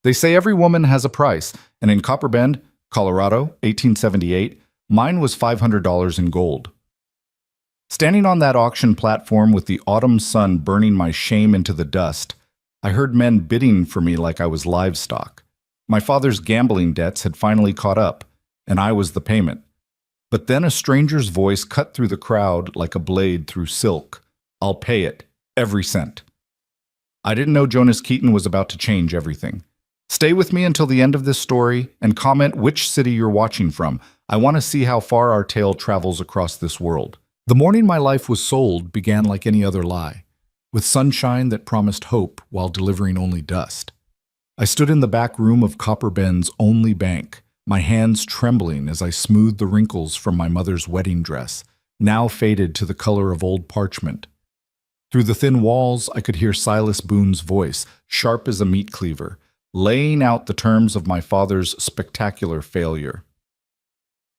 They say every woman has a price, and in Copper Bend, Colorado, 1878, mine was $500 in gold. Standing on that auction platform with the autumn sun burning my shame into the dust, I heard men bidding for me like I was livestock. My father's gambling debts had finally caught up, and I was the payment. But then a stranger's voice cut through the crowd like a blade through silk. I'll pay it, every cent. I didn't know Jonas Keaton was about to change everything. Stay with me until the end of this story and comment which city you're watching from. I want to see how far our tale travels across this world. The morning my life was sold began like any other lie, with sunshine that promised hope while delivering only dust. I stood in the back room of Copper Bend's only bank, my hands trembling as I smoothed the wrinkles from my mother's wedding dress, now faded to the color of old parchment. Through the thin walls, I could hear Silas Boone's voice, sharp as a meat cleaver, laying out the terms of my father's spectacular failure.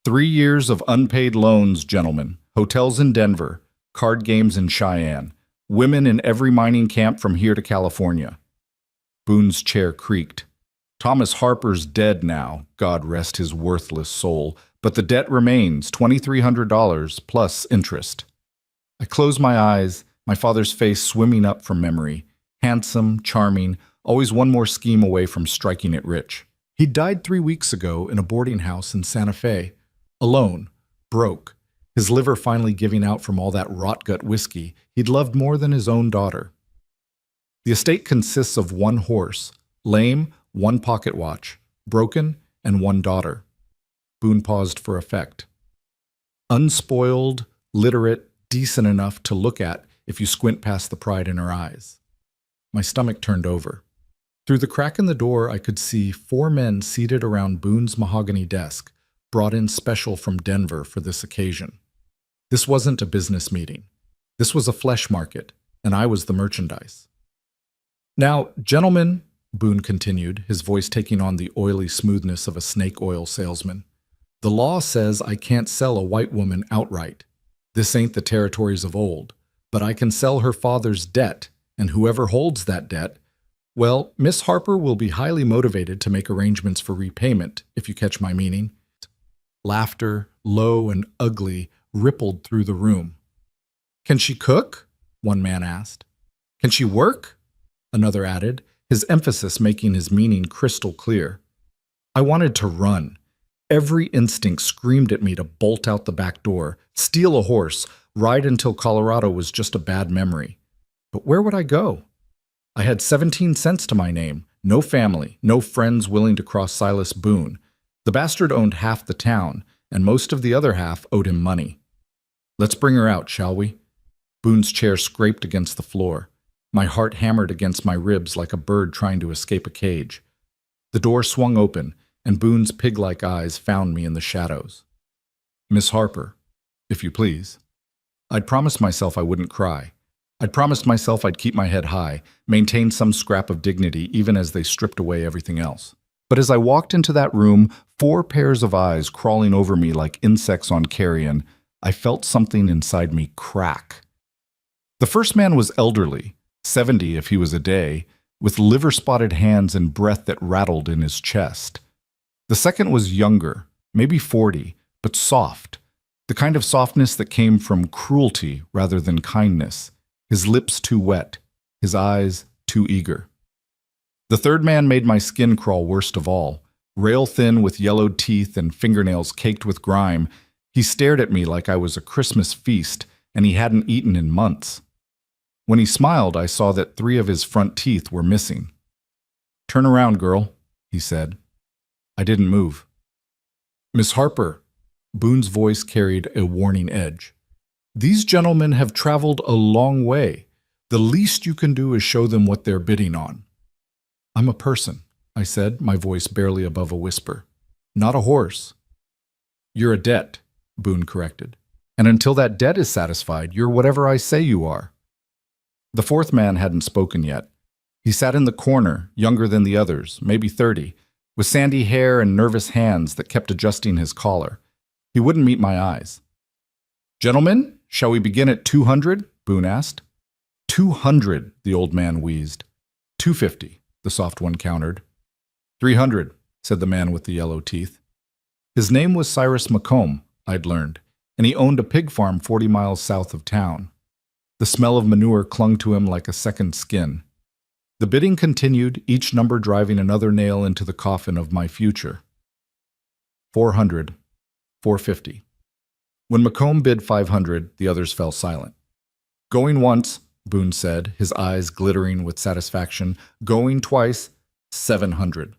3 years of unpaid loans, gentlemen, hotels in Denver, card games in Cheyenne, women in every mining camp from here to California. Boone's chair creaked. Thomas Harper's dead now, God rest his worthless soul, but the debt remains, $2,300 plus interest. I closed my eyes, my father's face swimming up from memory, handsome, charming, always one more scheme away from striking it rich. He died 3 weeks ago in a boarding house in Santa Fe, alone, broke, his liver finally giving out from all that rot-gut whiskey he'd loved more than his own daughter. The estate consists of 1 horse, lame, 1 pocket watch, broken, and 1 daughter. Boone paused for effect. Unspoiled, literate, decent enough to look at if you squint past the pride in her eyes. My stomach turned over. Through the crack in the door, I could see 4 men seated around Boone's mahogany desk, brought in special from Denver for this occasion. This wasn't a business meeting. This was a flesh market, and I was the merchandise. Now, gentlemen, Boone continued, his voice taking on the oily smoothness of a snake oil salesman, the law says I can't sell a white woman outright. This ain't the territories of old, but I can sell her father's debt, and whoever holds that debt, well, Miss Harper will be highly motivated to make arrangements for repayment, if you catch my meaning. Laughter, low and ugly, rippled through the room. Can she cook? One man asked. Can she work? Another added, his emphasis making his meaning crystal clear. I wanted to run. Every instinct screamed at me to bolt out the back door, steal a horse, ride until Colorado was just a bad memory. But where would I go? I had 17 cents to my name, no family, no friends willing to cross Silas Boone. The bastard owned half the town, and most of the other half owed him money. Let's bring her out, shall we? Boone's chair scraped against the floor. My heart hammered against my ribs like a bird trying to escape a cage. The door swung open, and Boone's pig-like eyes found me in the shadows. Miss Harper, if you please. I'd promised myself I wouldn't cry. I'd promised myself I'd keep my head high, maintain some scrap of dignity even as they stripped away everything else. But as I walked into that room, 4 pairs of eyes crawling over me like insects on carrion, I felt something inside me crack. The first man was elderly, 70 if he was a day, with liver-spotted hands and breath that rattled in his chest. The second was younger, maybe 40, but soft, the kind of softness that came from cruelty rather than kindness, his lips too wet, his eyes too eager. The third man made my skin crawl worst of all. Rail-thin with yellowed teeth and fingernails caked with grime, he stared at me like I was a Christmas feast and he hadn't eaten in months. When he smiled, I saw that 3 of his front teeth were missing. Turn around, girl, he said. I didn't move. Miss Harper, Boone's voice carried a warning edge. These gentlemen have traveled a long way. The least you can do is show them what they're bidding on. I'm a person, I said, my voice barely above a whisper. Not a horse. You're a debt, Boone corrected. And until that debt is satisfied, you're whatever I say you are. The fourth man hadn't spoken yet. He sat in the corner, younger than the others, maybe 30, with sandy hair and nervous hands that kept adjusting his collar. He wouldn't meet my eyes. Gentlemen, shall we begin at 200? Boone asked. 200, the old man wheezed. 250, the soft one countered. 300, said the man with the yellow teeth. His name was Cyrus McComb, I'd learned, and he owned a pig farm 40 miles south of town. The smell of manure clung to him like a second skin. The bidding continued, each number driving another nail into the coffin of my future. 400, 450. When McComb bid 500, the others fell silent. Going once, Boone said, his eyes glittering with satisfaction. Going twice, 700.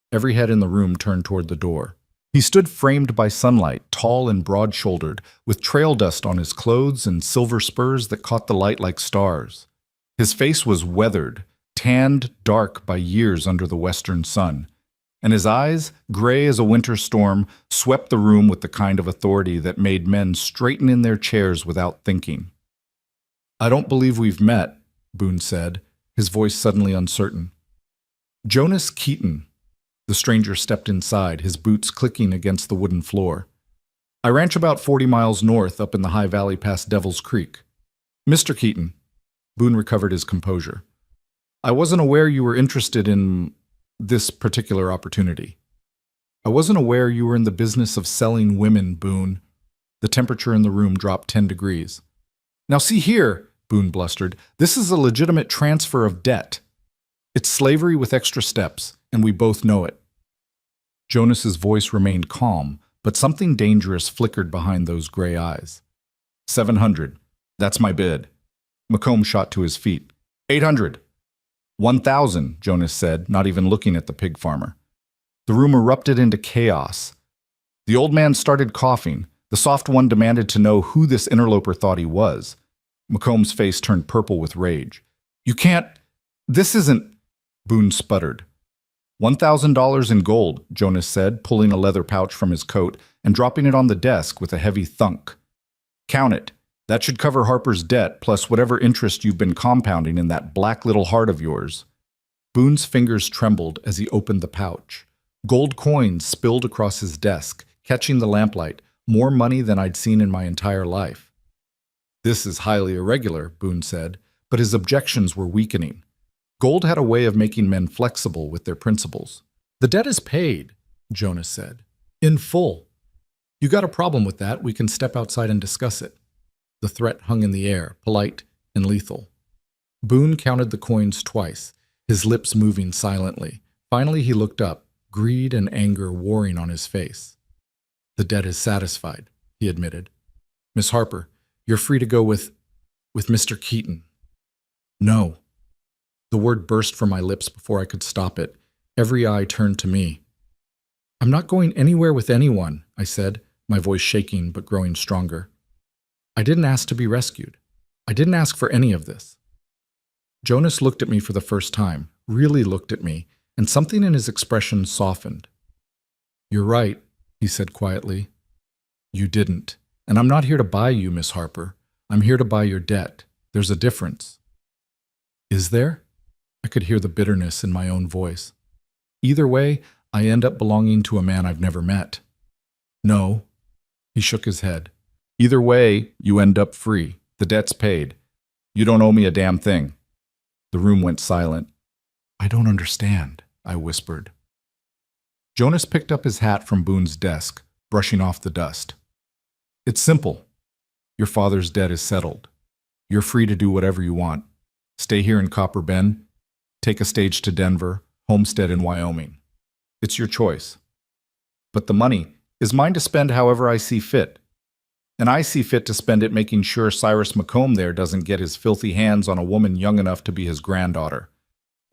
Every head in the room turned toward the door. He stood framed by sunlight, tall and broad-shouldered, with trail dust on his clothes and silver spurs that caught the light like stars. His face was weathered, tanned dark by years under the western sun, and his eyes, gray as a winter storm, swept the room with the kind of authority that made men straighten in their chairs without thinking. "I don't believe we've met," Boone said, his voice suddenly uncertain. "Jonas Keaton." The stranger stepped inside, his boots clicking against the wooden floor. "I ranch about 40 miles north, up in the high valley past Devil's Creek." "Mr. Keaton." Boone recovered his composure. "I wasn't aware you were interested in this particular opportunity." "I wasn't aware you were in the business of selling women, Boone." The temperature in the room dropped 10 degrees. "Now see here," Boone blustered, "this is a legitimate transfer of debt. It's slavery with extra steps, and we both know it." Jonas's voice remained calm, but something dangerous flickered behind those gray eyes. 700. That's my bid." McComb shot to his feet. 800. 1,000, Jonas said, not even looking at the pig farmer. The room erupted into chaos. The old man started coughing. The soft one demanded to know who this interloper thought he was. McComb's face turned purple with rage. "You can't... This isn't..." Boone sputtered. $1,000 in gold, Jonas said, pulling a leather pouch from his coat and dropping it on the desk with a heavy thunk. "Count it. That should cover Harper's debt, plus whatever interest you've been compounding in that black little heart of yours." Boone's fingers trembled as he opened the pouch. Gold coins spilled across his desk, catching the lamplight, more money than I'd seen in my entire life. "This is highly irregular," Boone said, but his objections were weakening. Gold had a way of making men flexible with their principles. "The debt is paid," Jonas said. "In full. You got a problem with that, we can step outside and discuss it." The threat hung in the air, polite and lethal. Boone counted the coins twice, his lips moving silently. Finally he looked up, greed and anger warring on his face. "The debt is satisfied," he admitted. "Miss Harper, you're free to go with Mr. Keaton." "No." The word burst from my lips before I could stop it. Every eye turned to me. "I'm not going anywhere with anyone," I said, my voice shaking but growing stronger. "I didn't ask to be rescued. I didn't ask for any of this." Jonas looked at me for the first time, really looked at me, and something in his expression softened. "You're right," he said quietly. "You didn't. And I'm not here to buy you, Miss Harper. I'm here to buy your debt. There's a difference." "Is there?" I could hear the bitterness in my own voice. "Either way, I end up belonging to a man I've never met." "No." He shook his head. "Either way, you end up free. The debt's paid. You don't owe me a damn thing." The room went silent. "I don't understand," I whispered. Jonas picked up his hat from Boone's desk, brushing off the dust. "It's simple. Your father's debt is settled. You're free to do whatever you want. Stay here in Copper Bend, take a stage to Denver, homestead in Wyoming. It's your choice. But the money is mine to spend however I see fit. And I see fit to spend it making sure Cyrus McComb there doesn't get his filthy hands on a woman young enough to be his granddaughter."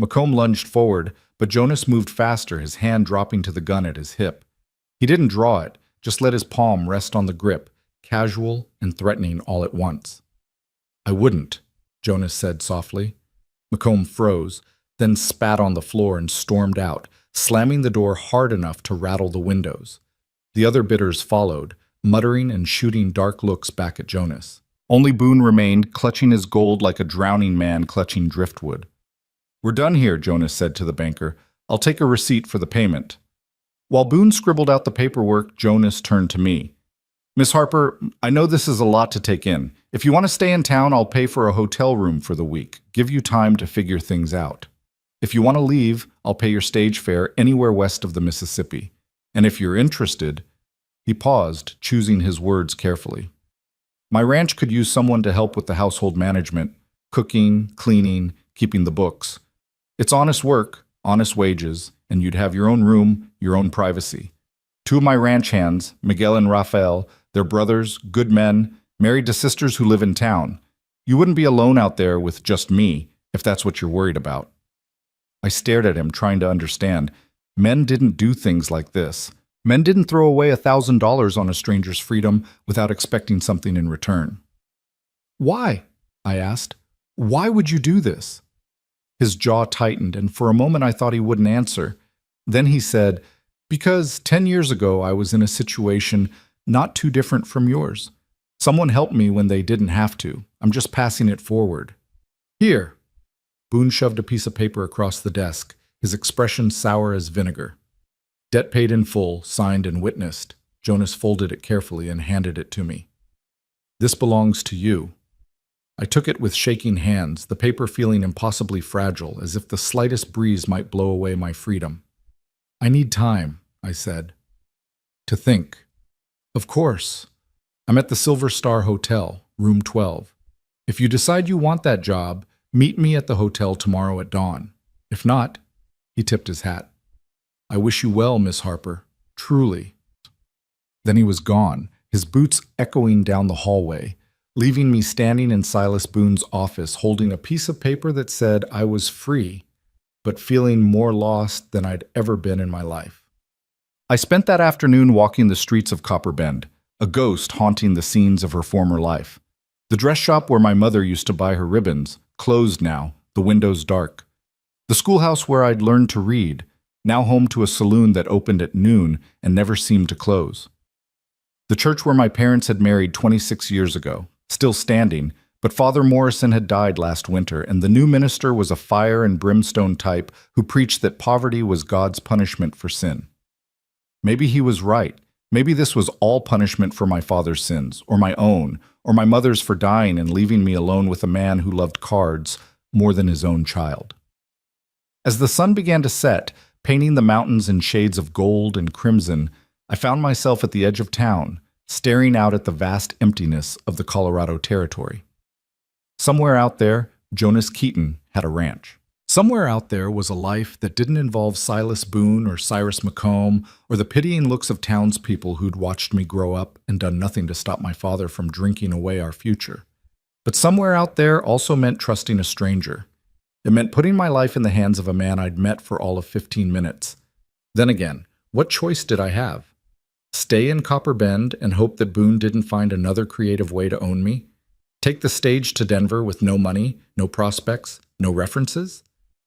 McComb lunged forward, but Jonas moved faster, his hand dropping to the gun at his hip. He didn't draw it, just let his palm rest on the grip, casual and threatening all at once. "I wouldn't," Jonas said softly. McComb froze, then spat on the floor and stormed out, slamming the door hard enough to rattle the windows. The other bidders followed, muttering and shooting dark looks back at Jonas. Only Boone remained, clutching his gold like a drowning man clutching driftwood. "We're done here," Jonas said to the banker. "I'll take a receipt for the payment." While Boone scribbled out the paperwork, Jonas turned to me. "Miss Harper, I know this is a lot to take in. If you want to stay in town, I'll pay for a hotel room for the week, give you time to figure things out." If you want to leave, I'll pay your stage fare anywhere west of the Mississippi. And if you're interested—" He paused, choosing his words carefully. "My ranch could use someone to help with the household management, cooking, cleaning, keeping the books. It's honest work, honest wages, and you'd have your own room, your own privacy. Two of my ranch hands, Miguel and Rafael, they're brothers, good men, married to sisters who live in town. You wouldn't be alone out there with just me, if that's what you're worried about." I stared at him, trying to understand. Men didn't do things like this. Men didn't throw away $1,000 on a stranger's freedom without expecting something in return. "Why?" I asked. "Why would you do this?" His jaw tightened, and for a moment I thought he wouldn't answer. Then he said, "Because 10 years ago I was in a situation not too different from yours. Someone helped me when they didn't have to. I'm just passing it forward. Here." Boone shoved a piece of paper across the desk, his expression sour as vinegar. "Debt paid in full, signed and witnessed." Jonas folded it carefully and handed it to me. "This belongs to you." I took it with shaking hands, the paper feeling impossibly fragile, as if the slightest breeze might blow away my freedom. "I need time," I said. "To think." "Of course. I'm at the Silver Star Hotel, room 12. If you decide you want that job, meet me at the hotel tomorrow at dawn. If not—" he tipped his hat. "I wish you well, Miss Harper. Truly." Then he was gone, his boots echoing down the hallway, leaving me standing in Silas Boone's office holding a piece of paper that said I was free, but feeling more lost than I'd ever been in my life. I spent that afternoon walking the streets of Copper Bend, a ghost haunting the scenes of her former life. The dress shop where my mother used to buy her ribbons, closed now, the windows dark. The schoolhouse where I'd learned to read, now home to a saloon that opened at noon and never seemed to close. The church where my parents had married 26 years ago, still standing, but Father Morrison had died last winter, and the new minister was a fire and brimstone type who preached that poverty was God's punishment for sin. Maybe he was right. Maybe this was all punishment for my father's sins, or my own, or my mother's for dying and leaving me alone with a man who loved cards more than his own child. As the sun began to set, painting the mountains in shades of gold and crimson, I found myself at the edge of town, staring out at the vast emptiness of the Colorado Territory. Somewhere out there, Jonas Keaton had a ranch. Somewhere out there was a life that didn't involve Silas Boone or Cyrus McComb or the pitying looks of townspeople who'd watched me grow up and done nothing to stop my father from drinking away our future. But somewhere out there also meant trusting a stranger. It meant putting my life in the hands of a man I'd met for all of 15 minutes. Then again, what choice did I have? Stay in Copper Bend and hope that Boone didn't find another creative way to own me? Take the stage to Denver with no money, no prospects, no references?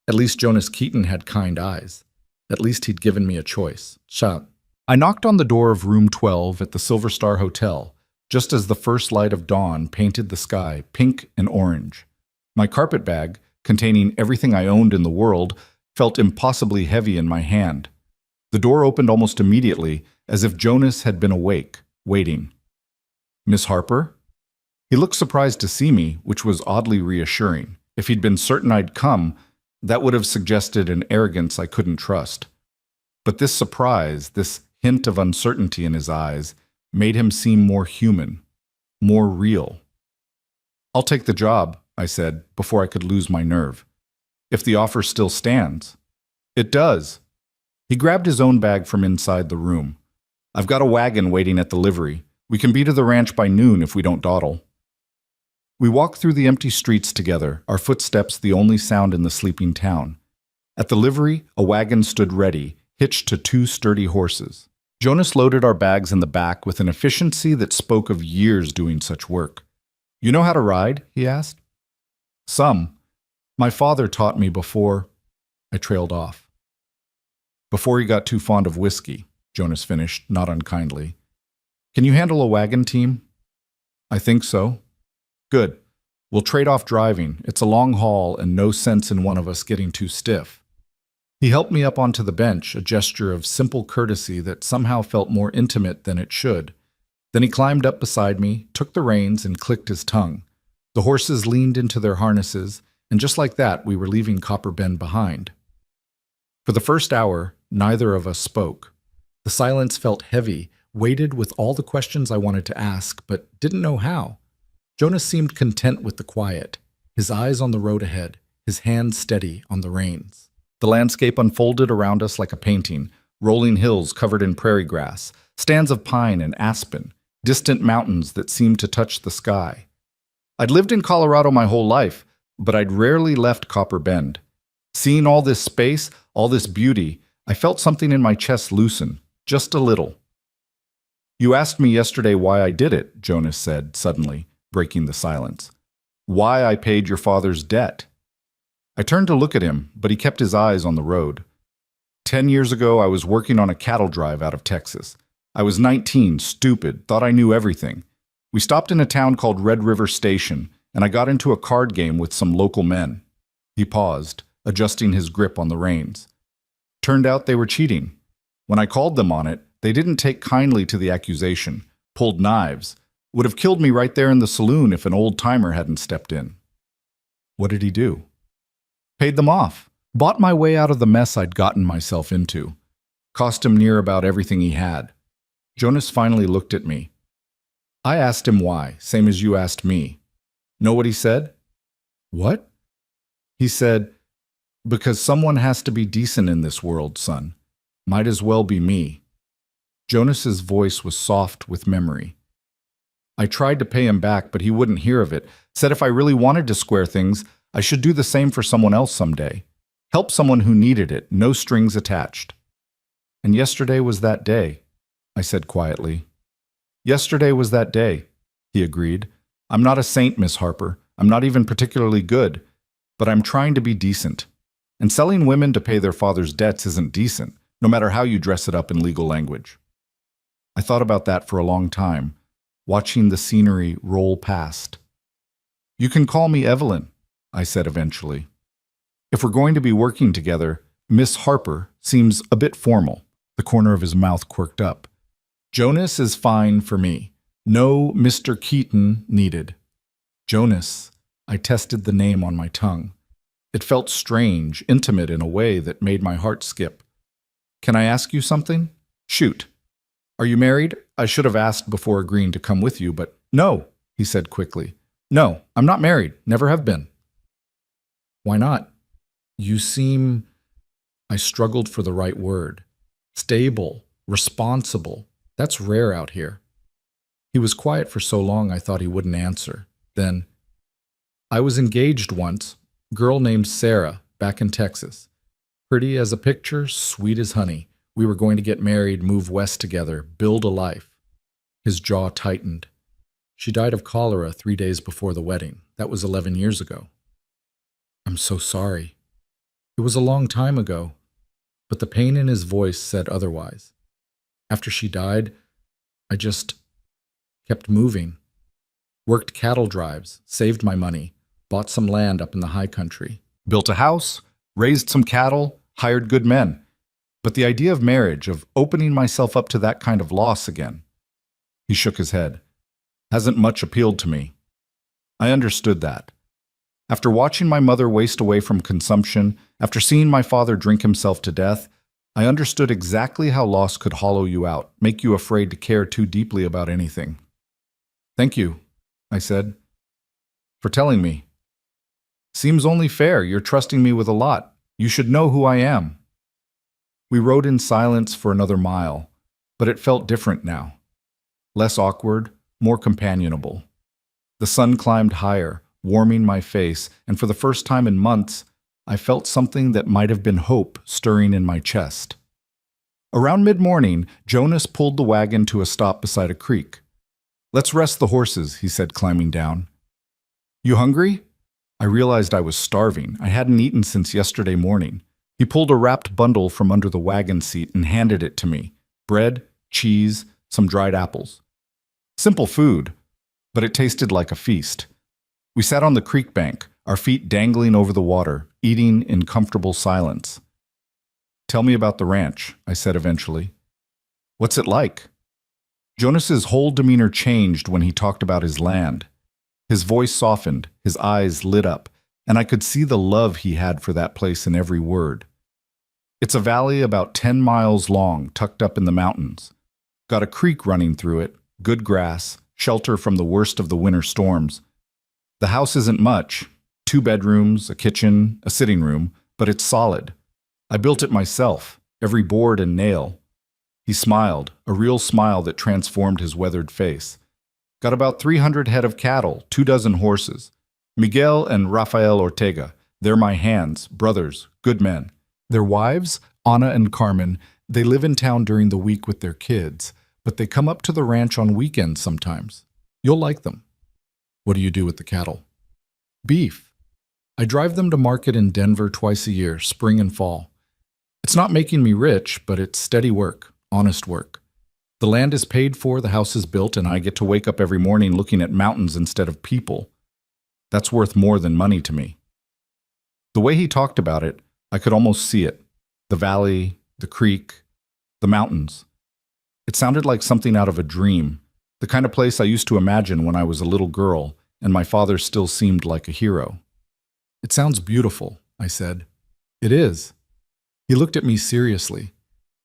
At least Jonas Keaton had kind eyes. At least he'd given me a choice. Shut. I knocked on the door of room 12 at the Silver Star Hotel, just as the first light of dawn painted the sky pink and orange. My carpet bag, containing everything I owned in the world, felt impossibly heavy in my hand. The door opened almost immediately, as if Jonas had been awake, waiting. "Miss Harper?" He looked surprised to see me, which was oddly reassuring. If he'd been certain I'd come, that would have suggested an arrogance I couldn't trust. But this surprise, this hint of uncertainty in his eyes, made him seem more human, more real. "I'll take the job," I said, before I could lose my nerve. "If the offer still stands." "It does." He grabbed his own bag from inside the room. "I've got a wagon waiting at the livery. We can be to the ranch by noon if we don't dawdle." We walked through the empty streets together, our footsteps the only sound in the sleeping town. At the livery, a wagon stood ready, hitched to 2 sturdy horses. Jonas loaded our bags in the back with an efficiency that spoke of years doing such work. "You know how to ride?" he asked. "Some. My father taught me before—" I trailed off. "Before he got too fond of whiskey," Jonas finished, not unkindly. "Can you handle a wagon team?" "I think so." "Good. We'll trade off driving. It's a long haul and no sense in one of us getting too stiff." He helped me up onto the bench, a gesture of simple courtesy that somehow felt more intimate than it should. Then he climbed up beside me, took the reins, and clicked his tongue. The horses leaned into their harnesses, and just like that, we were leaving Copper Bend behind. For the first hour, neither of us spoke. The silence felt heavy, weighted with all the questions I wanted to ask, but didn't know how. Jonas seemed content with the quiet, his eyes on the road ahead, his hands steady on the reins. The landscape unfolded around us like a painting, rolling hills covered in prairie grass, stands of pine and aspen, distant mountains that seemed to touch the sky. I'd lived in Colorado my whole life, but I'd rarely left Copper Bend. Seeing all this space, all this beauty, I felt something in my chest loosen, just a little. "You asked me yesterday why I did it," Jonas said, suddenly, breaking the silence. "Why I paid your father's debt." I turned to look at him, but he kept his eyes on the road. 10 years ago, I was working on a cattle drive out of Texas. I was 19, stupid, thought I knew everything. We stopped in a town called Red River Station, and I got into a card game with some local men. He paused, adjusting his grip on the reins. Turned out they were cheating. When I called them on it, they didn't take kindly to the accusation, pulled knives, would have killed me right there in the saloon if an old-timer hadn't stepped in. What did he do? Paid them off. Bought my way out of the mess I'd gotten myself into. Cost him near about everything he had. Jonas finally looked at me. I asked him why, same as you asked me. Know what he said? What? He said, "Because someone has to be decent in this world, son. Might as well be me." Jonas's voice was soft with memory. I tried to pay him back, but he wouldn't hear of it. Said if I really wanted to square things, I should do the same for someone else someday. Help someone who needed it, no strings attached. And yesterday was that day, I said quietly. Yesterday was that day, he agreed. I'm not a saint, Miss Harper. I'm not even particularly good, but I'm trying to be decent. And selling women to pay their father's debts isn't decent, no matter how you dress it up in legal language. I thought about that for a long time, watching the scenery roll past. You can call me Evelyn, I said eventually. If we're going to be working together, Miss Harper seems a bit formal. The corner of his mouth quirked up. Jonas is fine for me. No Mr. Keaton needed. Jonas, I tested the name on my tongue. It felt strange, intimate in a way that made my heart skip. Can I ask you something? Shoot. Are you married? I should have asked before agreeing to come with you, but no, he said quickly. No, I'm not married. Never have been. Why not? You seem... I struggled for the right word. Stable, responsible. That's rare out here. He was quiet for so long I thought he wouldn't answer. Then, I was engaged once. Girl named Sarah, back in Texas. Pretty as a picture, sweet as honey. We were going to get married, move west together, build a life. His jaw tightened. She died of cholera 3 days before the wedding. That was 11 years ago. I'm so sorry. It was a long time ago, but the pain in his voice said otherwise. After she died, I just kept moving. Worked cattle drives, saved my money, bought some land up in the high country. Built a house, raised some cattle, hired good men. But the idea of marriage, of opening myself up to that kind of loss again. He shook his head. Hasn't much appealed to me. I understood that. After watching my mother waste away from consumption, after seeing my father drink himself to death, I understood exactly how loss could hollow you out, make you afraid to care too deeply about anything. Thank you, I said, for telling me. Seems only fair. You're trusting me with a lot. You should know who I am. We rode in silence for another mile, but it felt different now. Less awkward, more companionable. The sun climbed higher, warming my face, and for the first time in months, I felt something that might have been hope stirring in my chest. Around mid-morning, Jonas pulled the wagon to a stop beside a creek. Let's rest the horses, he said, climbing down. You hungry? I realized I was starving. I hadn't eaten since yesterday morning. He pulled a wrapped bundle from under the wagon seat and handed it to me. Bread, cheese, some dried apples. Simple food, but it tasted like a feast. We sat on the creek bank, our feet dangling over the water, eating in comfortable silence. Tell me about the ranch, I said eventually. What's it like? Jonas's whole demeanor changed when he talked about his land. His voice softened, his eyes lit up, and I could see the love he had for that place in every word. It's a valley about 10 miles long, tucked up in the mountains. Got a creek running through it, good grass, shelter from the worst of the winter storms. The house isn't much, 2 bedrooms, a kitchen, a sitting room, but it's solid. I built it myself, every board and nail. He smiled, a real smile that transformed his weathered face. Got about 300 head of cattle, 2 dozen horses. Miguel and Rafael Ortega, they're my hands, brothers, good men. Their wives, Ana and Carmen, they live in town during the week with their kids, but they come up to the ranch on weekends sometimes. You'll like them. What do you do with the cattle? Beef. I drive them to market in Denver twice a year, spring and fall. It's not making me rich, but it's steady work, honest work. The land is paid for, the house is built, and I get to wake up every morning looking at mountains instead of people. That's worth more than money to me. The way he talked about it, I could almost see it. The valley, the creek, the mountains. It sounded like something out of a dream, the kind of place I used to imagine when I was a little girl, and my father still seemed like a hero. It sounds beautiful, I said. It is. He looked at me seriously.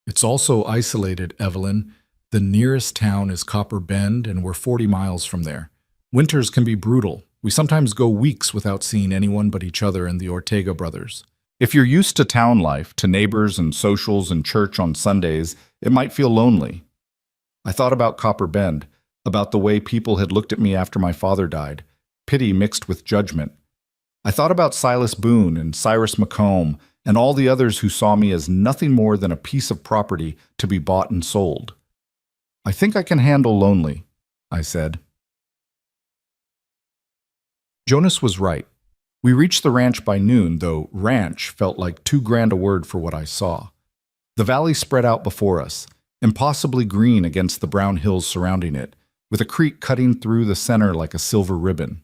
It's also isolated, Evelyn. The nearest town is Copper Bend, and we're 40 miles from there. Winters can be brutal. We sometimes go weeks without seeing anyone but each other and the Ortega brothers. If you're used to town life, to neighbors and socials and church on Sundays, it might feel lonely. I thought about Copper Bend, about the way people had looked at me after my father died, pity mixed with judgment. I thought about Silas Boone and Cyrus McComb and all the others who saw me as nothing more than a piece of property to be bought and sold. I think I can handle lonely, I said. Jonas was right. We reached the ranch by noon, though ranch felt like too grand a word for what I saw. The valley spread out before us, impossibly green against the brown hills surrounding it, with a creek cutting through the center like a silver ribbon.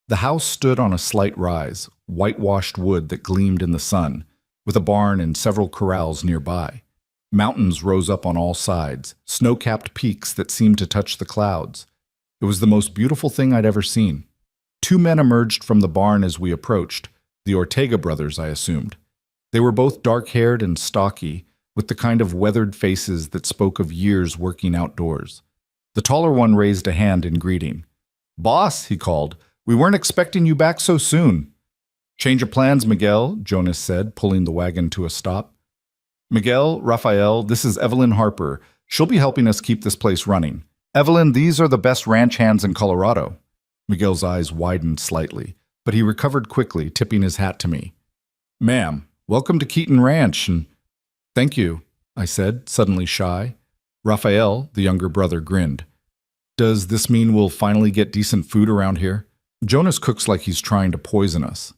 The house stood on a slight rise, whitewashed wood that gleamed in the sun, with a barn and several corrals nearby. Mountains rose up on all sides, snow-capped peaks that seemed to touch the clouds. It was the most beautiful thing I'd ever seen. 2 men emerged from the barn as we approached, the Ortega brothers, I assumed. They were both dark-haired and stocky, with the kind of weathered faces that spoke of years working outdoors. The taller one raised a hand in greeting. "Boss," he called, "we weren't expecting you back so soon." "Change of plans, Miguel," Jonas said, pulling the wagon to a stop. "Miguel, Rafael, this is Evelyn Harper. She'll be helping us keep this place running. Evelyn, these are the best ranch hands in Colorado." Miguel's eyes widened slightly, but he recovered quickly, tipping his hat to me. "Ma'am, welcome to Keaton Ranch, and—" "Thank you," I said, suddenly shy. Rafael, the younger brother, grinned. "Does this mean we'll finally get decent food around here? Jonas cooks like he's trying to poison us."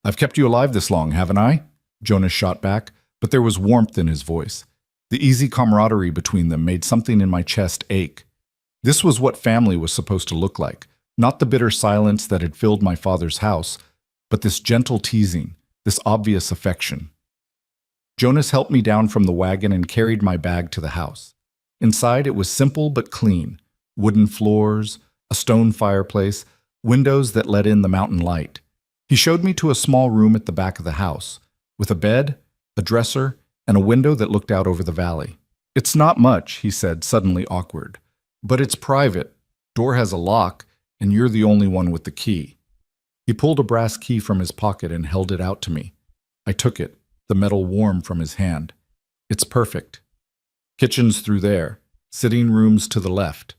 "I've kept you alive this long, haven't I?" Jonas shot back, but there was warmth in his voice. The easy camaraderie between them made something in my chest ache. This was what family was supposed to look like. Not the bitter silence that had filled my father's house, but this gentle teasing, this obvious affection. Jonas helped me down from the wagon and carried my bag to the house. Inside it was simple but clean. Wooden floors, a stone fireplace, windows that let in the mountain light. He showed me to a small room at the back of the house, with a bed, a dresser, and a window that looked out over the valley. "It's not much," he said, suddenly awkward. "But it's private. Door has a lock, and you're the only one with the key." He pulled a brass key from his pocket and held it out to me. I took it, the metal warm from his hand. "It's perfect. Kitchen's through there, sitting rooms to the left.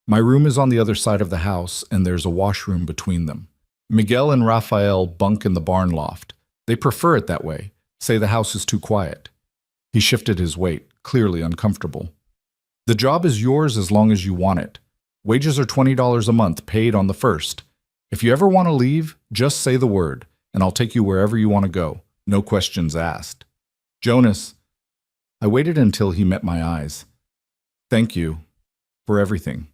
My room is on the other side of the house, and there's a washroom between them. Miguel and Rafael bunk in the barn loft. They prefer it that way, say the house is too quiet." He shifted his weight, clearly uncomfortable. "The job is yours as long as you want it. Wages are $20 a month, paid on the 1st. If you ever want to leave, just say the word, and I'll take you wherever you want to go. No questions asked." "Jonas." I waited until he met my eyes. "Thank you for everything."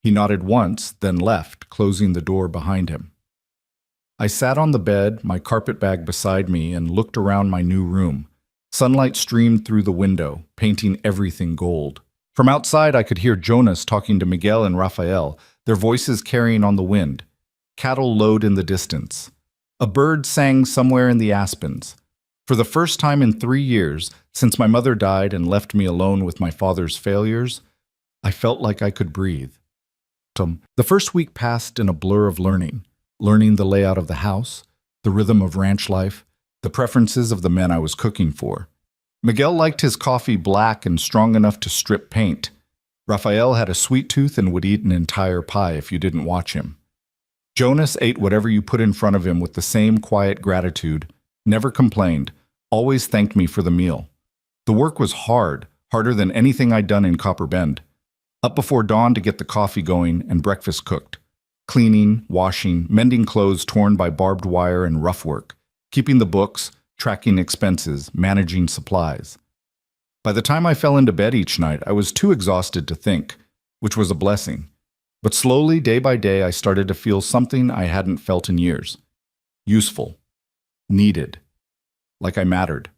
He nodded once, then left, closing the door behind him. I sat on the bed, my carpet bag beside me, and looked around my new room. Sunlight streamed through the window, painting everything gold. From outside, I could hear Jonas talking to Miguel and Rafael, their voices carrying on the wind. Cattle lowed in the distance. A bird sang somewhere in the aspens. For the first time in 3 years, since my mother died and left me alone with my father's failures, I felt like I could breathe. The first week passed in a blur of learning the layout of the house, the rhythm of ranch life, the preferences of the men I was cooking for. Miguel liked his coffee black and strong enough to strip paint. Raphael had a sweet tooth and would eat an entire pie if you didn't watch him. Jonas ate whatever you put in front of him with the same quiet gratitude, never complained, always thanked me for the meal. The work was hard, harder than anything I'd done in Copper Bend. Up before dawn to get the coffee going and breakfast cooked. Cleaning, washing, mending clothes torn by barbed wire and rough work. Keeping the books, tracking expenses, managing supplies. By the time I fell into bed each night, I was too exhausted to think, which was a blessing. But slowly, day by day, I started to feel something I hadn't felt in years. Useful. Needed. Like I mattered.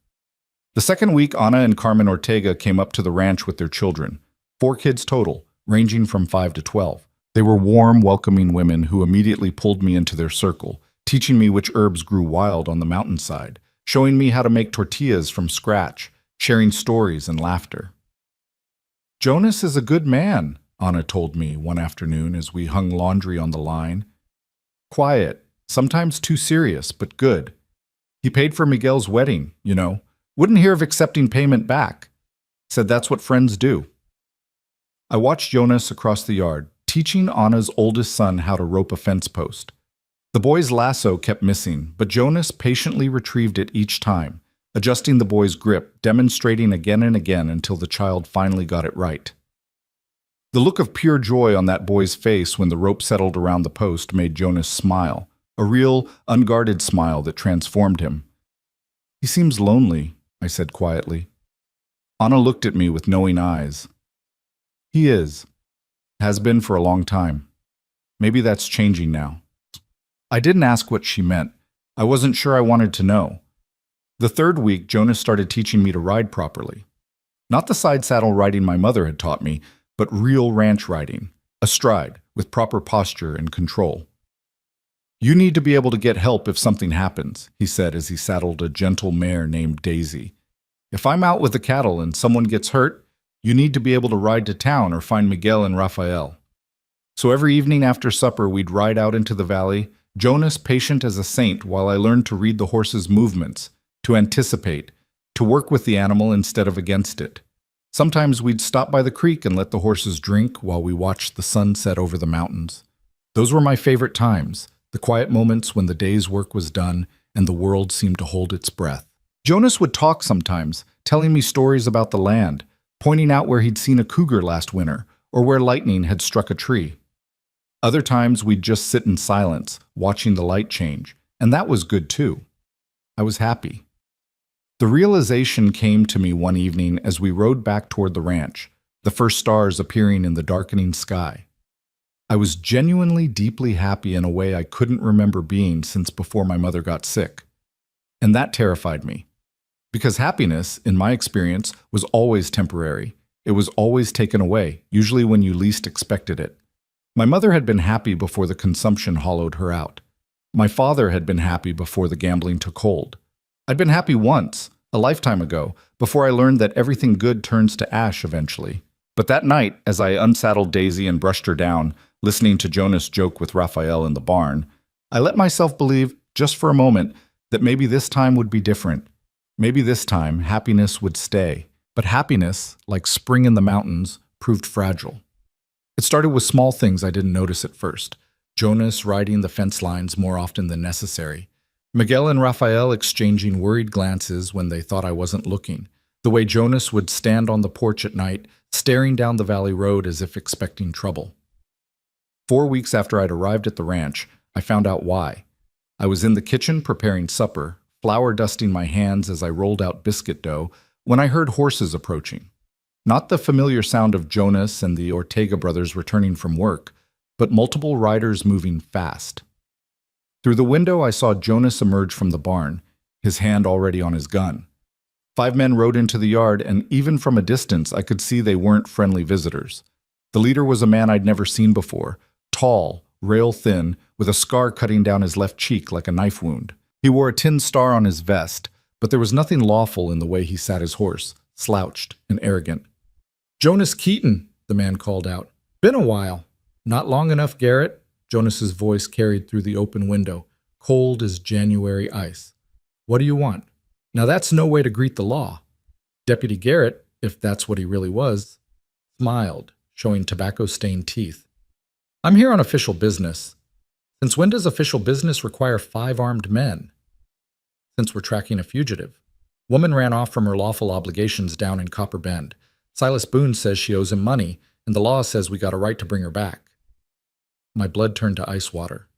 The second week, Ana and Carmen Ortega came up to the ranch with their children. 4 kids total, ranging from 5 to 12. They were warm, welcoming women who immediately pulled me into their circle, teaching me which herbs grew wild on the mountainside, showing me how to make tortillas from scratch, sharing stories and laughter. "Jonas is a good man," Ana told me one afternoon as we hung laundry on the line. "Quiet, sometimes too serious, but good. He paid for Miguel's wedding, you know. Wouldn't hear of accepting payment back. Said that's what friends do." I watched Jonas across the yard, teaching Anna's oldest son how to rope a fence post. The boy's lasso kept missing, but Jonas patiently retrieved it each time, adjusting the boy's grip, demonstrating again and again until the child finally got it right. The look of pure joy on that boy's face when the rope settled around the post made Jonas smile, a real, unguarded smile that transformed him. "He seems lonely," I said quietly. Anna looked at me with knowing eyes. "He is. Has been for a long time. Maybe that's changing now." I didn't ask what she meant. I wasn't sure I wanted to know. The third week, Jonas started teaching me to ride properly. Not the side saddle riding my mother had taught me, but real ranch riding, astride, with proper posture and control. "You need to be able to get help if something happens," he said as he saddled a gentle mare named Daisy. "If I'm out with the cattle and someone gets hurt, you need to be able to ride to town or find Miguel and Raphael." So every evening after supper, we'd ride out into the valley, Jonas patient as a saint while I learned to read the horse's movements, to anticipate, to work with the animal instead of against it. Sometimes we'd stop by the creek and let the horses drink while we watched the sun set over the mountains. Those were my favorite times, the quiet moments when the day's work was done and the world seemed to hold its breath. Jonas would talk sometimes, telling me stories about the land, pointing out where he'd seen a cougar last winter or where lightning had struck a tree. Other times we'd just sit in silence, watching the light change, and that was good too. I was happy. The realization came to me one evening as we rode back toward the ranch, the first stars appearing in the darkening sky. I was genuinely deeply happy in a way I couldn't remember being since before my mother got sick. And that terrified me. Because happiness, in my experience, was always temporary. It was always taken away, usually when you least expected it. My mother had been happy before the consumption hollowed her out. My father had been happy before the gambling took hold. I'd been happy once, a lifetime ago, before I learned that everything good turns to ash eventually. But that night, as I unsaddled Daisy and brushed her down, listening to Jonas joke with Raphael in the barn, I let myself believe, just for a moment, that maybe this time would be different. Maybe this time, happiness would stay. But happiness, like spring in the mountains, proved fragile. It started with small things I didn't notice at first. Jonas riding the fence lines more often than necessary. Miguel and Raphael exchanging worried glances when they thought I wasn't looking. The way Jonas would stand on the porch at night, staring down the valley road as if expecting trouble. 4 weeks after I'd arrived at the ranch, I found out why. I was in the kitchen preparing supper, flour dusting my hands as I rolled out biscuit dough, when I heard horses approaching. Not the familiar sound of Jonas and the Ortega brothers returning from work, but multiple riders moving fast. Through the window, I saw Jonas emerge from the barn, his hand already on his gun. 5 men rode into the yard, and even from a distance, I could see they weren't friendly visitors. The leader was a man I'd never seen before, tall, rail-thin, with a scar cutting down his left cheek like a knife wound. He wore a tin star on his vest, but there was nothing lawful in the way he sat his horse, slouched and arrogant. "Jonas Keaton," the man called out. "Been a while." "Not long enough, Garrett," Jonas's voice carried through the open window, cold as January ice. "What do you want?" Now that's no way to greet the law. Deputy Garrett, if that's what he really was, smiled, showing tobacco-stained teeth. "I'm here on official business." "Since when does official business require 5 armed men?" "Since we're tracking a fugitive. Woman ran off from her lawful obligations down in Copper Bend. Silas Boone says she owes him money, and the law says we got a right to bring her back." My blood turned to ice water.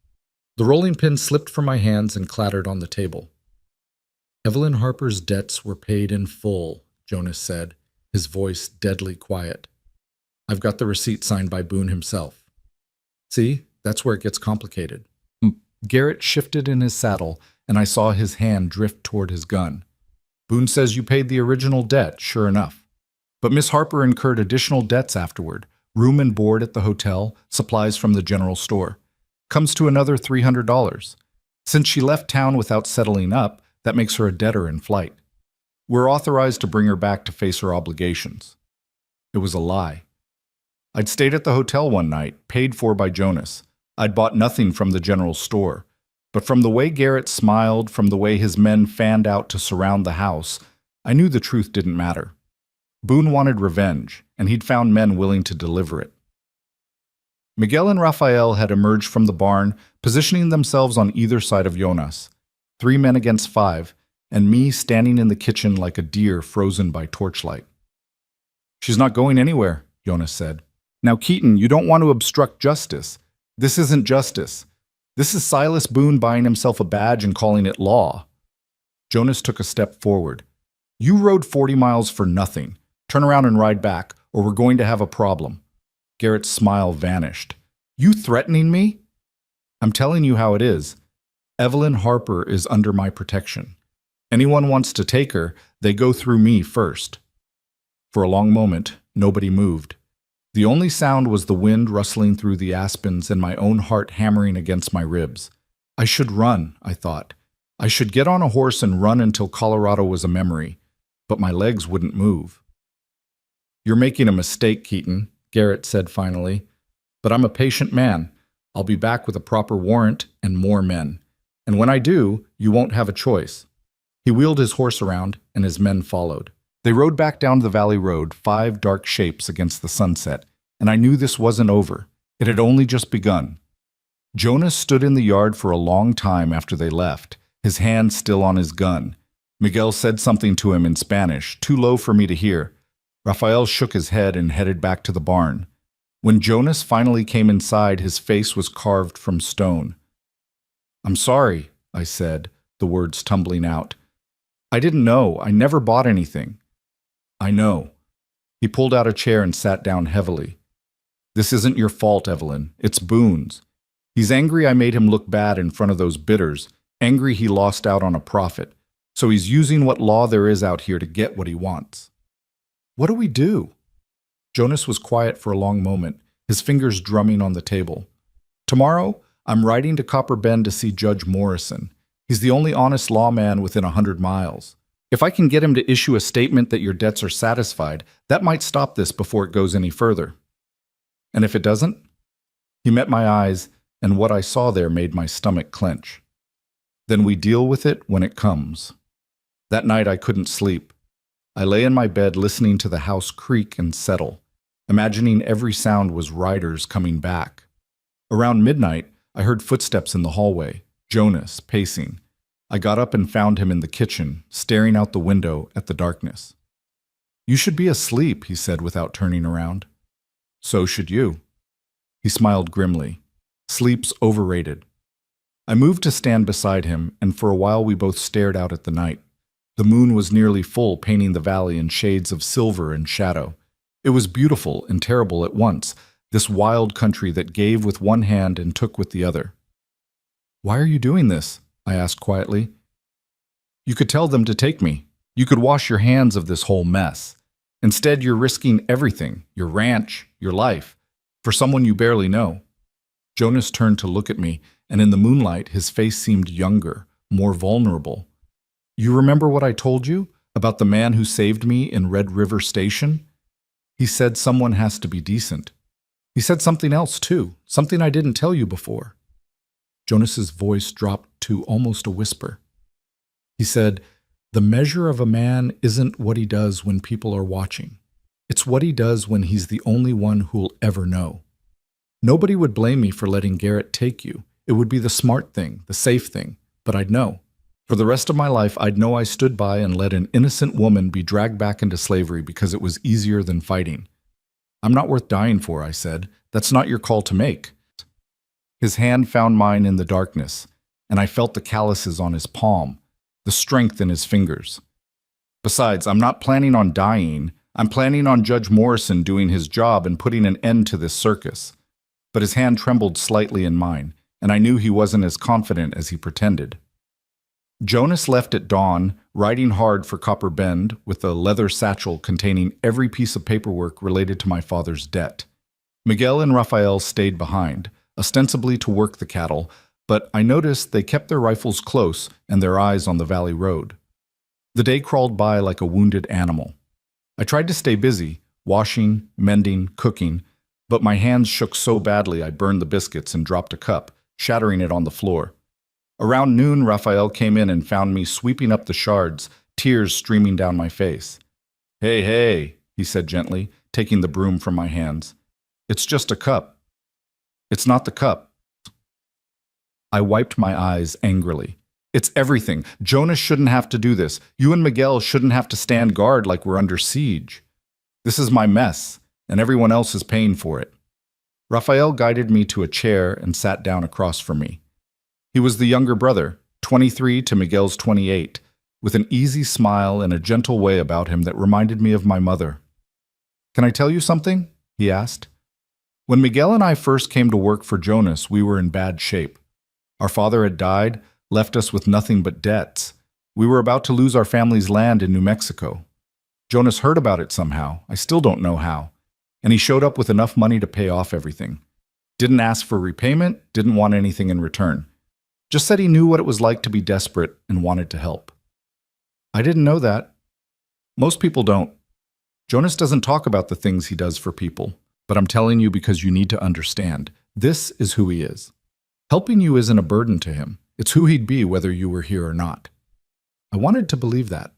The rolling pin slipped from my hands and clattered on the table. "Evelyn Harper's debts were paid in full," Jonas said, his voice deadly quiet. "I've got the receipt signed by Boone himself." "See, that's where it gets complicated." Garrett shifted in his saddle, and I saw his hand drift toward his gun. "Boone says you paid the original debt, sure enough. But Miss Harper incurred additional debts afterward, room and board at the hotel, supplies from the general store. Comes to another $300. Since she left town without settling up, that makes her a debtor in flight. We're authorized to bring her back to face her obligations." It was a lie. I'd stayed at the hotel one night, paid for by Jonas. I'd bought nothing from the general store. But from the way Garrett smiled, from the way his men fanned out to surround the house, I knew the truth didn't matter. Boone wanted revenge, and he'd found men willing to deliver it. Miguel and Rafael had emerged from the barn, positioning themselves on either side of Jonas. 3 men against 5, and me standing in the kitchen like a deer frozen by torchlight. "She's not going anywhere," Jonas said. "Now, Keaton, you don't want to obstruct justice. This isn't justice. This is Silas Boone buying himself a badge and calling it law." Jonas took a step forward. "You rode 40 miles for nothing. Turn around and ride back, or we're going to have a problem." Garrett's smile vanished. "You threatening me?" "I'm telling you how it is. Evelyn Harper is under my protection. Anyone wants to take her, they go through me first." For a long moment, nobody moved. The only sound was the wind rustling through the aspens and my own heart hammering against my ribs. I should run, I thought. I should get on a horse and run until Colorado was a memory, but my legs wouldn't move. "You're making a mistake, Keaton," Garrett said finally. "But I'm a patient man. I'll be back with a proper warrant and more men. And when I do, you won't have a choice." He wheeled his horse around, and his men followed. They rode back down the valley road, 5 dark shapes against the sunset, and I knew this wasn't over. It had only just begun. Jonas stood in the yard for a long time after they left, his hand still on his gun. Miguel said something to him in Spanish, too low for me to hear. Rafael shook his head and headed back to the barn. When Jonas finally came inside, his face was carved from stone. "I'm sorry," I said, the words tumbling out. "I didn't know. I never bought anything." "I know." He pulled out a chair and sat down heavily. "This isn't your fault, Evelyn. It's Boone's. He's angry I made him look bad in front of those bidders, angry he lost out on a profit. So he's using what law there is out here to get what he wants." "What do we do?" Jonas was quiet for a long moment, his fingers drumming on the table. "Tomorrow, I'm riding to Copper Bend to see Judge Morrison. He's the only honest lawman within 100 miles. If I can get him to issue a statement that your debts are satisfied, that might stop this before it goes any further." "And if it doesn't?" He met my eyes, and what I saw there made my stomach clench. "Then we deal with it when it comes." That night I couldn't sleep. I lay in my bed listening to the house creak and settle, imagining every sound was riders coming back. Around midnight, I heard footsteps in the hallway, Jonas pacing. I got up and found him in the kitchen, staring out the window at the darkness. "You should be asleep," he said without turning around. "So should you." He smiled grimly. "Sleep's overrated." I moved to stand beside him, and for a while we both stared out at the night. The moon was nearly full, painting the valley in shades of silver and shadow. It was beautiful and terrible at once, this wild country that gave with one hand and took with the other. "Why are you doing this?" I asked quietly. "You could tell them to take me. You could wash your hands of this whole mess. Instead, you're risking everything, your ranch, your life, for someone you barely know." Jonas turned to look at me, and in the moonlight, his face seemed younger, more vulnerable. You remember what I told you about the man who saved me in Red River Station? He said someone has to be decent. He said something else, too, something I didn't tell you before. Jonas's voice dropped to almost a whisper. He said, "The measure of a man isn't what he does when people are watching. It's what he does when he's the only one who'll ever know. Nobody would blame me for letting Garrett take you. It would be the smart thing, the safe thing, but I'd know. For the rest of my life, I'd know I stood by and let an innocent woman be dragged back into slavery because it was easier than fighting. I'm not worth dying for," I said. "That's not your call to make." His hand found mine in the darkness, and I felt the calluses on his palm, the strength in his fingers. Besides, I'm not planning on dying. I'm planning on Judge Morrison doing his job and putting an end to this circus. But his hand trembled slightly in mine, and I knew he wasn't as confident as he pretended. Jonas left at dawn, riding hard for Copper Bend with a leather satchel containing every piece of paperwork related to my father's debt. Miguel and Raphael stayed behind, ostensibly to work the cattle, but I noticed they kept their rifles close and their eyes on the valley road. The day crawled by like a wounded animal. I tried to stay busy, washing, mending, cooking, but my hands shook so badly I burned the biscuits and dropped a cup, shattering it on the floor. Around noon, Raphael came in and found me sweeping up the shards, tears streaming down my face. "Hey, hey," he said gently, taking the broom from my hands. "It's just a cup." "It's not the cup." I wiped my eyes angrily. "It's everything. Jonas shouldn't have to do this. You and Miguel shouldn't have to stand guard like we're under siege. This is my mess, and everyone else is paying for it." Raphael guided me to a chair and sat down across from me. He was the younger brother, 23 to Miguel's 28, with an easy smile and a gentle way about him that reminded me of my mother. "Can I tell you something?" he asked. "When Miguel and I first came to work for Jonas, we were in bad shape. Our father had died, left us with nothing but debts. We were about to lose our family's land in New Mexico. Jonas heard about it somehow, I still don't know how, and he showed up with enough money to pay off everything. Didn't ask for repayment, didn't want anything in return. Just said he knew what it was like to be desperate and wanted to help." I didn't know that. Most people don't. Jonas doesn't talk about the things he does for people, but I'm telling you because you need to understand. This is who he is. Helping you isn't a burden to him. It's who he'd be whether you were here or not. I wanted to believe that.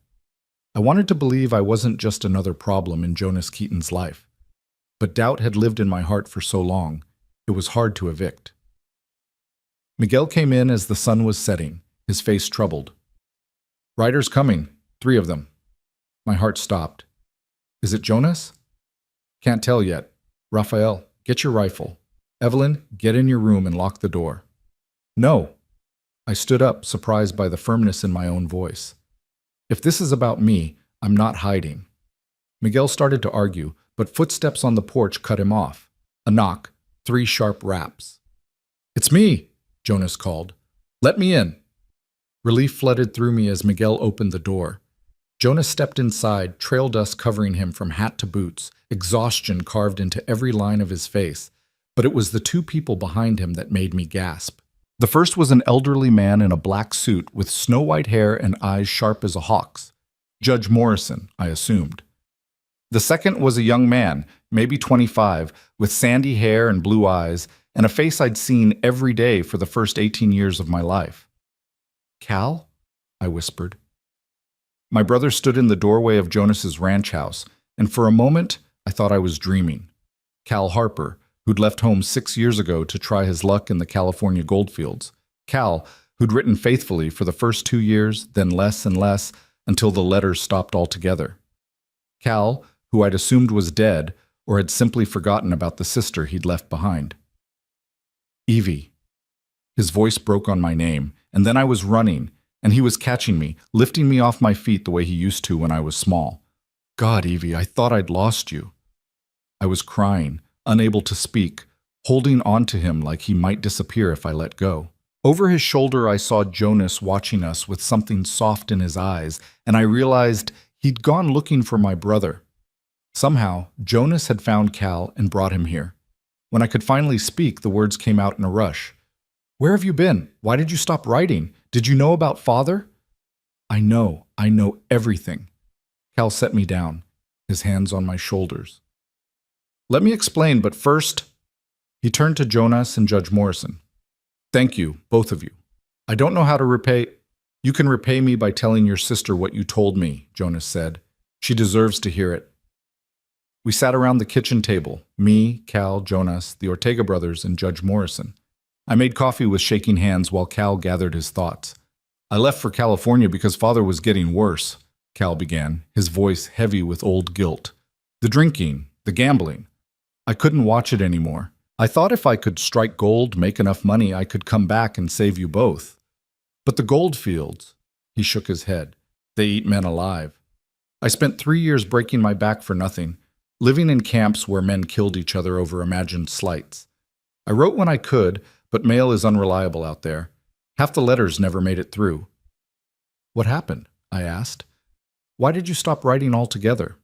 I wanted to believe I wasn't just another problem in Jonas Keaton's life. But doubt had lived in my heart for so long, it was hard to evict. Miguel came in as the sun was setting, his face troubled. "Riders coming, 3 of them." My heart stopped. "Is it Jonas?" "Can't tell yet. Raphael, get your rifle. Evelyn, get in your room and lock the door." "No." I stood up, surprised by the firmness in my own voice. "If this is about me, I'm not hiding." Miguel started to argue, but footsteps on the porch cut him off. A knock, 3 sharp raps. "It's me," Jonas called. "Let me in." Relief flooded through me as Miguel opened the door. Jonas stepped inside, trail dust covering him from hat to boots, exhaustion carved into every line of his face. But it was the 2 people behind him that made me gasp. The first was an elderly man in a black suit with snow-white hair and eyes sharp as a hawk's. Judge Morrison, I assumed. The second was a young man, maybe 25, with sandy hair and blue eyes, and a face I'd seen every day for the first 18 years of my life. "Cal?" I whispered. My brother stood in the doorway of Jonas's ranch house, and for a moment I thought I was dreaming. Cal Harper, who'd left home 6 years ago to try his luck in the California goldfields. Cal, who'd written faithfully for the first 2 years, then less and less, until the letters stopped altogether. Cal, who I'd assumed was dead, or had simply forgotten about the sister he'd left behind. "Evie." His voice broke on my name, and then I was running, and he was catching me, lifting me off my feet the way he used to when I was small. "God, Evie, I thought I'd lost you." I was crying, unable to speak, holding on to him like he might disappear if I let go. Over his shoulder I saw Jonas watching us with something soft in his eyes, and I realized he'd gone looking for my brother. Somehow, Jonas had found Cal and brought him here. When I could finally speak, the words came out in a rush. "Where have you been? Why did you stop writing? Did you know about Father?" I know everything. Cal set me down, his hands on my shoulders. Let me explain, but first, he turned to Jonas and Judge Morrison. Thank you, both of you. I don't know how to repay. You can repay me by telling your sister what you told me, Jonas said. She deserves to hear it. We sat around the kitchen table, me, Cal, Jonas, the Ortega brothers, and Judge Morrison. I made coffee with shaking hands while Cal gathered his thoughts. I left for California because Father was getting worse, Cal began, his voice heavy with old guilt. The drinking, the gambling. I couldn't watch it anymore. I thought if I could strike gold, make enough money, I could come back and save you both. But the gold fields, he shook his head, they eat men alive. I spent 3 years breaking my back for nothing, living in camps where men killed each other over imagined slights. I wrote when I could, but mail is unreliable out there. Half the letters never made it through. What happened? I asked. Why did you stop writing altogether?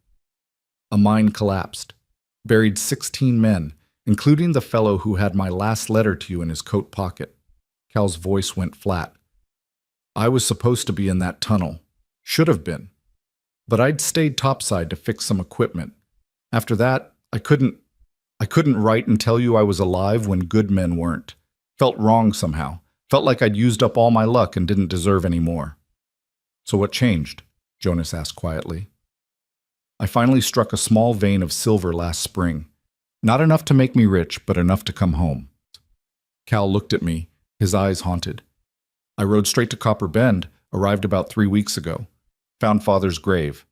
A mine collapsed, buried 16 men, including the fellow who had my last letter to you in his coat pocket. Cal's voice went flat. I was supposed to be in that tunnel. Should have been. But I'd stayed topside to fix some equipment. After that, I couldn't write and tell you I was alive when good men weren't. Felt wrong somehow. Felt like I'd used up all my luck and didn't deserve any more. So what changed? Jonas asked quietly. I finally struck a small vein of silver last spring. Not enough to make me rich, but enough to come home. Cal looked at me, his eyes haunted. I rode straight to Copper Bend, arrived about 3 weeks ago. Found Father's grave.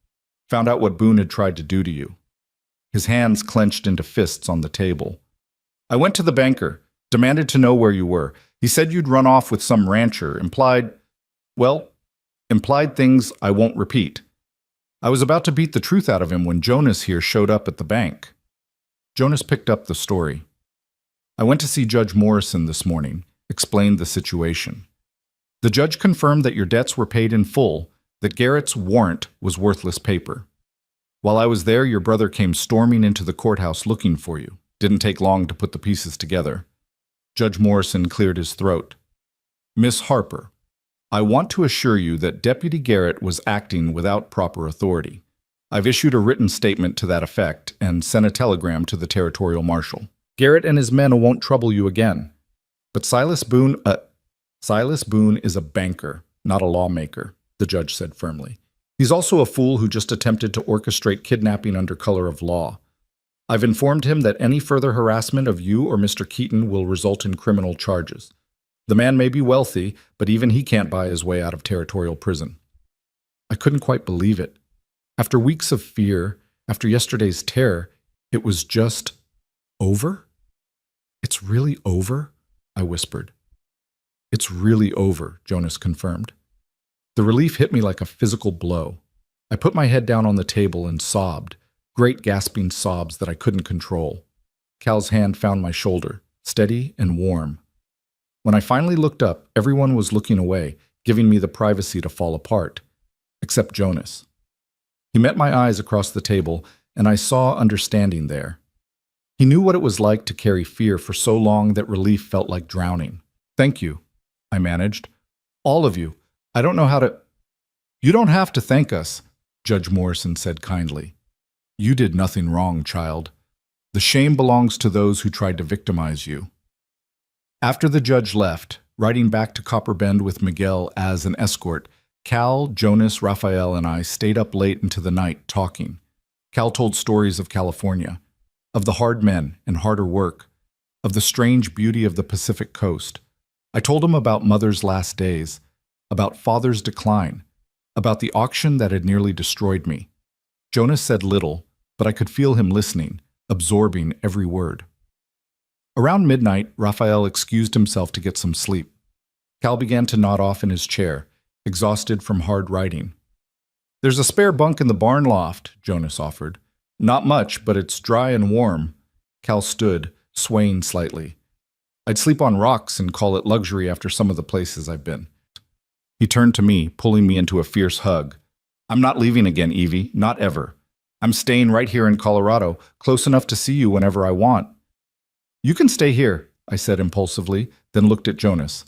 Found out what Boone had tried to do to you. His hands clenched into fists on the table. I went to the banker, demanded to know where you were. He said you'd run off with some rancher, implied things I won't repeat. I was about to beat the truth out of him when Jonas here showed up at the bank. Jonas picked up the story. I went to see Judge Morrison this morning, explained the situation. The judge confirmed that your debts were paid in full, that Garrett's warrant was worthless paper. While I was there, your brother came storming into the courthouse looking for you. Didn't take long to put the pieces together. Judge Morrison cleared his throat. Miss Harper, I want to assure you that Deputy Garrett was acting without proper authority. I've issued a written statement to that effect and sent a telegram to the territorial marshal. Garrett and his men won't trouble you again. But Silas Boone is a banker, not a lawmaker, the judge said firmly. He's also a fool who just attempted to orchestrate kidnapping under color of law. I've informed him that any further harassment of you or Mr. Keaton will result in criminal charges. The man may be wealthy, but even he can't buy his way out of territorial prison. I couldn't quite believe it. After weeks of fear, after yesterday's terror, it was just over? It's really over? I whispered. It's really over, Jonas confirmed. The relief hit me like a physical blow. I put my head down on the table and sobbed, great gasping sobs that I couldn't control. Cal's hand found my shoulder, steady and warm. When I finally looked up, everyone was looking away, giving me the privacy to fall apart, except Jonas. He met my eyes across the table, and I saw understanding there. He knew what it was like to carry fear for so long that relief felt like drowning. Thank you, I managed. All of you. I don't know how to... You don't have to thank us, Judge Morrison said kindly. You did nothing wrong, child. The shame belongs to those who tried to victimize you. After the judge left, riding back to Copper Bend with Miguel as an escort, Cal, Jonas, Raphael, and I stayed up late into the night talking. Cal told stories of California, of the hard men and harder work, of the strange beauty of the Pacific coast. I told him about Mother's last days, about Father's decline, about the auction that had nearly destroyed me. Jonas said little, but I could feel him listening, absorbing every word. Around midnight, Raphael excused himself to get some sleep. Cal began to nod off in his chair, exhausted from hard writing. There's a spare bunk in the barn loft, Jonas offered. Not much, but it's dry and warm. Cal stood, swaying slightly. I'd sleep on rocks and call it luxury after some of the places I've been. He turned to me, pulling me into a fierce hug. I'm not leaving again, Evie, not ever. I'm staying right here in Colorado, close enough to see you whenever I want. You can stay here, I said impulsively, then looked at Jonas.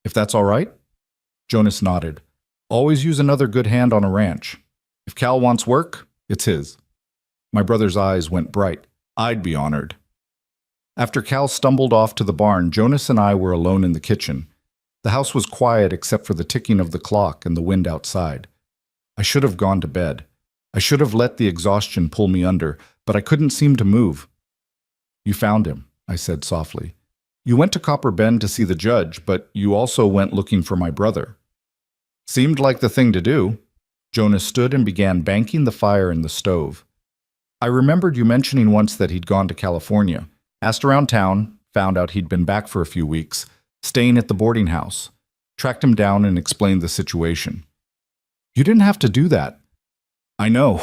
If that's all right? Jonas nodded. Always use another good hand on a ranch. If Cal wants work, it's his. My brother's eyes went bright. I'd be honored. After Cal stumbled off to the barn, Jonas and I were alone in the kitchen. The house was quiet except for the ticking of the clock and the wind outside. I should have gone to bed. I should have let the exhaustion pull me under, but I couldn't seem to move. You found him, I said softly. You went to Copper Bend to see the judge, but you also went looking for my brother. Seemed like the thing to do. Jonas stood and began banking the fire in the stove. I remembered you mentioning once that he'd gone to California. Asked around town, found out he'd been back for a few weeks, staying at the boarding house. Tracked him down and explained the situation. You didn't have to do that. I know.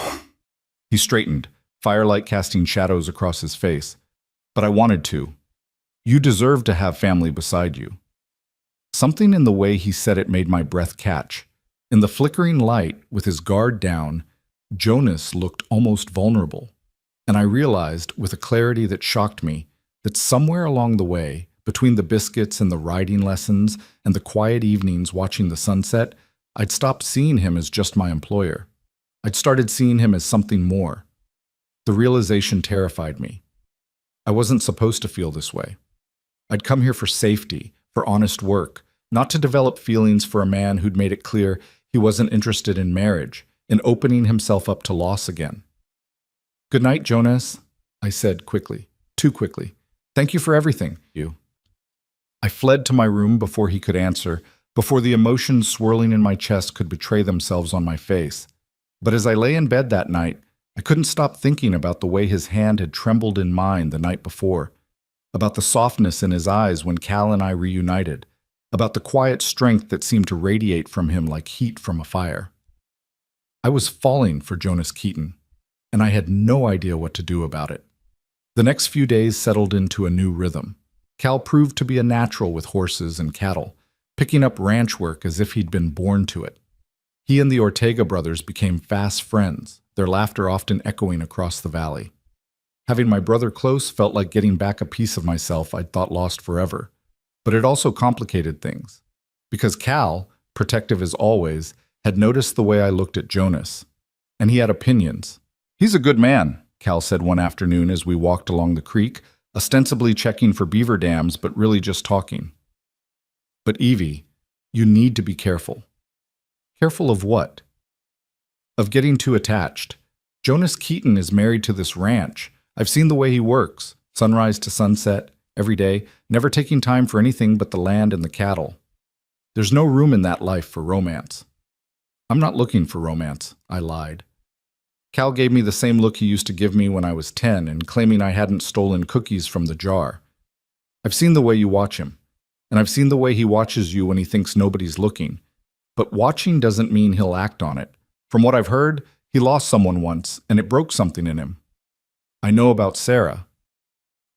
He straightened, firelight casting shadows across his face. But I wanted to. You deserve to have family beside you. Something in the way he said it made my breath catch. In the flickering light, with his guard down, Jonas looked almost vulnerable. And I realized, with a clarity that shocked me, that somewhere along the way, between the biscuits and the riding lessons and the quiet evenings watching the sunset, I'd stopped seeing him as just my employer. I'd started seeing him as something more. The realization terrified me. I wasn't supposed to feel this way. I'd come here for safety, for honest work, not to develop feelings for a man who'd made it clear he wasn't interested in marriage, in opening himself up to loss again. Good night, Jonas, I said quickly, too quickly. Thank you for everything, you. I fled to my room before he could answer, before the emotions swirling in my chest could betray themselves on my face. But as I lay in bed that night, I couldn't stop thinking about the way his hand had trembled in mine the night before, about the softness in his eyes when Cal and I reunited, about the quiet strength that seemed to radiate from him like heat from a fire. I was falling for Jonas Keaton, and I had no idea what to do about it. The next few days settled into a new rhythm. Cal proved to be a natural with horses and cattle, picking up ranch work as if he'd been born to it. He and the Ortega brothers became fast friends, their laughter often echoing across the valley. Having my brother close felt like getting back a piece of myself I'd thought lost forever. But it also complicated things. Because Cal, protective as always, had noticed the way I looked at Jonas. And he had opinions. He's a good man, Cal said one afternoon as we walked along the creek, ostensibly checking for beaver dams, but really just talking. But Evie, you need to be careful. Careful of what? Of getting too attached. Jonas Keaton is married to this ranch. I've seen the way he works, sunrise to sunset, every day, never taking time for anything but the land and the cattle. There's no room in that life for romance. I'm not looking for romance, I lied. Cal gave me the same look he used to give me when I was 10 and claiming I hadn't stolen cookies from the jar. I've seen the way you watch him, and I've seen the way he watches you when he thinks nobody's looking. But watching doesn't mean he'll act on it. From what I've heard, he lost someone once, and it broke something in him. I know about Sarah.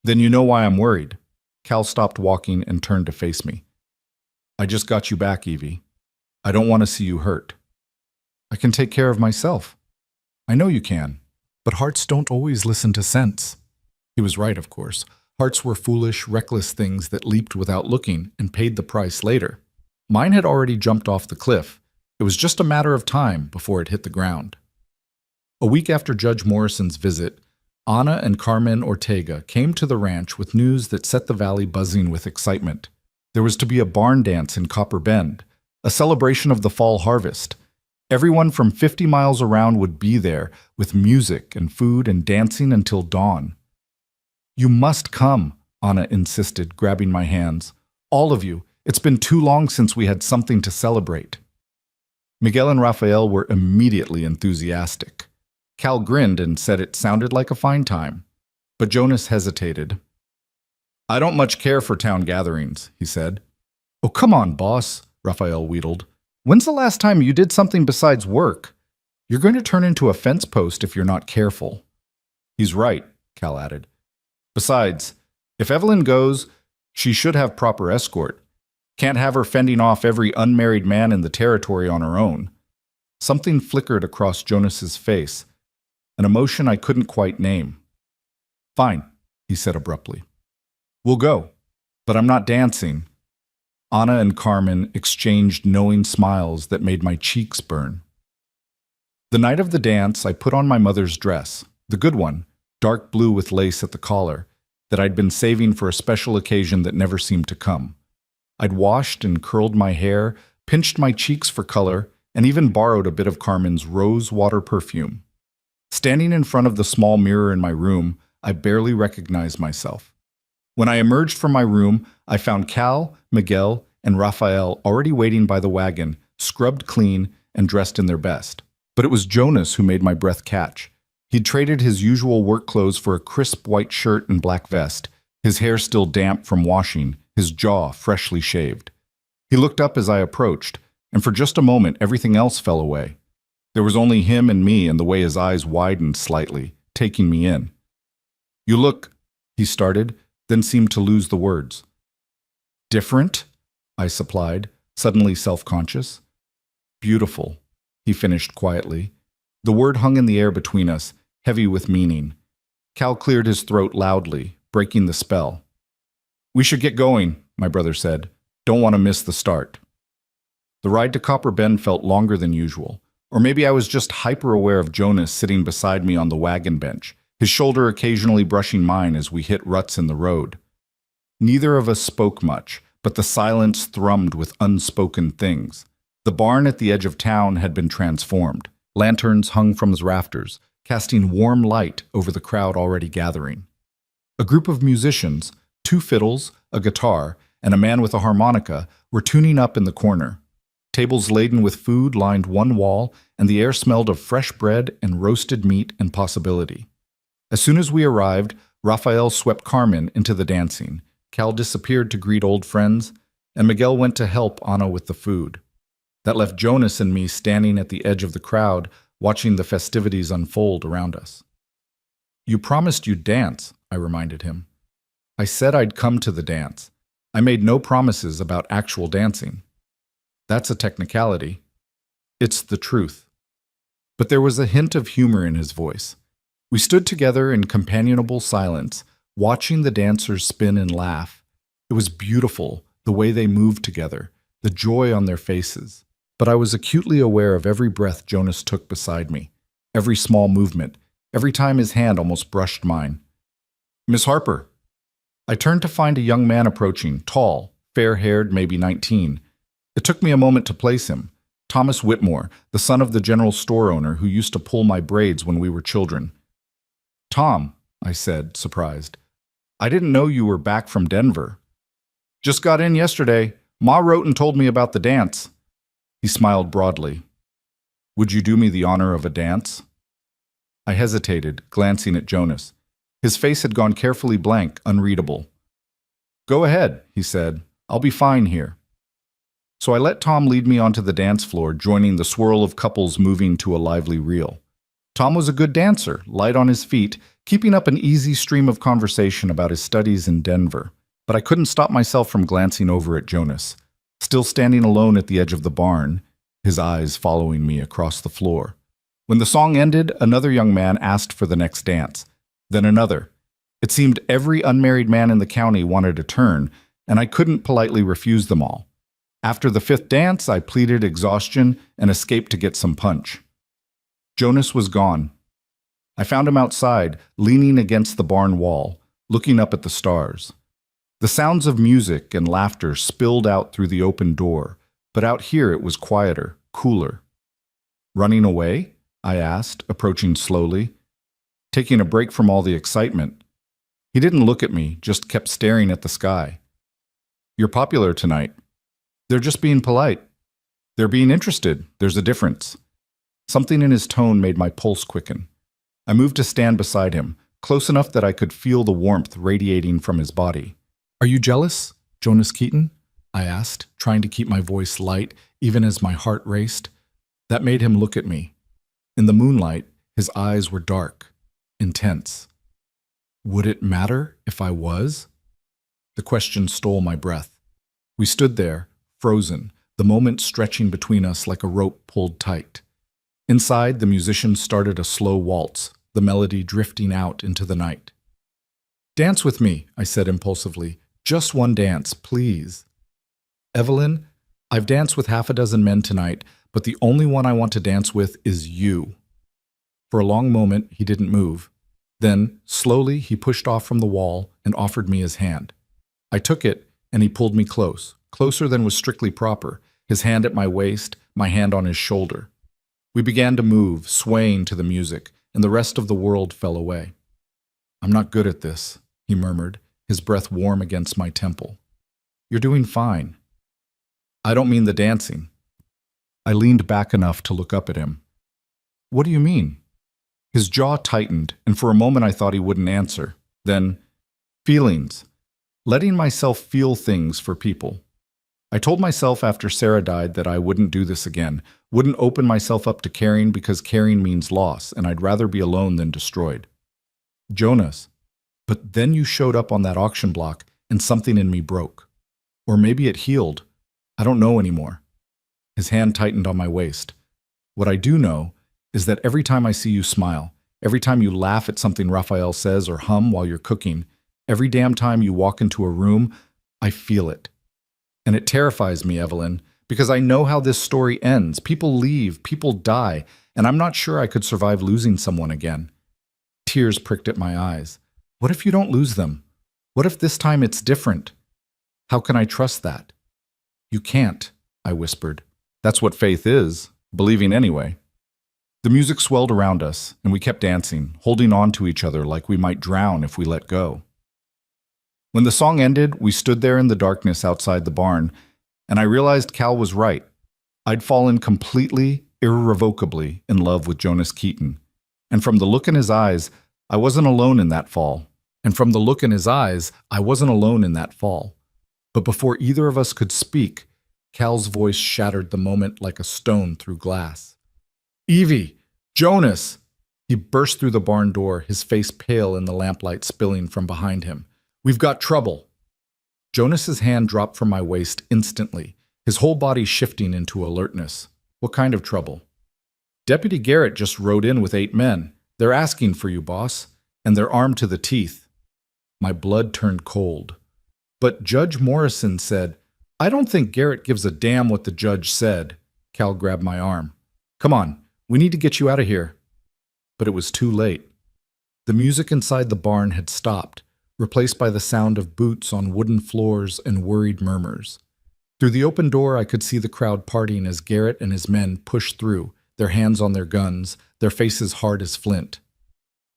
Then you know why I'm worried. Cal stopped walking and turned to face me. I just got you back, Evie. I don't want to see you hurt. I can take care of myself. I know you can, but hearts don't always listen to sense. He was right, of course. Hearts were foolish, reckless things that leaped without looking and paid the price later. Mine had already jumped off the cliff. It was just a matter of time before it hit the ground. A week after Judge Morrison's visit, Ana and Carmen Ortega came to the ranch with news that set the valley buzzing with excitement. There was to be a barn dance in Copper Bend, a celebration of the fall harvest. Everyone from 50 miles around would be there, with music and food and dancing until dawn. You must come, Ana insisted, grabbing my hands. All of you. It's been too long since we had something to celebrate. Miguel and Rafael were immediately enthusiastic. Cal grinned and said it sounded like a fine time. But Jonas hesitated. I don't much care for town gatherings, he said. Oh, come on, boss, Rafael wheedled. When's the last time you did something besides work? You're going to turn into a fence post if you're not careful. He's right, Cal added. Besides, if Evelyn goes, she should have proper escort. Can't have her fending off every unmarried man in the territory on her own. Something flickered across Jonas's face, an emotion I couldn't quite name. Fine, he said abruptly. We'll go, but I'm not dancing. Anna and Carmen exchanged knowing smiles that made my cheeks burn. The night of the dance, I put on my mother's dress, the good one, dark blue with lace at the collar, that I'd been saving for a special occasion that never seemed to come. I'd washed and curled my hair, pinched my cheeks for color, and even borrowed a bit of Carmen's rose water perfume. Standing in front of the small mirror in my room, I barely recognized myself. When I emerged from my room, I found Cal, Miguel, and Rafael already waiting by the wagon, scrubbed clean and dressed in their best. But it was Jonas who made my breath catch. He'd traded his usual work clothes for a crisp white shirt and black vest, his hair still damp from washing, his jaw freshly shaved. He looked up as I approached, and for just a moment everything else fell away. There was only him and me and the way his eyes widened slightly, taking me in. "You look," he started, then seemed to lose the words. "Different?" I supplied, suddenly self-conscious. "Beautiful," he finished quietly. The word hung in the air between us, heavy with meaning. Cal cleared his throat loudly, breaking the spell. "We should get going," my brother said. "Don't want to miss the start." The ride to Copper Bend felt longer than usual, or maybe I was just hyper-aware of Jonas sitting beside me on the wagon bench, his shoulder occasionally brushing mine as we hit ruts in the road. Neither of us spoke much, but the silence thrummed with unspoken things. The barn at the edge of town had been transformed. Lanterns hung from its rafters, casting warm light over the crowd already gathering. A group of musicians, 2 fiddles, a guitar, and a man with a harmonica, were tuning up in the corner. Tables laden with food lined one wall, and the air smelled of fresh bread and roasted meat and possibility. As soon as we arrived, Rafael swept Carmen into the dancing. Cal disappeared to greet old friends, and Miguel went to help Anna with the food. That left Jonas and me standing at the edge of the crowd, watching the festivities unfold around us. "You promised you'd dance," I reminded him. "I said I'd come to the dance. I made no promises about actual dancing." "That's a technicality." "It's the truth." But there was a hint of humor in his voice. We stood together in companionable silence, watching the dancers spin and laugh. It was beautiful, the way they moved together, the joy on their faces. But I was acutely aware of every breath Jonas took beside me, every small movement, every time his hand almost brushed mine. "Miss Harper." I turned to find a young man approaching, tall, fair-haired, maybe 19. It took me a moment to place him. Thomas Whitmore, the son of the general store owner who used to pull my braids when we were children. "Tom," I said, surprised. "I didn't know you were back from Denver." "Just got in yesterday. Ma wrote and told me about the dance." He smiled broadly. "Would you do me the honor of a dance?" I hesitated, glancing at Jonas. His face had gone carefully blank, unreadable. "Go ahead," he said. "I'll be fine here." So I let Tom lead me onto the dance floor, joining the swirl of couples moving to a lively reel. Tom was a good dancer, light on his feet, keeping up an easy stream of conversation about his studies in Denver. But I couldn't stop myself from glancing over at Jonas, still standing alone at the edge of the barn, his eyes following me across the floor. When the song ended, another young man asked for the next dance, then another. It seemed every unmarried man in the county wanted a turn, and I couldn't politely refuse them all. After the 5th dance, I pleaded exhaustion and escaped to get some punch. Jonas was gone. I found him outside, leaning against the barn wall, looking up at the stars. The sounds of music and laughter spilled out through the open door, but out here it was quieter, cooler. "Running away?" I asked, approaching slowly. "Taking a break from all the excitement." He didn't look at me, just kept staring at the sky. "You're popular tonight." "They're just being polite." "They're being interested. There's a difference." Something in his tone made my pulse quicken. I moved to stand beside him, close enough that I could feel the warmth radiating from his body. "Are you jealous, Jonas Keaton?" I asked, trying to keep my voice light, even as my heart raced. That made him look at me. In the moonlight, his eyes were dark, intense. Would it matter if I was? The question stole my breath. We stood there, frozen, the moment stretching between us like a rope pulled tight. Inside, the musicians started a slow waltz, the melody drifting out into the night. "Dance with me," I said impulsively. "Just one dance, please." Evelyn, I've danced with half a dozen men tonight, but the only one I want to dance with is you. For a long moment, he didn't move. Then, slowly, he pushed off from the wall and offered me his hand. I took it, and he pulled me close, closer than was strictly proper, his hand at my waist, my hand on his shoulder. We began to move, swaying to the music, and the rest of the world fell away. "I'm not good at this," he murmured, his breath warm against my temple. "You're doing fine." "I don't mean the dancing." I leaned back enough to look up at him. "What do you mean?" His jaw tightened, and for a moment I thought he wouldn't answer. Then, feelings. Letting myself feel things for people. I told myself after Sarah died that I wouldn't do this again, wouldn't open myself up to caring because caring means loss, and I'd rather be alone than destroyed. "Jonas, but then you showed up on that auction block, and something in me broke. Or maybe it healed. I don't know anymore." His hand tightened on my waist. "What I do know is that every time I see you smile, every time you laugh at something Raphael says or hum while you're cooking, every damn time you walk into a room, I feel it. And it terrifies me, Evelyn, because I know how this story ends. People leave, people die, and I'm not sure I could survive losing someone again." Tears pricked at my eyes. "What if you don't lose them? What if this time it's different? How can I trust that?" "You can't," I whispered. "That's what faith is, believing anyway." The music swelled around us, and we kept dancing, holding on to each other like we might drown if we let go. When the song ended, we stood there in the darkness outside the barn, and I realized Cal was right. I'd fallen completely, irrevocably in love with Jonas Keaton. And from the look in his eyes, I wasn't alone in that fall. But before either of us could speak, Cal's voice shattered the moment like a stone through glass. "Evie! Jonas!" He burst through the barn door, his face pale in the lamplight spilling from behind him. "We've got trouble." Jonas's hand dropped from my waist instantly, his whole body shifting into alertness. "What kind of trouble?" "Deputy Garrett just rode in with 8 men. They're asking for you, boss, and they're armed to the teeth." My blood turned cold. "But Judge Morrison said—" "I don't think Garrett gives a damn what the judge said." Cal grabbed my arm. "Come on. We need to get you out of here." But it was too late. The music inside the barn had stopped, replaced by the sound of boots on wooden floors and worried murmurs. Through the open door, I could see the crowd parting as Garrett and his men pushed through, their hands on their guns, their faces hard as flint.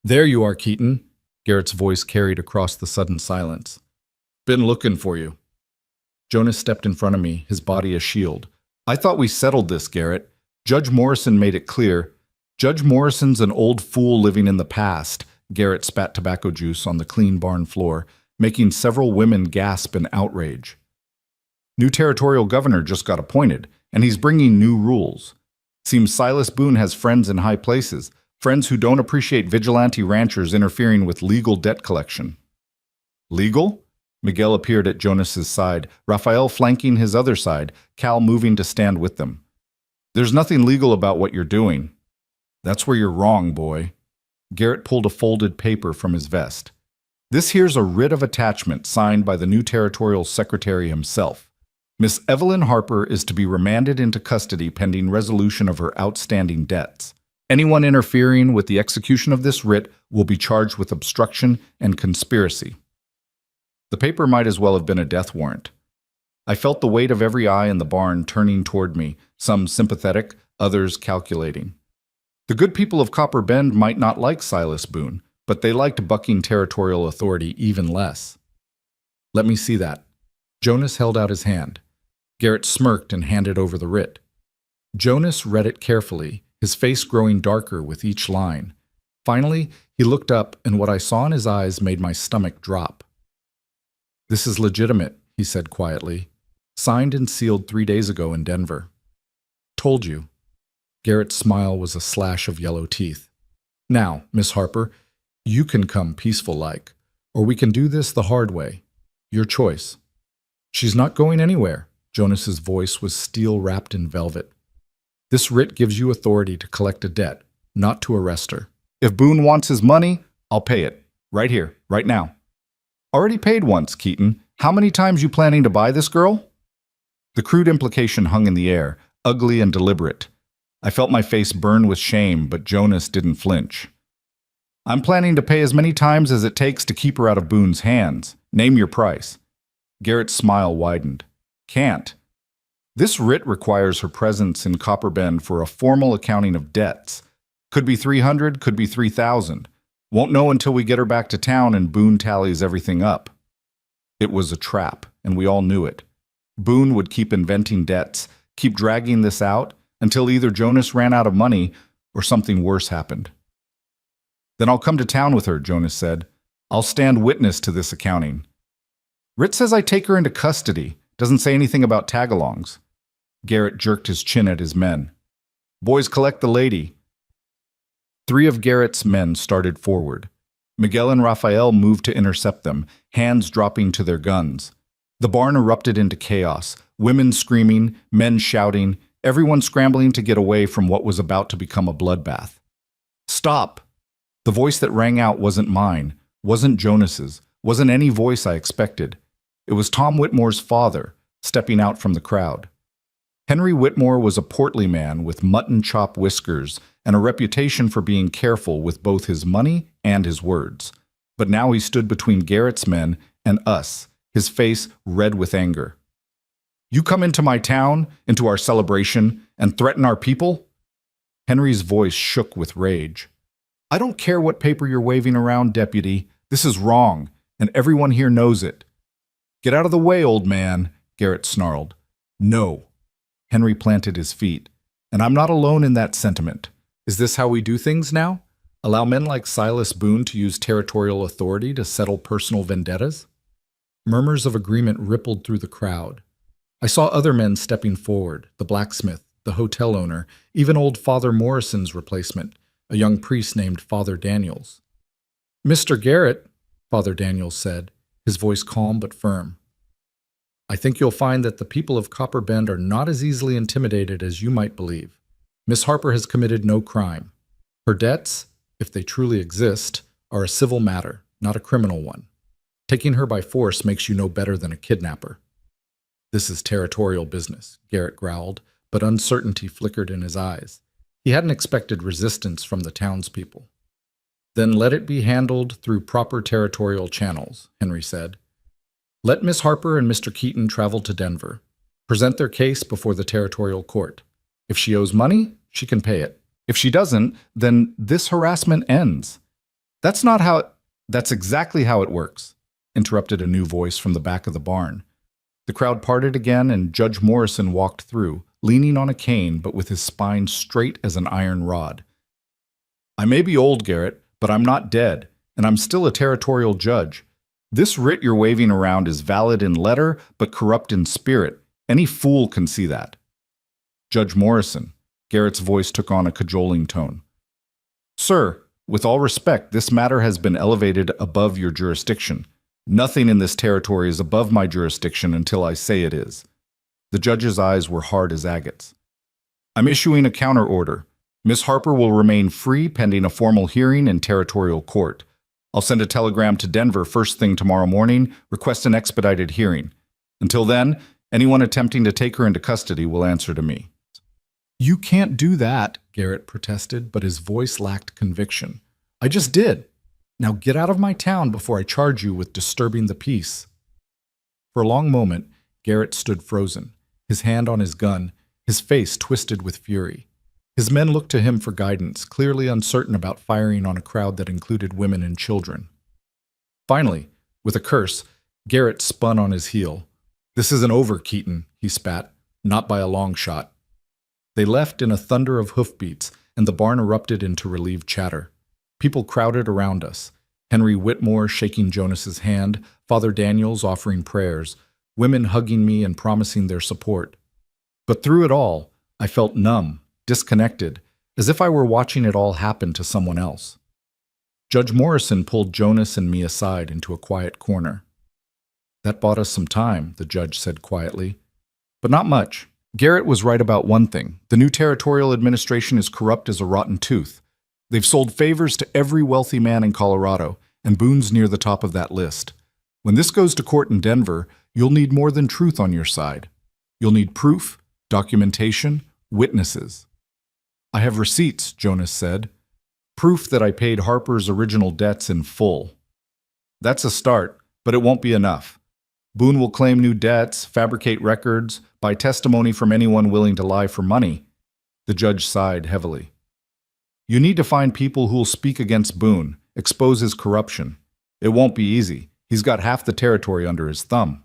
"There you are, Keaton," Garrett's voice carried across the sudden silence. "Been looking for you." Jonas stepped in front of me, his body a shield. "I thought we settled this, Garrett. Judge Morrison made it clear." "Judge Morrison's an old fool living in the past." Garrett spat tobacco juice on the clean barn floor, making several women gasp in outrage. "New territorial governor just got appointed, and he's bringing new rules. Seems Silas Boone has friends in high places, friends who don't appreciate vigilante ranchers interfering with legal debt collection." "Legal?" Miguel appeared at Jonas's side, Raphael flanking his other side, Cal moving to stand with them. "There's nothing legal about what you're doing." "That's where you're wrong, boy." Garrett pulled a folded paper from his vest. "This here's a writ of attachment signed by the new territorial secretary himself. Miss Evelyn Harper is to be remanded into custody pending resolution of her outstanding debts. Anyone interfering with the execution of this writ will be charged with obstruction and conspiracy." The paper might as well have been a death warrant. I felt the weight of every eye in the barn turning toward me, some sympathetic, others calculating. The good people of Copper Bend might not like Silas Boone, but they liked bucking territorial authority even less. "Let me see that." Jonas held out his hand. Garrett smirked and handed over the writ. Jonas read it carefully, his face growing darker with each line. Finally, he looked up, and what I saw in his eyes made my stomach drop. "This is legitimate," he said quietly. "Signed and sealed 3 days ago in Denver." "Told you." Garrett's smile was a slash of yellow teeth. "Now, Miss Harper, you can come peaceful-like, or we can do this the hard way. Your choice." "She's not going anywhere." Jonas's voice was steel-wrapped in velvet. "This writ gives you authority to collect a debt, not to arrest her. If Boone wants his money, I'll pay it. Right here, right now." "Already paid once, Keaton. How many times you planning to buy this girl?" The crude implication hung in the air, ugly and deliberate. I felt my face burn with shame, but Jonas didn't flinch. I'm planning to pay as many times as it takes to keep her out of Boone's hands. Name your price. Garrett's smile widened. Can't. This writ requires her presence in Copper Bend for a formal accounting of debts. Could be 300, could be 3,000. Won't know until we get her back to town and Boone tallies everything up. It was a trap, and we all knew it. Boone would keep inventing debts, keep dragging this out, until either Jonas ran out of money or something worse happened. Then I'll come to town with her, Jonas said. I'll stand witness to this accounting. Writ says I take her into custody. Doesn't say anything about tagalongs. Garrett jerked his chin at his men. Boys, collect the lady. 3 of Garrett's men started forward. Miguel and Rafael moved to intercept them, hands dropping to their guns. The barn erupted into chaos, women screaming, men shouting, everyone scrambling to get away from what was about to become a bloodbath. Stop! The voice that rang out wasn't mine, wasn't Jonas's, wasn't any voice I expected. It was Tom Whitmore's father, stepping out from the crowd. Henry Whitmore was a portly man with mutton chop whiskers and a reputation for being careful with both his money and his words. But now he stood between Garrett's men and us, his face red with anger. You come into my town, into our celebration, and threaten our people? Henry's voice shook with rage. I don't care what paper you're waving around, deputy. This is wrong, and everyone here knows it. Get out of the way, old man, Garrett snarled. No. Henry planted his feet. And I'm not alone in that sentiment. Is this how we do things now? Allow men like Silas Boone to use territorial authority to settle personal vendettas? Murmurs of agreement rippled through the crowd. I saw other men stepping forward, the blacksmith, the hotel owner, even old Father Morrison's replacement, a young priest named Father Daniels. Mr. Garrett, Father Daniels said, his voice calm but firm. I think you'll find that the people of Copper Bend are not as easily intimidated as you might believe. Miss Harper has committed no crime. Her debts, if they truly exist, are a civil matter, not a criminal one. Taking her by force makes you no better than a kidnapper. This is territorial business, Garrett growled, but uncertainty flickered in his eyes. He hadn't expected resistance from the townspeople. Then let it be handled through proper territorial channels, Henry said. Let Miss Harper and Mr. Keaton travel to Denver. Present their case before the territorial court. If she owes money, she can pay it. If she doesn't, then this harassment ends. That's exactly how it works, interrupted a new voice from the back of the barn. The crowd parted again and Judge Morrison walked through, leaning on a cane but with his spine straight as an iron rod. I may be old, Garrett, but I'm not dead, and I'm still a territorial judge. This writ you're waving around is valid in letter, but corrupt in spirit. Any fool can see that. Judge Morrison, Garrett's voice took on a cajoling tone. Sir, with all respect, this matter has been elevated above your jurisdiction. Nothing in this territory is above my jurisdiction until I say it is. The judge's eyes were hard as agates. I'm issuing a counter order. Miss Harper will remain free pending a formal hearing in territorial court. I'll send a telegram to Denver first thing tomorrow morning, request an expedited hearing. Until then, anyone attempting to take her into custody will answer to me. You can't do that, Garrett protested, but his voice lacked conviction. I just did. Now get out of my town before I charge you with disturbing the peace. For a long moment, Garrett stood frozen, his hand on his gun, his face twisted with fury. His men looked to him for guidance, clearly uncertain about firing on a crowd that included women and children. Finally, with a curse, Garrett spun on his heel. This isn't over, Keaton, he spat, not by a long shot. They left in a thunder of hoofbeats, and the barn erupted into relieved chatter. People crowded around us. Henry Whitmore shaking Jonas's hand, Father Daniels offering prayers, women hugging me and promising their support. But through it all, I felt numb, disconnected, as if I were watching it all happen to someone else. Judge Morrison pulled Jonas and me aside into a quiet corner. That bought us some time, the judge said quietly. But not much. Garrett was right about one thing. The new territorial administration is corrupt as a rotten tooth. They've sold favors to every wealthy man in Colorado, and Boone's near the top of that list. When this goes to court in Denver, you'll need more than truth on your side. You'll need proof, documentation, witnesses. I have receipts, Jonas said. Proof that I paid Harper's original debts in full. That's a start, but it won't be enough. Boone will claim new debts, fabricate records, buy testimony from anyone willing to lie for money. The judge sighed heavily. You need to find people who'll speak against Boone, expose his corruption. It won't be easy. He's got half the territory under his thumb.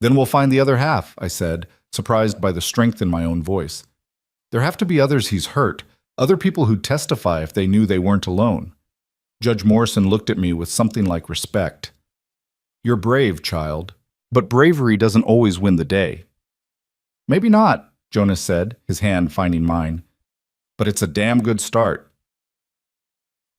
Then we'll find the other half, I said, surprised by the strength in my own voice. There have to be others he's hurt, other people who'd testify if they knew they weren't alone. Judge Morrison looked at me with something like respect. You're brave, child, but bravery doesn't always win the day. Maybe not, Jonas said, his hand finding mine. But it's a damn good start.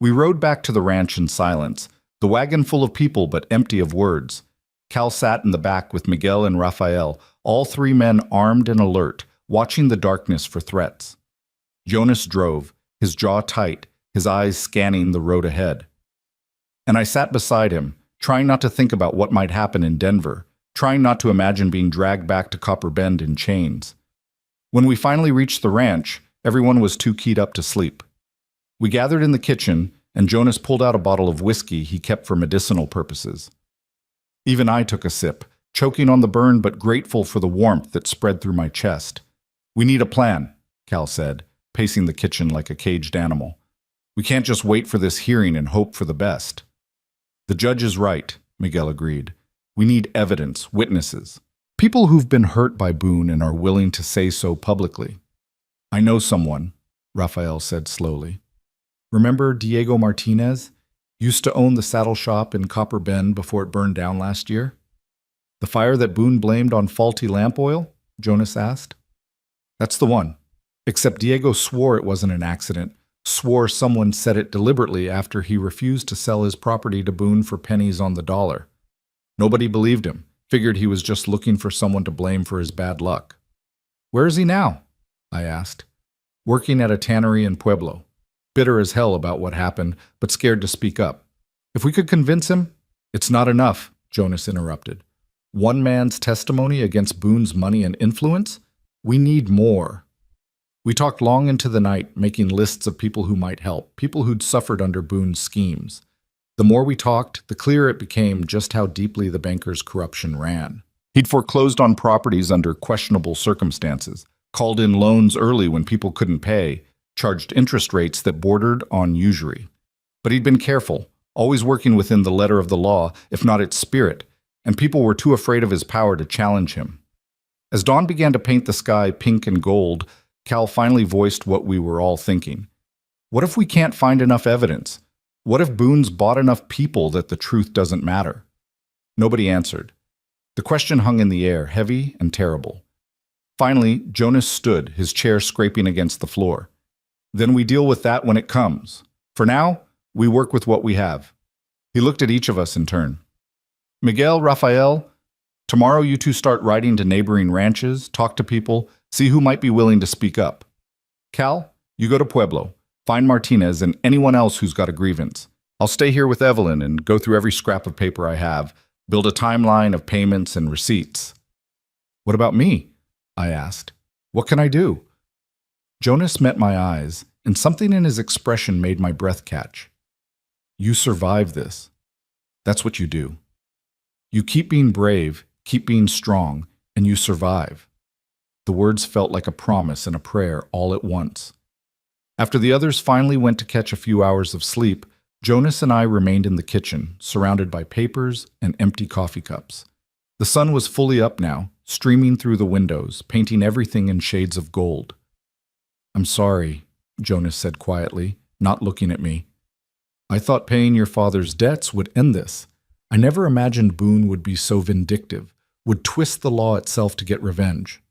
We rode back to the ranch in silence, the wagon full of people but empty of words. Cal sat in the back with Miguel and Rafael, all three men armed and alert, watching the darkness for threats. Jonas drove, his jaw tight, his eyes scanning the road ahead. And I sat beside him, trying not to think about what might happen in Denver, trying not to imagine being dragged back to Copper Bend in chains. When we finally reached the ranch, everyone was too keyed up to sleep. We gathered in the kitchen, and Jonas pulled out a bottle of whiskey he kept for medicinal purposes. Even I took a sip, choking on the burn but grateful for the warmth that spread through my chest. We need a plan, Cal said, pacing the kitchen like a caged animal. We can't just wait for this hearing and hope for the best. The judge is right, Miguel agreed. We need evidence, witnesses. People who've been hurt by Boone and are willing to say so publicly. I know someone, Rafael said slowly. Remember Diego Martinez? Used to own the saddle shop in Copper Bend before it burned down last year? The fire that Boone blamed on faulty lamp oil? Jonas asked. That's the one. Except Diego swore it wasn't an accident, swore someone said it deliberately after he refused to sell his property to Boone for pennies on the dollar. Nobody believed him, figured he was just looking for someone to blame for his bad luck. Where is he now? I asked. Working at a tannery in Pueblo. Bitter as hell about what happened, but scared to speak up. If we could convince him? It's not enough, Jonas interrupted. One man's testimony against Boone's money and influence? We need more. We talked long into the night, making lists of people who might help, people who'd suffered under Boone's schemes. The more we talked, the clearer it became just how deeply the banker's corruption ran. He'd foreclosed on properties under questionable circumstances, called in loans early when people couldn't pay, charged interest rates that bordered on usury. But he'd been careful, always working within the letter of the law, if not its spirit, and people were too afraid of his power to challenge him. As dawn began to paint the sky pink and gold, Cal finally voiced what we were all thinking. What if we can't find enough evidence? What if Boone's bought enough people that the truth doesn't matter? Nobody answered. The question hung in the air, heavy and terrible. Finally, Jonas stood, his chair scraping against the floor. Then we deal with that when it comes. For now, we work with what we have. He looked at each of us in turn. Miguel, Rafael, tomorrow you two start riding to neighboring ranches, talk to people, see who might be willing to speak up. Cal, you go to Pueblo, find Martinez and anyone else who's got a grievance. I'll stay here with Evelyn and go through every scrap of paper I have, build a timeline of payments and receipts. What about me? I asked. What can I do? Jonas met my eyes, and something in his expression made my breath catch. You survive this. That's what you do. You keep being brave, keep being strong, and you survive. The words felt like a promise and a prayer all at once. After the others finally went to catch a few hours of sleep, Jonas and I remained in the kitchen, surrounded by papers and empty coffee cups. The sun was fully up now, streaming through the windows, painting everything in shades of gold. I'm sorry, Jonas said quietly, not looking at me. I thought paying your father's debts would end this. I never imagined Boone would be so vindictive, would twist the law itself to get revenge.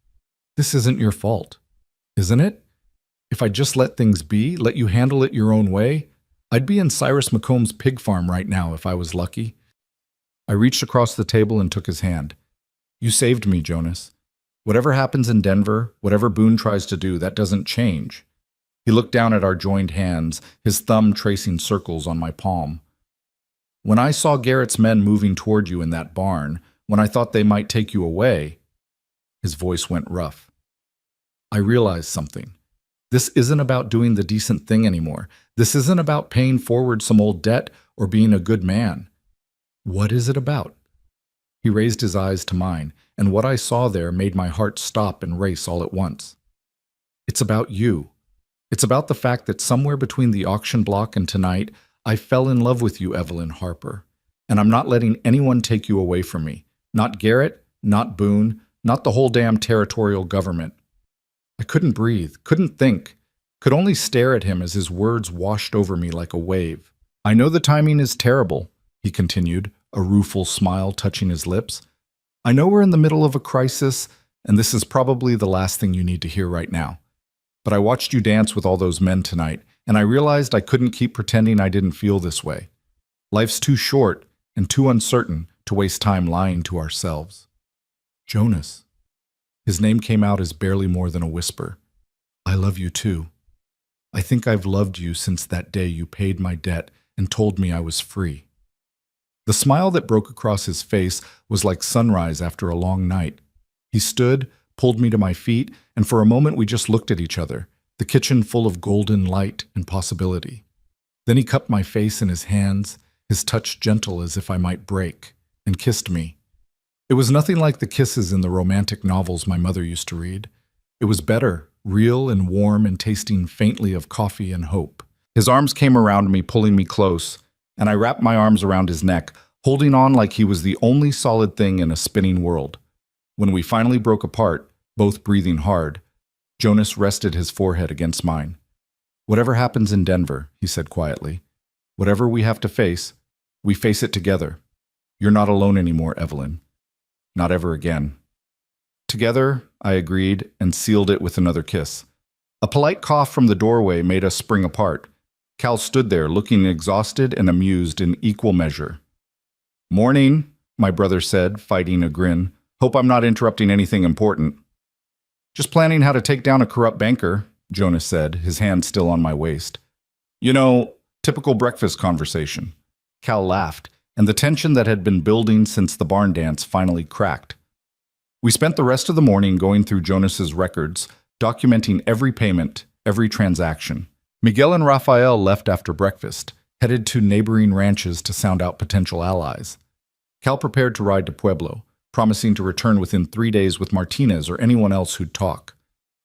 This isn't your fault, isn't it? If I just let things be, let you handle it your own way, I'd be in Cyrus McComb's pig farm right now if I was lucky. I reached across the table and took his hand. You saved me, Jonas. Whatever happens in Denver, whatever Boone tries to do, that doesn't change. He looked down at our joined hands, his thumb tracing circles on my palm. When I saw Garrett's men moving toward you in that barn, when I thought they might take you away, His voice went rough. I realized something. This isn't about doing the decent thing anymore. This isn't about paying forward some old debt or being a good man. What is it about? He raised his eyes to mine, and what I saw there made my heart stop and race all at once. It's about you. It's about the fact that somewhere between the auction block and tonight, I fell in love with you, Evelyn Harper. And I'm not letting anyone take you away from me. Not Garrett, not Boone, not the whole damn territorial government. I couldn't breathe, couldn't think, could only stare at him as his words washed over me like a wave. I know the timing is terrible, he continued, a rueful smile touching his lips. I know we're in the middle of a crisis, and this is probably the last thing you need to hear right now. But I watched you dance with all those men tonight, and I realized I couldn't keep pretending I didn't feel this way. Life's too short and too uncertain to waste time lying to ourselves. Jonas. His name came out as barely more than a whisper. I love you too. I think I've loved you since that day you paid my debt and told me I was free. The smile that broke across his face was like sunrise after a long night. He stood, pulled me to my feet, and for a moment we just looked at each other, the kitchen full of golden light and possibility. Then he cupped my face in his hands, his touch gentle as if I might break, and kissed me. It was nothing like the kisses in the romantic novels my mother used to read. It was better, real and warm and tasting faintly of coffee and hope. His arms came around me, pulling me close, and I wrapped my arms around his neck, holding on like he was the only solid thing in a spinning world. When we finally broke apart, both breathing hard, Jonas rested his forehead against mine. Whatever happens in Denver, he said quietly, whatever we have to face, we face it together. You're not alone anymore, Evelyn. Not ever again. Together, I agreed and sealed it with another kiss. A polite cough from the doorway made us spring apart. Cal stood there, looking exhausted and amused in equal measure. Morning, my brother said, fighting a grin. Hope I'm not interrupting anything important. Just planning how to take down a corrupt banker, Jonas said, his hand still on my waist. You know, typical breakfast conversation. Cal laughed, and the tension that had been building since the barn dance finally cracked. We spent the rest of the morning going through Jonas's records, documenting every payment, every transaction. Miguel and Rafael left after breakfast, headed to neighboring ranches to sound out potential allies. Cal prepared to ride to Pueblo, promising to return within 3 days with Martinez or anyone else who'd talk.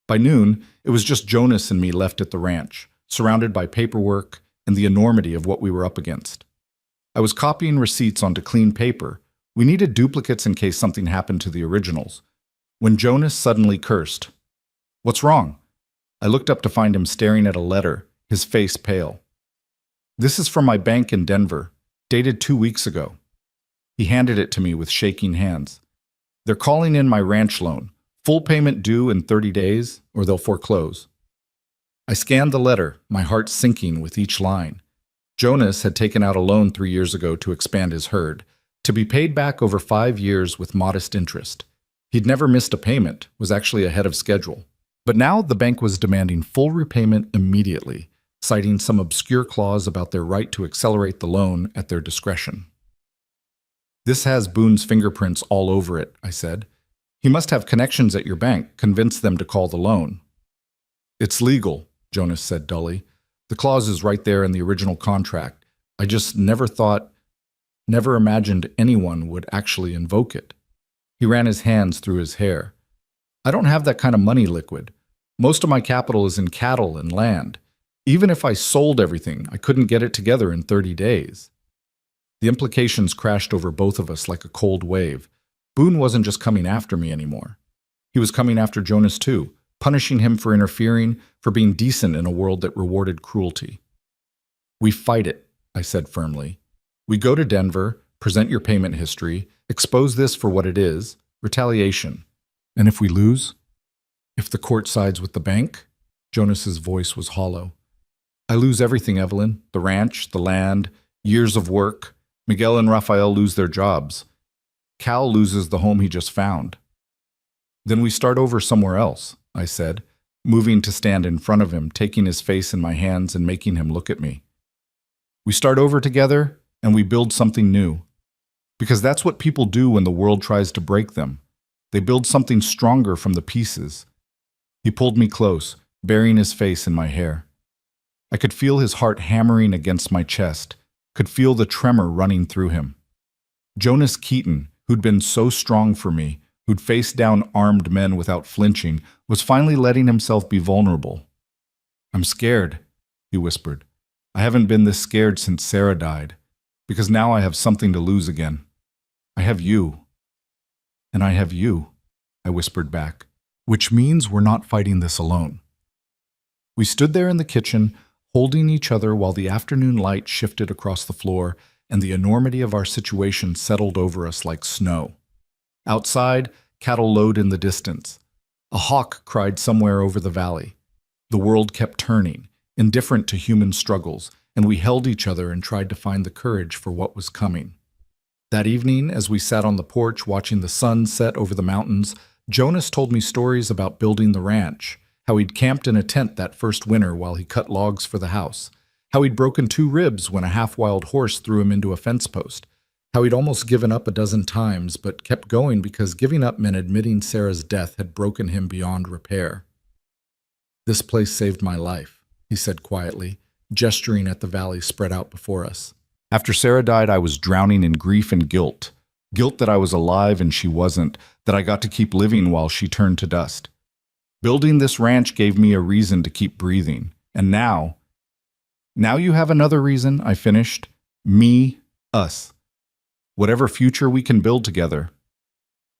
By noon, it was just Jonas and me left at the ranch, surrounded by paperwork and the enormity of what we were up against. I was copying receipts onto clean paper. We needed duplicates in case something happened to the originals. When Jonas suddenly cursed. What's wrong? I looked up to find him staring at a letter, his face pale. This is from my bank in Denver, dated 2 weeks ago. He handed it to me with shaking hands. They're calling in my ranch loan. Full payment due in 30 days, or they'll foreclose. I scanned the letter, my heart sinking with each line. Jonas had taken out a loan 3 years ago to expand his herd, to be paid back over 5 years with modest interest. He'd never missed a payment, was actually ahead of schedule. But now the bank was demanding full repayment immediately, citing some obscure clause about their right to accelerate the loan at their discretion. This has Boone's fingerprints all over it, I said. He must have connections at your bank, convince them to call the loan. It's legal, Jonas said dully. The clause is right there in the original contract. I just never imagined anyone would actually invoke it. He ran his hands through his hair. I don't have that kind of money, Liquid. Most of my capital is in cattle and land. Even if I sold everything, I couldn't get it together in 30 days. The implications crashed over both of us like a cold wave. Boone wasn't just coming after me anymore. He was coming after Jonas too, punishing him for interfering, for being decent in a world that rewarded cruelty. We fight it, I said firmly. We go to Denver, present your payment history, expose this for what it is, retaliation. And if we lose? If the court sides with the bank? Jonas's voice was hollow. I lose everything, Evelyn. The ranch, the land, years of work. Miguel and Rafael lose their jobs. Cal loses the home he just found. Then we start over somewhere else, I said, moving to stand in front of him, taking his face in my hands and making him look at me. We start over together, and we build something new. Because that's what people do when the world tries to break them. They build something stronger from the pieces. He pulled me close, burying his face in my hair. I could feel his heart hammering against my chest, could feel the tremor running through him. Jonas Keaton, who'd been so strong for me, who'd faced down armed men without flinching, was finally letting himself be vulnerable. "I'm scared," he whispered. "I haven't been this scared since Sarah died, because now I have something to lose again. I have you." "And I have you," I whispered back, "which means we're not fighting this alone." We stood there in the kitchen, holding each other while the afternoon light shifted across the floor and the enormity of our situation settled over us like snow. Outside, cattle lowed in the distance. A hawk cried somewhere over the valley. The world kept turning, indifferent to human struggles, and we held each other and tried to find the courage for what was coming. That evening, as we sat on the porch watching the sun set over the mountains, Jonas told me stories about building the ranch, how he'd camped in a tent that first winter while he cut logs for the house, how he'd broken 2 ribs when a half-wild horse threw him into a fence post, how he'd almost given up a dozen times but kept going because giving up meant admitting Sarah's death had broken him beyond repair. "This place saved my life," he said quietly, gesturing at the valley spread out before us. "After Sarah died, I was drowning in grief and guilt. Guilt that I was alive and she wasn't, that I got to keep living while she turned to dust. Building this ranch gave me a reason to keep breathing. And now you have another reason," I finished. "Me, us. Whatever future we can build together."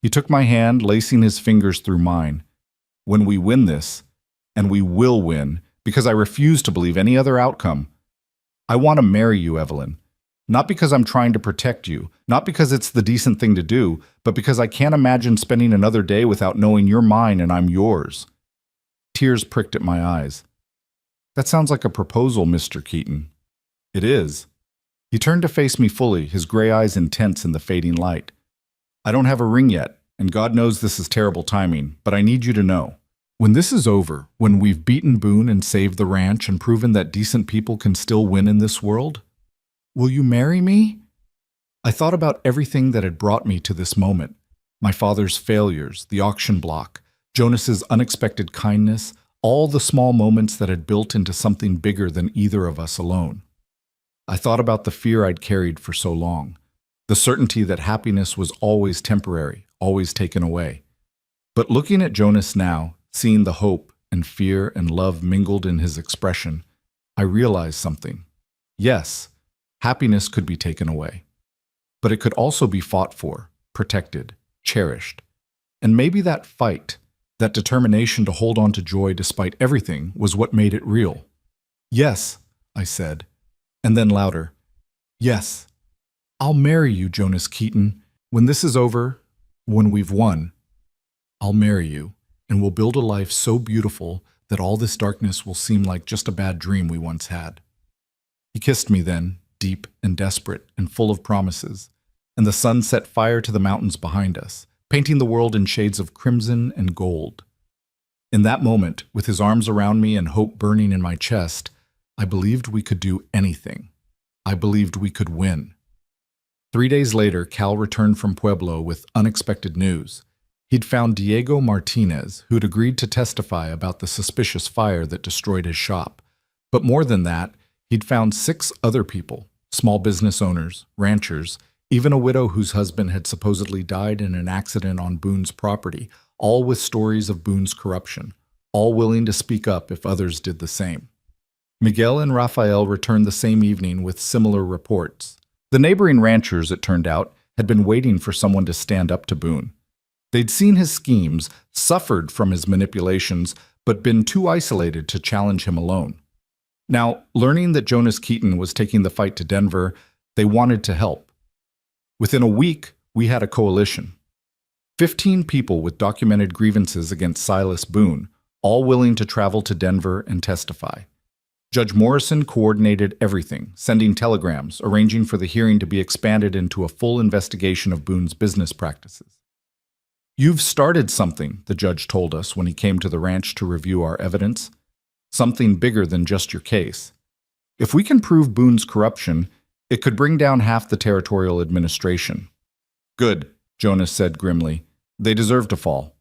He took my hand, lacing his fingers through mine. "When we win this, and we will win, because I refuse to believe any other outcome, I want to marry you, Evelyn. Not because I'm trying to protect you, not because it's the decent thing to do, but because I can't imagine spending another day without knowing you're mine and I'm yours." Tears pricked at my eyes. "That sounds like a proposal, Mr. Keaton." "It is." He turned to face me fully, his gray eyes intense in the fading light. "I don't have a ring yet, and God knows this is terrible timing, but I need you to know. When this is over, when we've beaten Boone and saved the ranch and proven that decent people can still win in this world, will you marry me?" I thought about everything that had brought me to this moment. My father's failures, the auction block, Jonas's unexpected kindness, all the small moments that had built into something bigger than either of us alone. I thought about the fear I'd carried for so long, the certainty that happiness was always temporary, always taken away. But looking at Jonas now, seeing the hope and fear and love mingled in his expression, I realized something. Yes, happiness could be taken away, but it could also be fought for, protected, cherished. And maybe that fight, that determination to hold on to joy despite everything, was what made it real. "Yes," I said, and then louder, "Yes, I'll marry you, Jonas Keaton. When this is over, when we've won, I'll marry you, and we'll build a life so beautiful that all this darkness will seem like just a bad dream we once had." He kissed me then, deep and desperate and full of promises, and the sun set fire to the mountains behind us, painting the world in shades of crimson and gold. In that moment, with his arms around me and hope burning in my chest, I believed we could do anything. I believed we could win. 3 days later, Cal returned from Pueblo with unexpected news. He'd found Diego Martinez, who'd agreed to testify about the suspicious fire that destroyed his shop. But more than that, he'd found 6 other people, small business owners, ranchers, even a widow whose husband had supposedly died in an accident on Boone's property, all with stories of Boone's corruption, all willing to speak up if others did the same. Miguel and Rafael returned the same evening with similar reports. The neighboring ranchers, it turned out, had been waiting for someone to stand up to Boone. They'd seen his schemes, suffered from his manipulations, but been too isolated to challenge him alone. Now, learning that Jonas Keaton was taking the fight to Denver, they wanted to help. Within a week, we had a coalition. 15 people with documented grievances against Silas Boone, all willing to travel to Denver and testify. Judge Morrison coordinated everything, sending telegrams, arranging for the hearing to be expanded into a full investigation of Boone's business practices. "You've started something," the judge told us when he came to the ranch to review our evidence. "Something bigger than just your case. If we can prove Boone's corruption, it could bring down half the territorial administration." "Good," Jonas said grimly. They deserve to fall.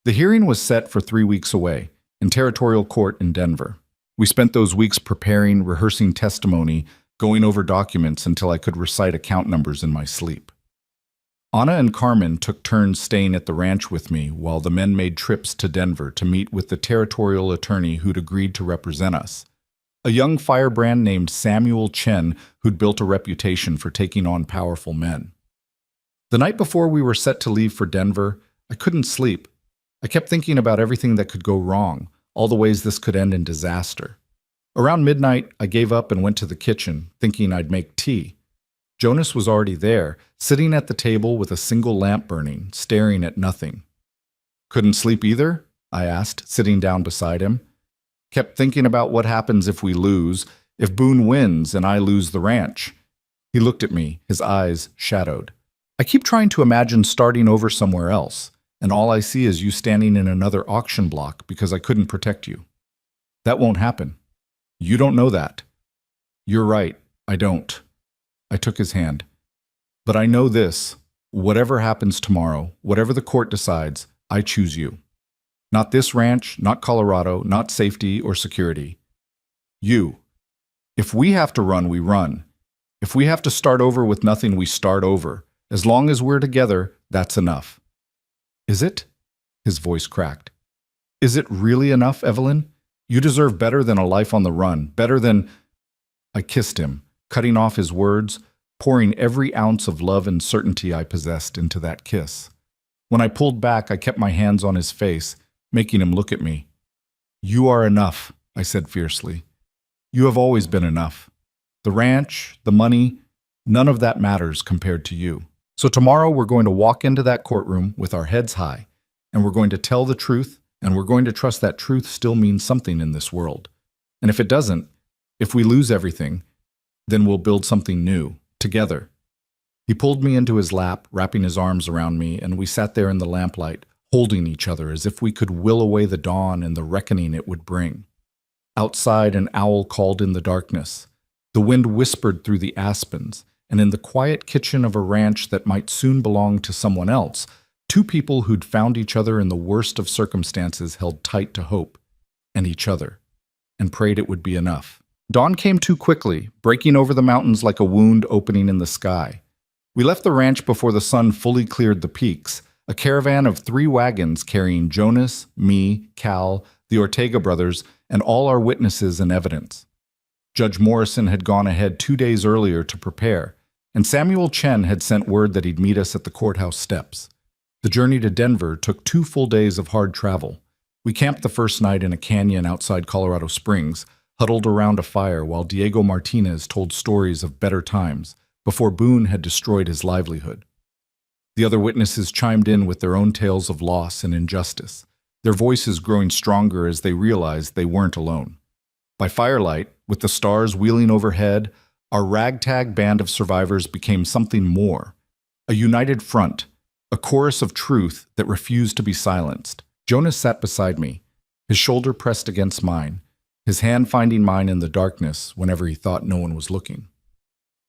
The hearing was set for 3 weeks away, in territorial court in Denver. We spent those weeks preparing, rehearsing testimony, going over documents until I could recite account numbers in my sleep. Anna and Carmen took turns staying at the ranch with me while the men made trips to Denver to meet with the territorial attorney who'd agreed to represent us, a young firebrand named Samuel Chen who'd built a reputation for taking on powerful men. The night before we were set to leave for Denver, I couldn't sleep. I kept thinking about everything that could go wrong, all the ways this could end in disaster. Around midnight, I gave up and went to the kitchen, thinking I'd make tea. Jonas was already there, sitting at the table with a single lamp burning, staring at nothing. "Couldn't sleep either?" I asked, sitting down beside him. "Kept thinking about what happens if we lose, if Boone wins and I lose the ranch." He looked at me, his eyes shadowed. "I keep trying to imagine starting over somewhere else, and all I see is you standing in another auction block because I couldn't protect you. That won't happen. You don't know that." "You're right, I don't." I took his hand. "But I know this. Whatever happens tomorrow, whatever the court decides, I choose you. Not this ranch, not Colorado, not safety or security. You. If we have to run, we run. If we have to start over with nothing, we start over. As long as we're together, that's enough." "Is it?" His voice cracked. "Is it really enough, Evelyn? You deserve better than a life on the run, better than—" I kissed him, cutting off his words, pouring every ounce of love and certainty I possessed into that kiss. When I pulled back, I kept my hands on his face, making him look at me. "You are enough," I said fiercely. "You have always been enough. The ranch, the money, none of that matters compared to you. So tomorrow we're going to walk into that courtroom with our heads high, and we're going to tell the truth, and we're going to trust that truth still means something in this world. And if it doesn't, if we lose everything, then we'll build something new, together." He pulled me into his lap, wrapping his arms around me, and we sat there in the lamplight, holding each other as if we could will away the dawn and the reckoning it would bring. Outside, an owl called in the darkness. The wind whispered through the aspens, and in the quiet kitchen of a ranch that might soon belong to someone else, two people who'd found each other in the worst of circumstances held tight to hope, and each other, and prayed it would be enough. Dawn came too quickly, breaking over the mountains like a wound opening in the sky. We left the ranch before the sun fully cleared the peaks, a caravan of 3 wagons carrying Jonas, me, Cal, the Ortega brothers, and all our witnesses and evidence. Judge Morrison had gone ahead 2 days earlier to prepare, and Samuel Chen had sent word that he'd meet us at the courthouse steps. The journey to Denver took 2 full days of hard travel. We camped the first night in a canyon outside Colorado Springs, huddled around a fire while Diego Martinez told stories of better times before Boone had destroyed his livelihood. The other witnesses chimed in with their own tales of loss and injustice, their voices growing stronger as they realized they weren't alone. By firelight, with the stars wheeling overhead, our ragtag band of survivors became something more, a united front, a chorus of truth that refused to be silenced. Jonas sat beside me, his shoulder pressed against mine, his hand finding mine in the darkness whenever he thought no one was looking.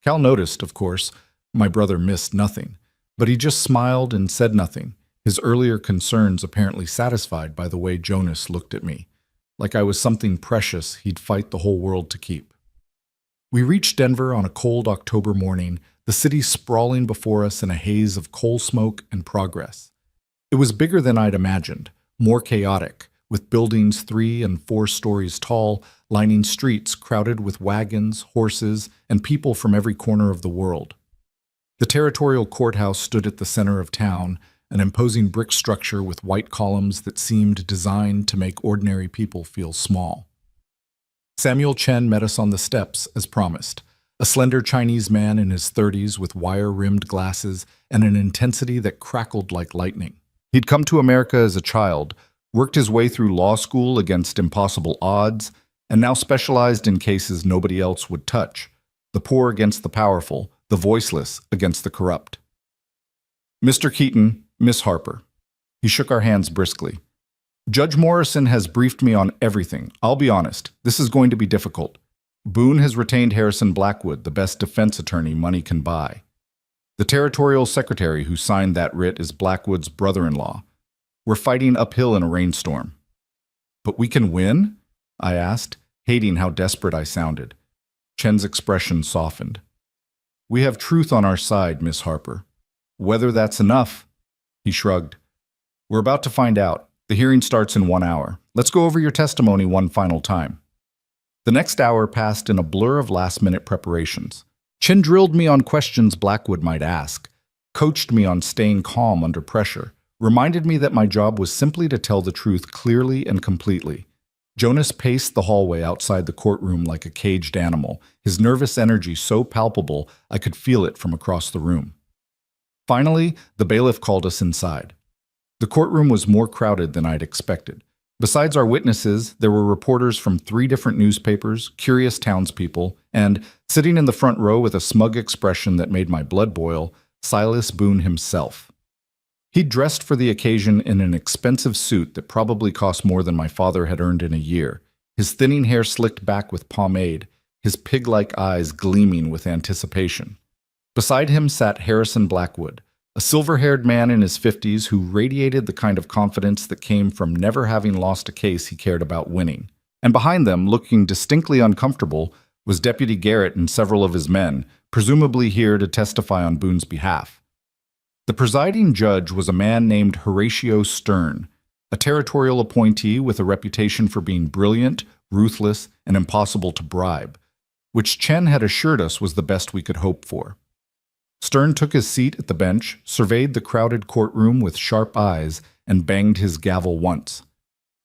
Cal noticed, of course, my brother missed nothing, but he just smiled and said nothing, his earlier concerns apparently satisfied by the way Jonas looked at me, like I was something precious he'd fight the whole world to keep. We reached Denver on a cold October morning, the city sprawling before us in a haze of coal smoke and progress. It was bigger than I'd imagined, more chaotic, with buildings 3 and 4 stories tall, lining streets crowded with wagons, horses, and people from every corner of the world. The territorial courthouse stood at the center of town, an imposing brick structure with white columns that seemed designed to make ordinary people feel small. Samuel Chen met us on the steps, as promised, a slender Chinese man in his 30s with wire-rimmed glasses and an intensity that crackled like lightning. He'd come to America as a child, worked his way through law school against impossible odds, and now specialized in cases nobody else would touch, the poor against the powerful, the voiceless against the corrupt. "Mr. Keaton, Miss Harper." He shook our hands briskly. "Judge Morrison has briefed me on everything. I'll be honest, this is going to be difficult. Boone has retained Harrison Blackwood, the best defense attorney money can buy. The territorial secretary who signed that writ is Blackwood's brother-in-law. We're fighting uphill in a rainstorm. But we can win? I asked, hating how desperate I sounded. Chen's expression softened. We have truth on our side, Miss Harper. Whether that's enough? He shrugged. We're about to find out. The hearing starts in 1 hour. Let's go over your testimony one final time. The next hour passed in a blur of last-minute preparations. Chen drilled me on questions Blackwood might ask, coached me on staying calm under pressure, reminded me that my job was simply to tell the truth clearly and completely. Jonas paced the hallway outside the courtroom like a caged animal, his nervous energy so palpable I could feel it from across the room. Finally, the bailiff called us inside. The courtroom was more crowded than I'd expected. Besides our witnesses, there were reporters from 3 different newspapers, curious townspeople, and, sitting in the front row with a smug expression that made my blood boil, Silas Boone himself. He'd dressed for the occasion in an expensive suit that probably cost more than my father had earned in a year, his thinning hair slicked back with pomade, his pig-like eyes gleaming with anticipation. Beside him sat Harrison Blackwood, a silver-haired man in his 50s who radiated the kind of confidence that came from never having lost a case he cared about winning. And behind them, looking distinctly uncomfortable, was Deputy Garrett and several of his men, presumably here to testify on Boone's behalf. The presiding judge was a man named Horatio Stern, a territorial appointee with a reputation for being brilliant, ruthless, and impossible to bribe, which Chen had assured us was the best we could hope for. Stern took his seat at the bench, surveyed the crowded courtroom with sharp eyes, and banged his gavel once.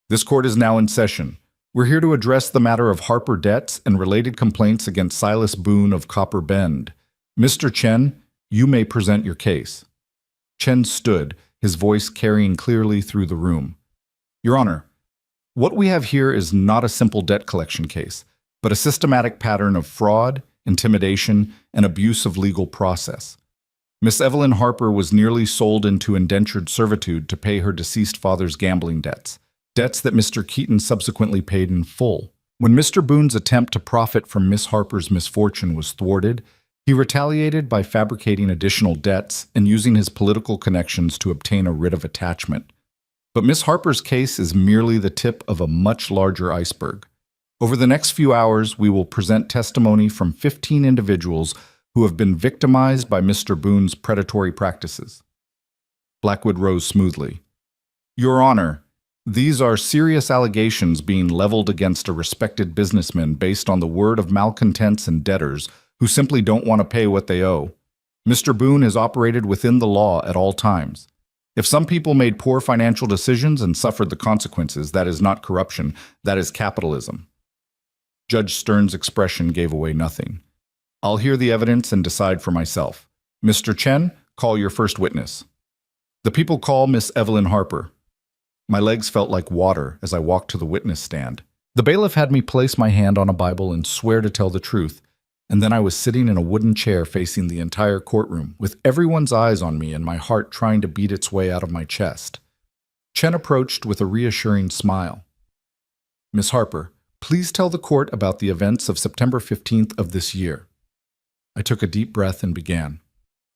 This court is now in session. We're here to address the matter of Harper debts and related complaints against Silas Boone of Copper Bend. Mr. Chen, you may present your case. Chen stood, his voice carrying clearly through the room. Your Honor, what we have here is not a simple debt collection case, but a systematic pattern of fraud, intimidation, and abuse of legal process. Miss Evelyn Harper was nearly sold into indentured servitude to pay her deceased father's gambling debts, debts that Mr. Keaton subsequently paid in full. When Mr. Boone's attempt to profit from Miss Harper's misfortune was thwarted, he retaliated by fabricating additional debts and using his political connections to obtain a writ of attachment. But Miss Harper's case is merely the tip of a much larger iceberg. Over the next few hours, we will present testimony from 15 individuals who have been victimized by Mr. Boone's predatory practices. Blackwood rose smoothly. Your Honor, these are serious allegations being leveled against a respected businessman based on the word of malcontents and debtors who simply don't want to pay what they owe. Mr. Boone has operated within the law at all times. If some people made poor financial decisions and suffered the consequences, that is not corruption, that is capitalism. Judge Stern's expression gave away nothing. I'll hear the evidence and decide for myself. Mr. Chen, call your first witness. The people call Miss Evelyn Harper. My legs felt like water as I walked to the witness stand. The bailiff had me place my hand on a Bible and swear to tell the truth, and then I was sitting in a wooden chair facing the entire courtroom, with everyone's eyes on me and my heart trying to beat its way out of my chest. Chen approached with a reassuring smile. Miss Harper, please tell the court about the events of September 15th of this year. I took a deep breath and began.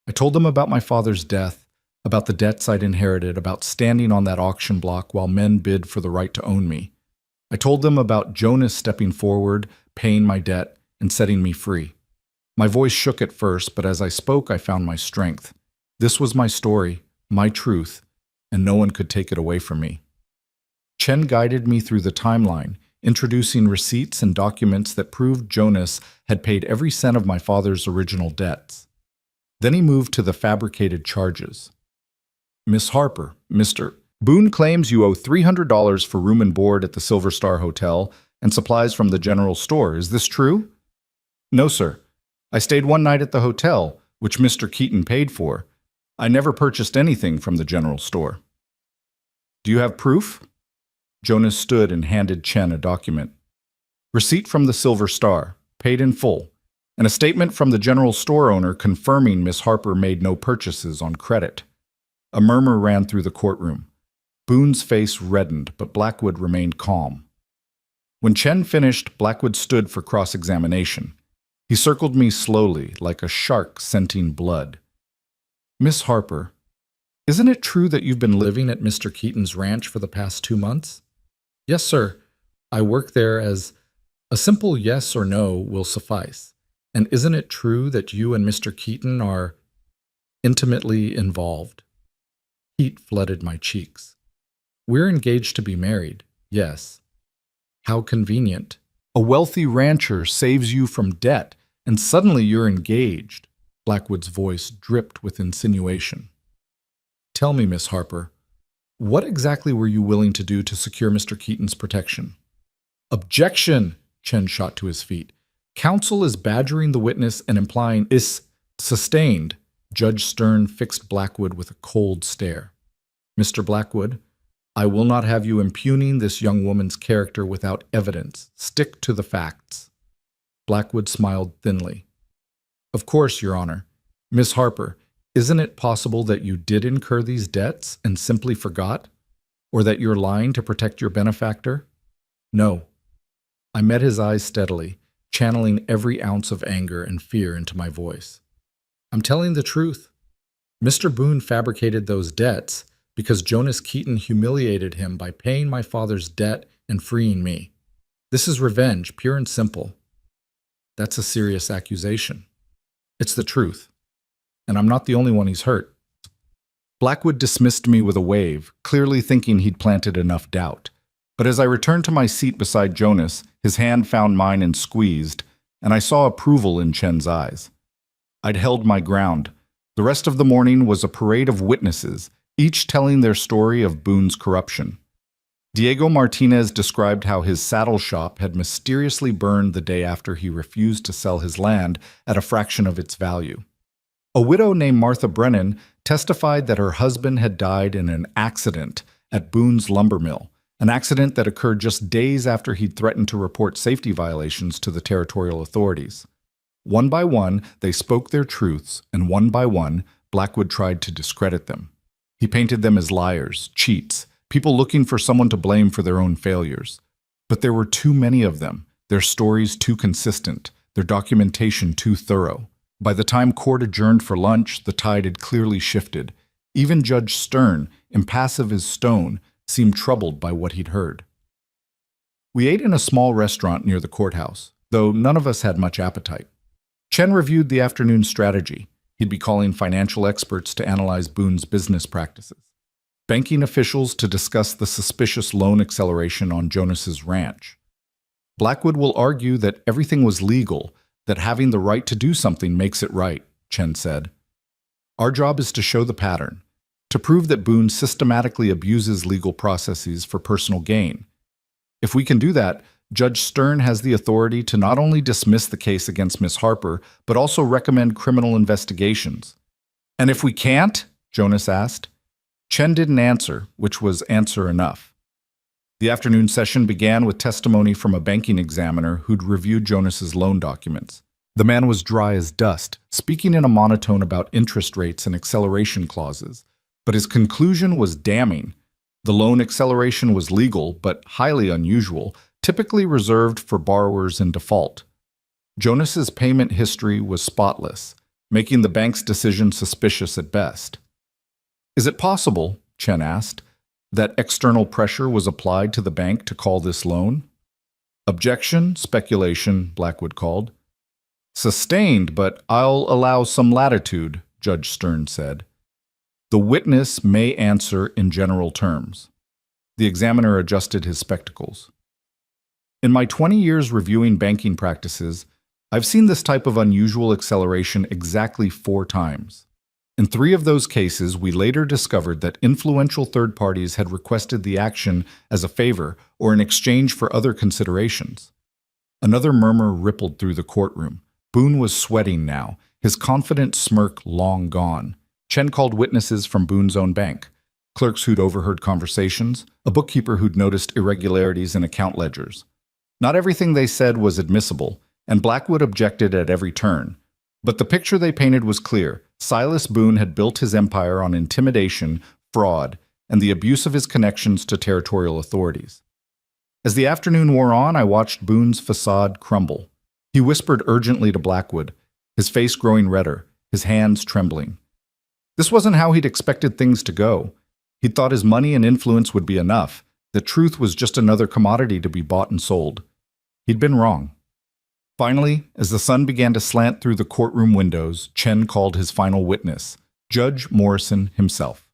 I told them about my father's death, about the debts I'd inherited, about standing on that auction block while men bid for the right to own me. I told them about Jonas stepping forward, paying my debt, and setting me free. My voice shook at first, but as I spoke, I found my strength. This was my story, my truth, and no one could take it away from me. Chen guided me through the timeline, introducing receipts and documents that proved Jonas had paid every cent of my father's original debts. Then he moved to the fabricated charges. Miss Harper, Mr. Boone claims you owe $300 for room and board at the Silver Star Hotel and supplies from the general store. Is this true? No, sir. I stayed one night at the hotel, which Mr. Keaton paid for. I never purchased anything from the general store. Do you have proof? Jonas stood and handed Chen a document. Receipt from the Silver Star, paid in full, and a statement from the general store owner confirming Miss Harper made no purchases on credit. A murmur ran through the courtroom. Boone's face reddened, but Blackwood remained calm. When Chen finished, Blackwood stood for cross-examination. He circled me slowly, like a shark scenting blood. Miss Harper, isn't it true that you've been living at Mr. Keaton's ranch for the past 2 months? Yes, sir. I work there as a simple yes or no will suffice. And isn't it true that you and Mr. Keaton are intimately involved? Heat flooded my cheeks. We're engaged to be married, yes. How convenient. A wealthy rancher saves you from debt, and suddenly you're engaged. Blackwood's voice dripped with insinuation. Tell me, Miss Harper, what exactly were you willing to do to secure Mr. Keaton's protection? Objection! Chen shot to his feet. Counsel is badgering the witness and implying is sustained. Judge Stern fixed Blackwood with a cold stare. Mr. Blackwood, I will not have you impugning this young woman's character without evidence. Stick to the facts. Blackwood smiled thinly. Of course, Your Honor. Miss Harper, isn't it possible that you did incur these debts and simply forgot? Or that you're lying to protect your benefactor? No. I met his eyes steadily, channeling every ounce of anger and fear into my voice. I'm telling the truth. Mr. Boone fabricated those debts because Jonas Keaton humiliated him by paying my father's debt and freeing me. This is revenge, pure and simple. That's a serious accusation. It's the truth. And I'm not the only one he's hurt. Blackwood dismissed me with a wave, clearly thinking he'd planted enough doubt. But as I returned to my seat beside Jonas, his hand found mine and squeezed, and I saw approval in Chen's eyes. I'd held my ground. The rest of the morning was a parade of witnesses, each telling their story of Boone's corruption. Diego Martinez described how his saddle shop had mysteriously burned the day after he refused to sell his land at a fraction of its value. A widow named Martha Brennan testified that her husband had died in an accident at Boone's lumber mill, an accident that occurred just days after he'd threatened to report safety violations to the territorial authorities. One by one, they spoke their truths, and one by one, Blackwood tried to discredit them. He painted them as liars, cheats, people looking for someone to blame for their own failures. But there were too many of them, their stories too consistent, their documentation too thorough. By the time court adjourned for lunch, the tide had clearly shifted. Even Judge Stern, impassive as stone, seemed troubled by what he'd heard. We ate in a small restaurant near the courthouse, though none of us had much appetite. Chen reviewed the afternoon strategy. He'd be calling financial experts to analyze Boone's business practices, banking officials to discuss the suspicious loan acceleration on Jonas's ranch. Blackwood will argue that everything was legal, that having the right to do something makes it right, Chen said. Our job is to show the pattern, to prove that Boone systematically abuses legal processes for personal gain. If we can do that, Judge Stern has the authority to not only dismiss the case against Miss Harper, but also recommend criminal investigations. And if we can't? Jonas asked. Chen didn't answer, which was answer enough. The afternoon session began with testimony from a banking examiner who'd reviewed Jonas's loan documents. The man was dry as dust, speaking in a monotone about interest rates and acceleration clauses. But his conclusion was damning. The loan acceleration was legal, but highly unusual, typically reserved for borrowers in default. Jonas's payment history was spotless, making the bank's decision suspicious at best. Is it possible, Chen asked, that external pressure was applied to the bank to call this loan? Objection, speculation, Blackwood called. Sustained, but I'll allow some latitude, Judge Stern said. The witness may answer in general terms. The examiner adjusted his spectacles. In my 20 years reviewing banking practices, I've seen this type of unusual acceleration exactly 4 times. In 3 of those cases, we later discovered that influential third parties had requested the action as a favor or in exchange for other considerations. Another murmur rippled through the courtroom. Boone was sweating now, his confident smirk long gone. Chen called witnesses from Boone's own bank, clerks who'd overheard conversations, a bookkeeper who'd noticed irregularities in account ledgers. Not everything they said was admissible, and Blackwood objected at every turn. But the picture they painted was clear. Silas Boone had built his empire on intimidation, fraud, and the abuse of his connections to territorial authorities. As the afternoon wore on, I watched Boone's facade crumble. He whispered urgently to Blackwood, his face growing redder, his hands trembling. This wasn't how he'd expected things to go. He'd thought his money and influence would be enough. The truth was just another commodity to be bought and sold. He'd been wrong. Finally, as the sun began to slant through the courtroom windows, Chen called his final witness, Judge Morrison himself.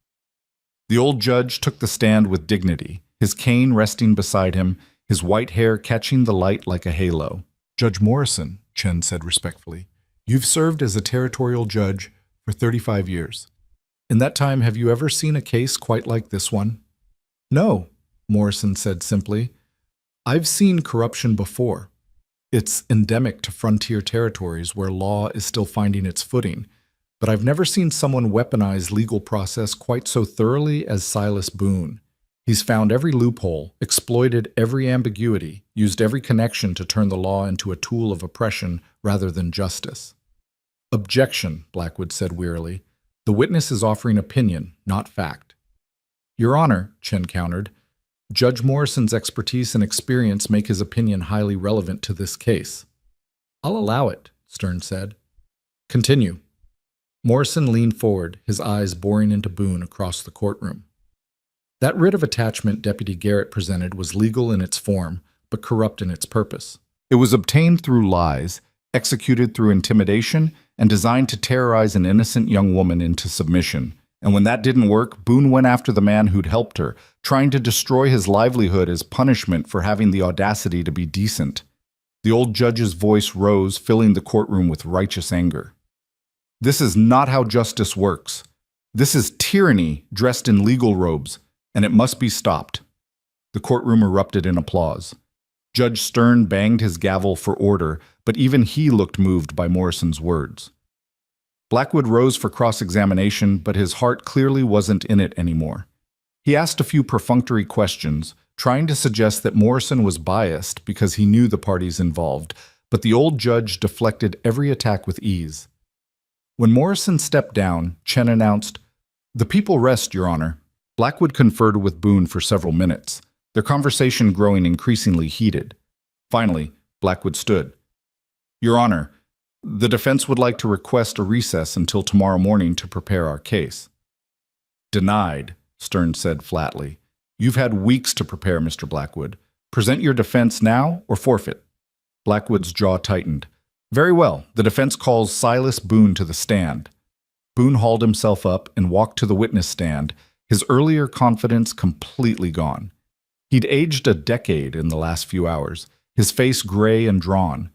The old judge took the stand with dignity, his cane resting beside him, his white hair catching the light like a halo. Judge Morrison, Chen said respectfully, you've served as a territorial judge for 35 years. In that time, have you ever seen a case quite like this one? No, Morrison said simply. I've seen corruption before. It's endemic to frontier territories where law is still finding its footing, but I've never seen someone weaponize legal process quite so thoroughly as Silas Boone. He's found every loophole, exploited every ambiguity, used every connection to turn the law into a tool of oppression rather than justice. Objection, Blackwood said wearily. The witness is offering opinion, not fact. Your Honor, Chen countered, Judge Morrison's expertise and experience make his opinion highly relevant to this case. I'll allow it, Stern said. Continue. Morrison leaned forward, his eyes boring into Boone across the courtroom. That writ of attachment Deputy Garrett presented was legal in its form, but corrupt in its purpose. It was obtained through lies, executed through intimidation, and designed to terrorize an innocent young woman into submission. And when that didn't work, Boone went after the man who'd helped her, trying to destroy his livelihood as punishment for having the audacity to be decent. The old judge's voice rose, filling the courtroom with righteous anger. This is not how justice works. This is tyranny dressed in legal robes, and it must be stopped. The courtroom erupted in applause. Judge Stern banged his gavel for order, but even he looked moved by Morrison's words. Blackwood rose for cross-examination, but his heart clearly wasn't in it anymore. He asked a few perfunctory questions, trying to suggest that Morrison was biased because he knew the parties involved, but the old judge deflected every attack with ease. When Morrison stepped down, Chen announced, "The people rest, Your Honor." Blackwood conferred with Boone for several minutes, their conversation growing increasingly heated. Finally, Blackwood stood. Your Honor, the defense would like to request a recess until tomorrow morning to prepare our case. Denied, Stern said flatly. You've had weeks to prepare, Mr. Blackwood. Present your defense now or forfeit. Blackwood's jaw tightened. Very well, the defense calls Silas Boone to the stand. Boone hauled himself up and walked to the witness stand, his earlier confidence completely gone. He'd aged a decade in the last few hours, his face gray and drawn.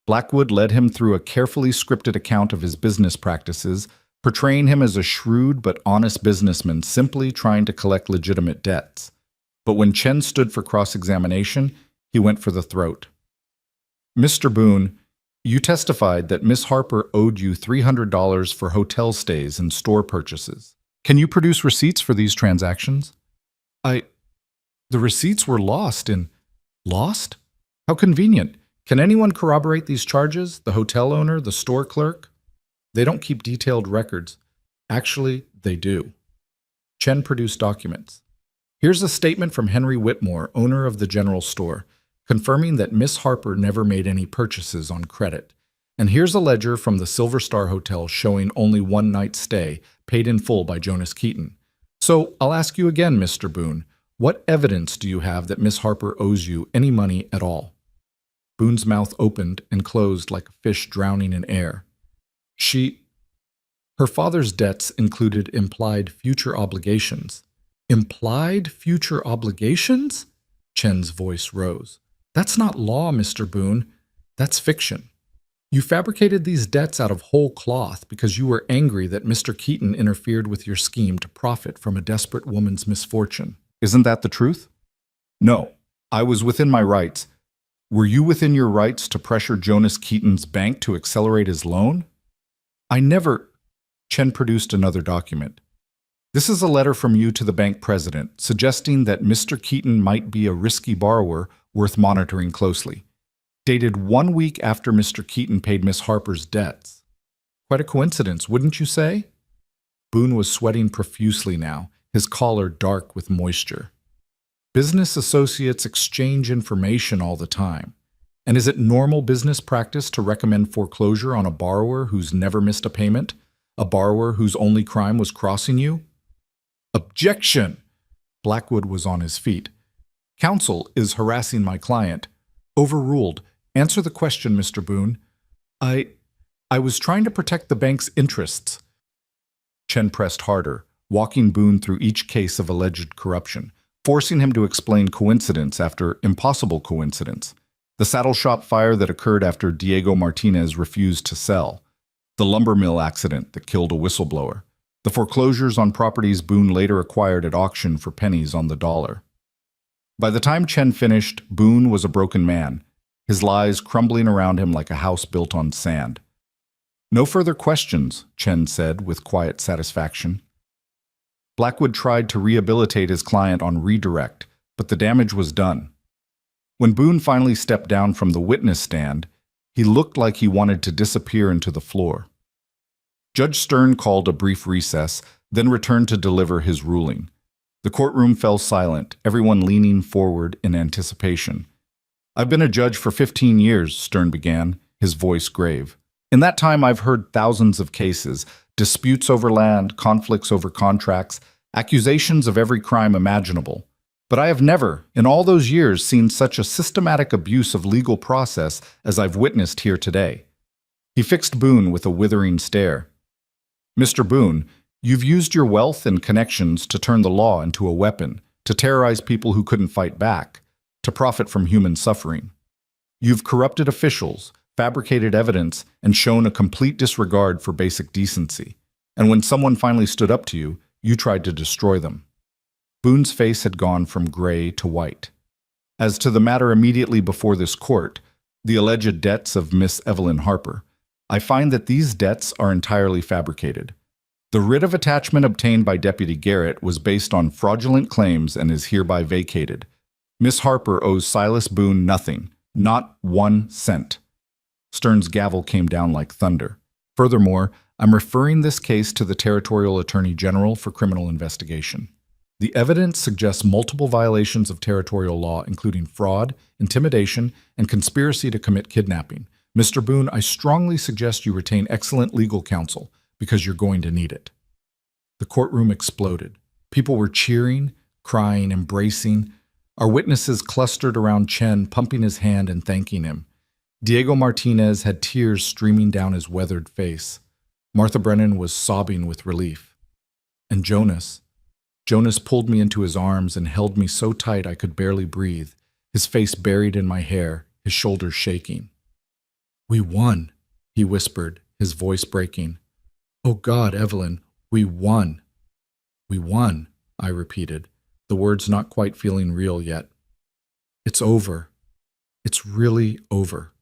Blackwood led him through a carefully scripted account of his business practices, portraying him as a shrewd but honest businessman simply trying to collect legitimate debts. But when Chen stood for cross-examination, he went for the throat. Mr. Boone, you testified that Miss Harper owed you $300 for hotel stays and store purchases. Can you produce receipts for these transactions? The receipts were lost in... Lost? How convenient. Can anyone corroborate these charges? The hotel owner, the store clerk? They don't keep detailed records. Actually, they do. Chen produced documents. Here's a statement from Henry Whitmore, owner of the general store, confirming that Miss Harper never made any purchases on credit. And here's a ledger from the Silver Star Hotel showing only one night's stay, paid in full by Jonas Keaton. So I'll ask you again, Mr. Boone, what evidence do you have that Miss Harper owes you any money at all? Boone's mouth opened and closed like a fish drowning in air. Her father's debts included implied future obligations. Implied future obligations? Chen's voice rose. That's not law, Mr. Boone. That's fiction. You fabricated these debts out of whole cloth because you were angry that Mr. Keaton interfered with your scheme to profit from a desperate woman's misfortune. Isn't that the truth? No, I was within my rights. Were you within your rights to pressure Jonas Keaton's bank to accelerate his loan? I never... Chen produced another document. This is a letter from you to the bank president, suggesting that Mr. Keaton might be a risky borrower worth monitoring closely. Dated 1 week after Mr. Keaton paid Miss Harper's debts. Quite a coincidence, wouldn't you say? Boone was sweating profusely now, his collar dark with moisture. Business associates exchange information all the time. And is it normal business practice to recommend foreclosure on a borrower who's never missed a payment? A borrower whose only crime was crossing you? Objection! Blackwood was on his feet. Counsel is harassing my client. Overruled. Answer the question, Mr. Boone. I was trying to protect the bank's interests. Chen pressed harder, walking Boone through each case of alleged corruption, forcing him to explain coincidence after impossible coincidence. The saddle shop fire that occurred after Diego Martinez refused to sell. The lumber mill accident that killed a whistleblower. The foreclosures on properties Boone later acquired at auction for pennies on the dollar. By the time Chen finished, Boone was a broken man, his lies crumbling around him like a house built on sand. No further questions, Chen said with quiet satisfaction. Blackwood tried to rehabilitate his client on redirect, but the damage was done. When Boone finally stepped down from the witness stand, he looked like he wanted to disappear into the floor. Judge Stern called a brief recess, then returned to deliver his ruling. The courtroom fell silent, everyone leaning forward in anticipation. I've been a judge for 15 years, Stern began, his voice grave. In that time, I've heard thousands of cases, disputes over land, conflicts over contracts, accusations of every crime imaginable. But I have never, in all those years, seen such a systematic abuse of legal process as I've witnessed here today. He fixed Boone with a withering stare. Mr. Boone, you've used your wealth and connections to turn the law into a weapon, to terrorize people who couldn't fight back, to profit from human suffering. You've corrupted officials, fabricated evidence, and shown a complete disregard for basic decency. And when someone finally stood up to you, you tried to destroy them. Boone's face had gone from gray to white. As to the matter immediately before this court, the alleged debts of Miss Evelyn Harper, I find that these debts are entirely fabricated. The writ of attachment obtained by Deputy Garrett was based on fraudulent claims and is hereby vacated. Miss Harper owes Silas Boone nothing, not 1 cent. Stern's gavel came down like thunder. Furthermore, I'm referring this case to the Territorial Attorney General for criminal investigation. The evidence suggests multiple violations of territorial law, including fraud, intimidation, and conspiracy to commit kidnapping. Mr. Boone, I strongly suggest you retain excellent legal counsel, because you're going to need it. The courtroom exploded. People were cheering, crying, embracing. Our witnesses clustered around Chen, pumping his hand and thanking him. Diego Martinez had tears streaming down his weathered face. Martha Brennan was sobbing with relief. And Jonas pulled me into his arms and held me so tight I could barely breathe, his face buried in my hair, his shoulders shaking. We won, he whispered, his voice breaking. Oh God, Evelyn, we won. We won, I repeated, the words not quite feeling real yet. It's over. It's really over.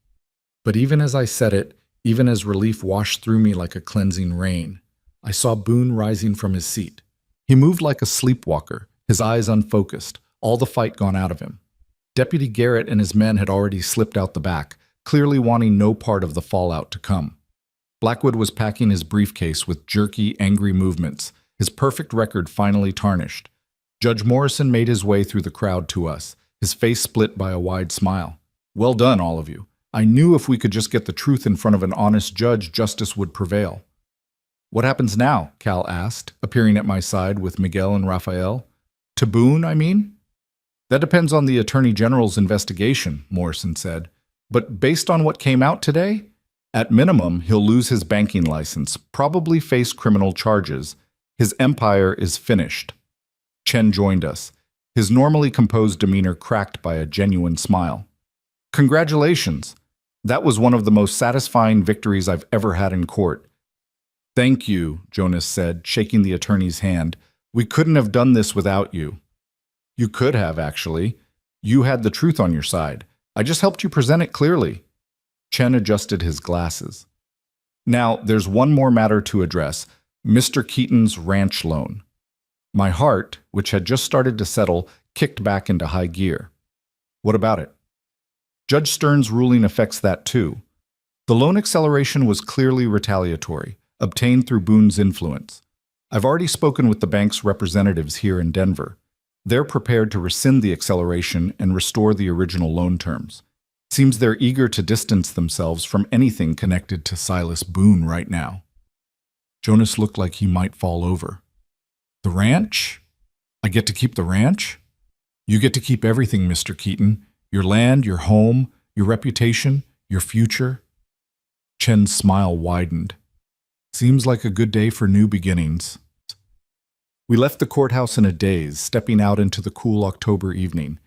But even as I said it, even as relief washed through me like a cleansing rain, I saw Boone rising from his seat. He moved like a sleepwalker, his eyes unfocused, all the fight gone out of him. Deputy Garrett and his men had already slipped out the back, clearly wanting no part of the fallout to come. Blackwood was packing his briefcase with jerky, angry movements, his perfect record finally tarnished. Judge Morrison made his way through the crowd to us, his face split by a wide smile. Well done, all of you. I knew if we could just get the truth in front of an honest judge, justice would prevail. What happens now? Cal asked, appearing at my side with Miguel and Raphael. To Boone, I mean? That depends on the Attorney General's investigation, Morrison said. But based on what came out today, at minimum, he'll lose his banking license, probably face criminal charges. His empire is finished. Chen joined us, his normally composed demeanor cracked by a genuine smile. Congratulations. That was one of the most satisfying victories I've ever had in court. Thank you, Jonas said, shaking the attorney's hand. We couldn't have done this without you. You could have, actually. You had the truth on your side. I just helped you present it clearly. Chen adjusted his glasses. Now, there's one more matter to address, Mr. Keaton's ranch loan. My heart, which had just started to settle, kicked back into high gear. What about it? Judge Stern's ruling affects that too. The loan acceleration was clearly retaliatory, obtained through Boone's influence. I've already spoken with the bank's representatives here in Denver. They're prepared to rescind the acceleration and restore the original loan terms. Seems they're eager to distance themselves from anything connected to Silas Boone right now. Jonas looked like he might fall over. The ranch? I get to keep the ranch? You get to keep everything, Mr. Keaton. Your land, your home, your reputation, your future. Chen's smile widened. Seems like a good day for new beginnings. We left the courthouse in a daze, stepping out into the cool October evening.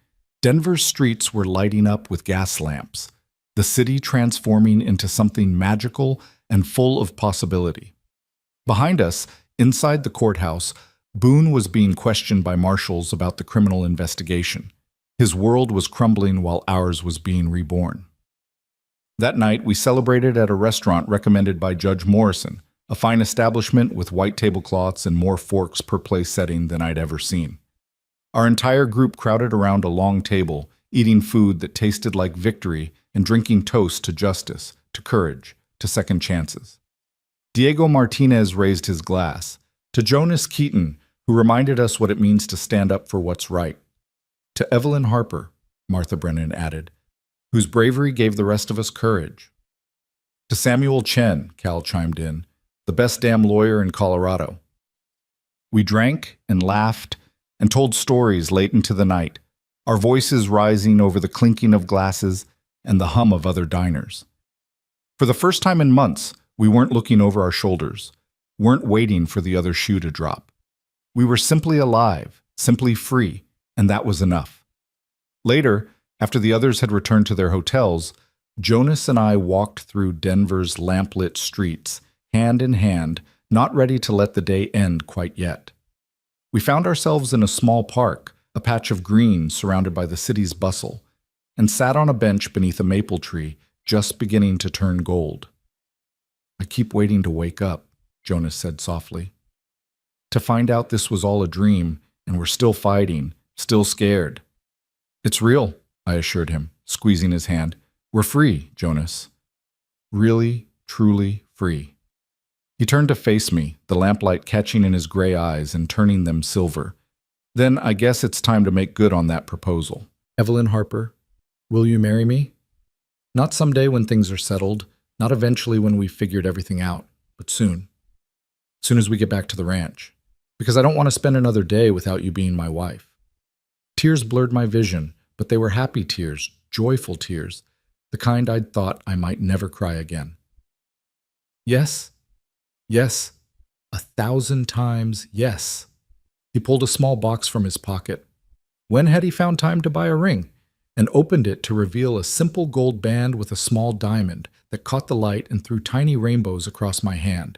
Denver's streets were lighting up with gas lamps, the city transforming into something magical and full of possibility. Behind us, inside the courthouse, Boone was being questioned by marshals about the criminal investigation. His world was crumbling while ours was being reborn. That night, we celebrated at a restaurant recommended by Judge Morrison, a fine establishment with white tablecloths and more forks per place setting than I'd ever seen. Our entire group crowded around a long table, eating food that tasted like victory and drinking toast to justice, to courage, to second chances. Diego Martinez raised his glass. To Jonas Keaton, who reminded us what it means to stand up for what's right. To Evelyn Harper, Martha Brennan added, whose bravery gave the rest of us courage. To Samuel Chen, Cal chimed in, the best damn lawyer in Colorado. We drank and laughed and told stories late into the night, our voices rising over the clinking of glasses and the hum of other diners. For the first time in months, we weren't looking over our shoulders, weren't waiting for the other shoe to drop. We were simply alive, simply free, and that was enough. Later, after the others had returned to their hotels, Jonas and I walked through Denver's lamplit streets, hand in hand, not ready to let the day end quite yet. We found ourselves in a small park, a patch of green surrounded by the city's bustle, and sat on a bench beneath a maple tree, just beginning to turn gold. I keep waiting to wake up, Jonas said softly. To find out this was all a dream, and we're still fighting, still scared. It's real, I assured him, squeezing his hand. We're free, Jonas. Really, truly free. He turned to face me, the lamplight catching in his gray eyes and turning them silver. Then I guess it's time to make good on that proposal. Evelyn Harper, will you marry me? Not someday when things are settled, not eventually when we've figured everything out, but soon. Soon as we get back to the ranch. Because I don't want to spend another day without you being my wife. Tears blurred my vision, but they were happy tears, joyful tears, the kind I'd thought I might never cry again. Yes, yes, 1,000 times yes. He pulled a small box from his pocket. When had he found time to buy a ring? And opened it to reveal a simple gold band with a small diamond that caught the light and threw tiny rainbows across my hand.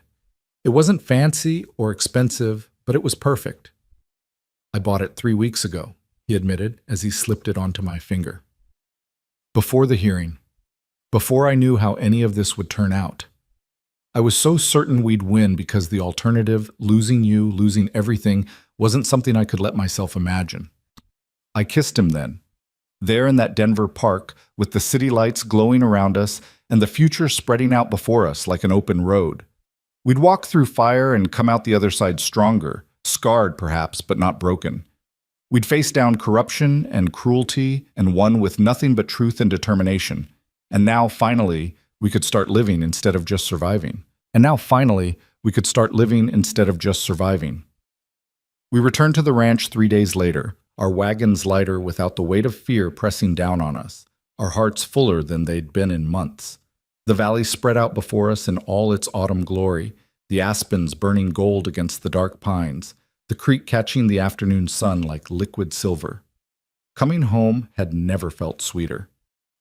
It wasn't fancy or expensive, but it was perfect. I bought it 3 weeks ago, he admitted as he slipped it onto my finger. Before the hearing, before I knew how any of this would turn out, I was so certain we'd win because the alternative, losing you, losing everything, wasn't something I could let myself imagine. I kissed him then, there in that Denver park with the city lights glowing around us and the future spreading out before us like an open road. We'd walk through fire and come out the other side stronger, scarred perhaps, but not broken. We'd face down corruption and cruelty and won with nothing but truth and determination. And now, finally, we could start living instead of just surviving. We returned to the ranch 3 days later, our wagons lighter without the weight of fear pressing down on us, our hearts fuller than they'd been in months. The valley spread out before us in all its autumn glory, the aspens burning gold against the dark pines, the creek catching the afternoon sun like liquid silver. Coming home had never felt sweeter.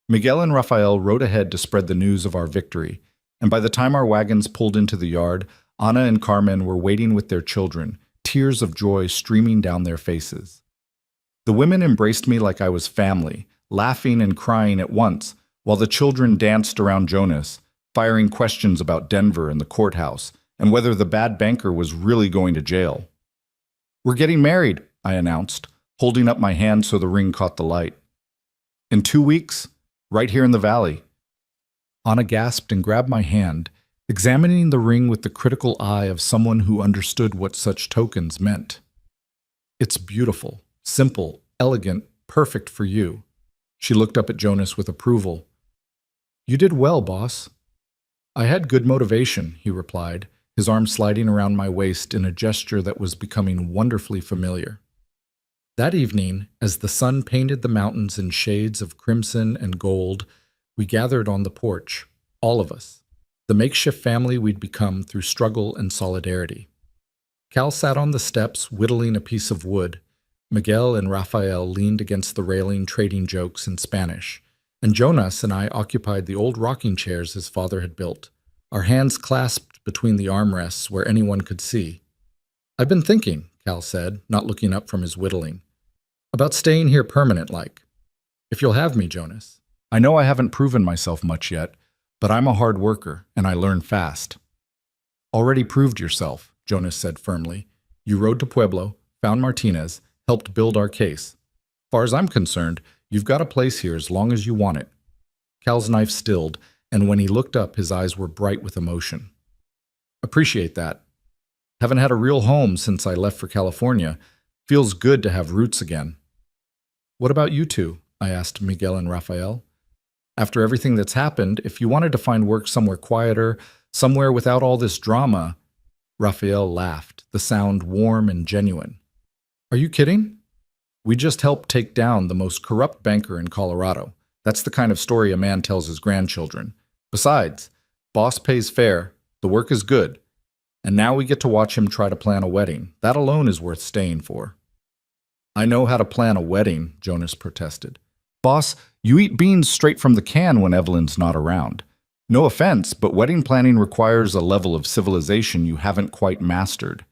Miguel and Rafael rode ahead to spread the news of our victory, and by the time our wagons pulled into the yard, Ana and Carmen were waiting with their children, tears of joy streaming down their faces. The women embraced me like I was family, laughing and crying at once, while the children danced around Jonas, firing questions about Denver and the courthouse, and whether the bad banker was really going to jail. We're getting married, I announced, holding up my hand so the ring caught the light. In 2 weeks, right here in the valley. Ana gasped and grabbed my hand, examining the ring with the critical eye of someone who understood what such tokens meant. It's beautiful, simple, elegant, perfect for you. She looked up at Jonas with approval. You did well, boss. I had good motivation, he replied, his arm sliding around my waist in a gesture that was becoming wonderfully familiar. That evening, as the sun painted the mountains in shades of crimson and gold, we gathered on the porch, all of us, the makeshift family we'd become through struggle and solidarity. Cal sat on the steps, whittling a piece of wood. Miguel and Rafael leaned against the railing, trading jokes in Spanish, and Jonas and I occupied the old rocking chairs his father had built, our hands clasped between the armrests where anyone could see. "I've been thinking," Cal said, not looking up from his whittling, "about staying here permanent-like. If you'll have me, Jonas. I know I haven't proven myself much yet, but I'm a hard worker, and I learn fast." "Already proved yourself," Jonas said firmly. "You rode to Pueblo, found Martinez, helped build our case. Far as I'm concerned, you've got a place here as long as you want it." Cal's knife stilled, and when he looked up, his eyes were bright with emotion. "Appreciate that. Haven't had a real home since I left for California. Feels good to have roots again." "What about you two?" I asked Miguel and Rafael. "After everything that's happened, if you wanted to find work somewhere quieter, somewhere without all this drama—" Rafael laughed, the sound warm and genuine. "Are you kidding? We just helped take down the most corrupt banker in Colorado. That's the kind of story a man tells his grandchildren. Besides, boss pays fair, the work is good, and now we get to watch him try to plan a wedding. That alone is worth staying for." "I know how to plan a wedding," Jonas protested. "Boss, you eat beans straight from the can when Evelyn's not around. No offense, but wedding planning requires a level of civilization you haven't quite mastered."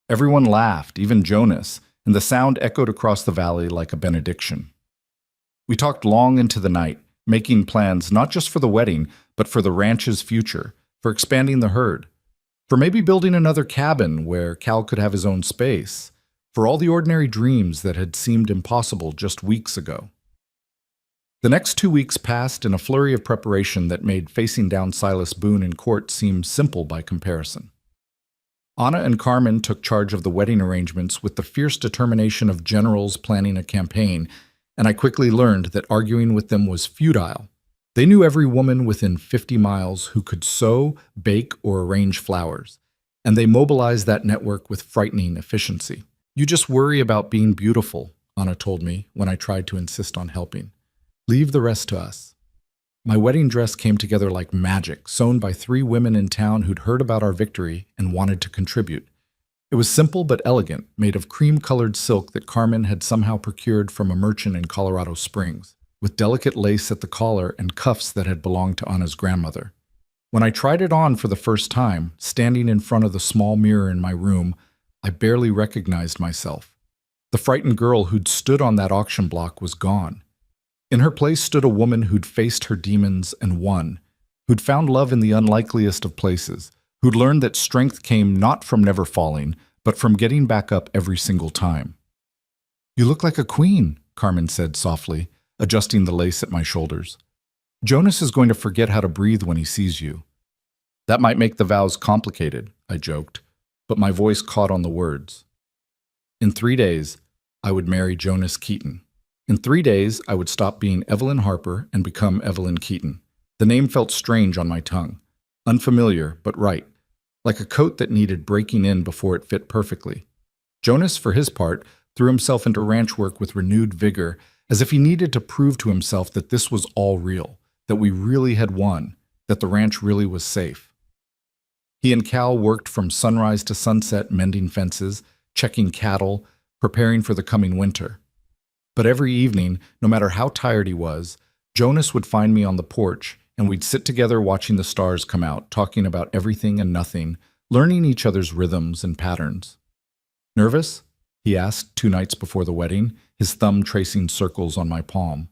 Everyone laughed, even Jonas, and the sound echoed across the valley like a benediction. We talked long into the night, making plans not just for the wedding, but for the ranch's future, for expanding the herd, for maybe building another cabin where Cal could have his own space, for all the ordinary dreams that had seemed impossible just weeks ago. The next 2 weeks passed in a flurry of preparation that made facing down Silas Boone in court seem simple by comparison. Anna and Carmen took charge of the wedding arrangements with the fierce determination of generals planning a campaign, and I quickly learned that arguing with them was futile. They knew every woman within 50 miles who could sew, bake, or arrange flowers, and they mobilized that network with frightening efficiency. "You just worry about being beautiful," Anna told me when I tried to insist on helping. "Leave the rest to us." My wedding dress came together like magic, sewn by 3 women in town who'd heard about our victory and wanted to contribute. It was simple but elegant, made of cream-colored silk that Carmen had somehow procured from a merchant in Colorado Springs, with delicate lace at the collar and cuffs that had belonged to Anna's grandmother. When I tried it on for the first time, standing in front of the small mirror in my room, I barely recognized myself. The frightened girl who'd stood on that auction block was gone. In her place stood a woman who'd faced her demons and won, who'd found love in the unlikeliest of places, who'd learned that strength came not from never falling, but from getting back up every single time. "You look like a queen," Carmen said softly, adjusting the lace at my shoulders. "Jonas is going to forget how to breathe when he sees you." "That might make the vows complicated," I joked, but my voice caught on the words. In 3 days, I would marry Jonas Keaton. In 3 days, I would stop being Evelyn Harper and become Evelyn Keaton. The name felt strange on my tongue, unfamiliar but right, like a coat that needed breaking in before it fit perfectly. Jonas, for his part, threw himself into ranch work with renewed vigor, as if he needed to prove to himself that this was all real, that we really had won, that the ranch really was safe. He and Cal worked from sunrise to sunset mending fences, checking cattle, preparing for the coming winter. But every evening, no matter how tired he was, Jonas would find me on the porch, and we'd sit together watching the stars come out, talking about everything and nothing, learning each other's rhythms and patterns. "Nervous?" he asked 2 nights before the wedding, his thumb tracing circles on my palm.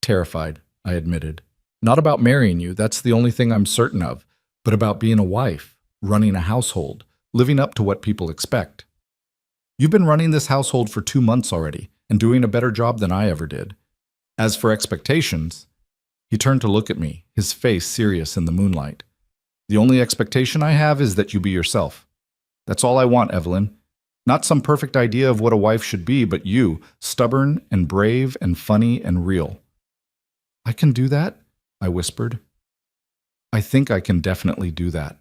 "Terrified," I admitted. "Not about marrying you, that's the only thing I'm certain of, but about being a wife, running a household, living up to what people expect. You've been running this household for 2 months already, and doing a better job than I ever did. As for expectations," he turned to look at me, his face serious in the moonlight. "The only expectation I have is that you be yourself. That's all I want, Evelyn. Not some perfect idea of what a wife should be, but you, stubborn and brave and funny and real." "I can do that?" I whispered. "I think I can definitely do that."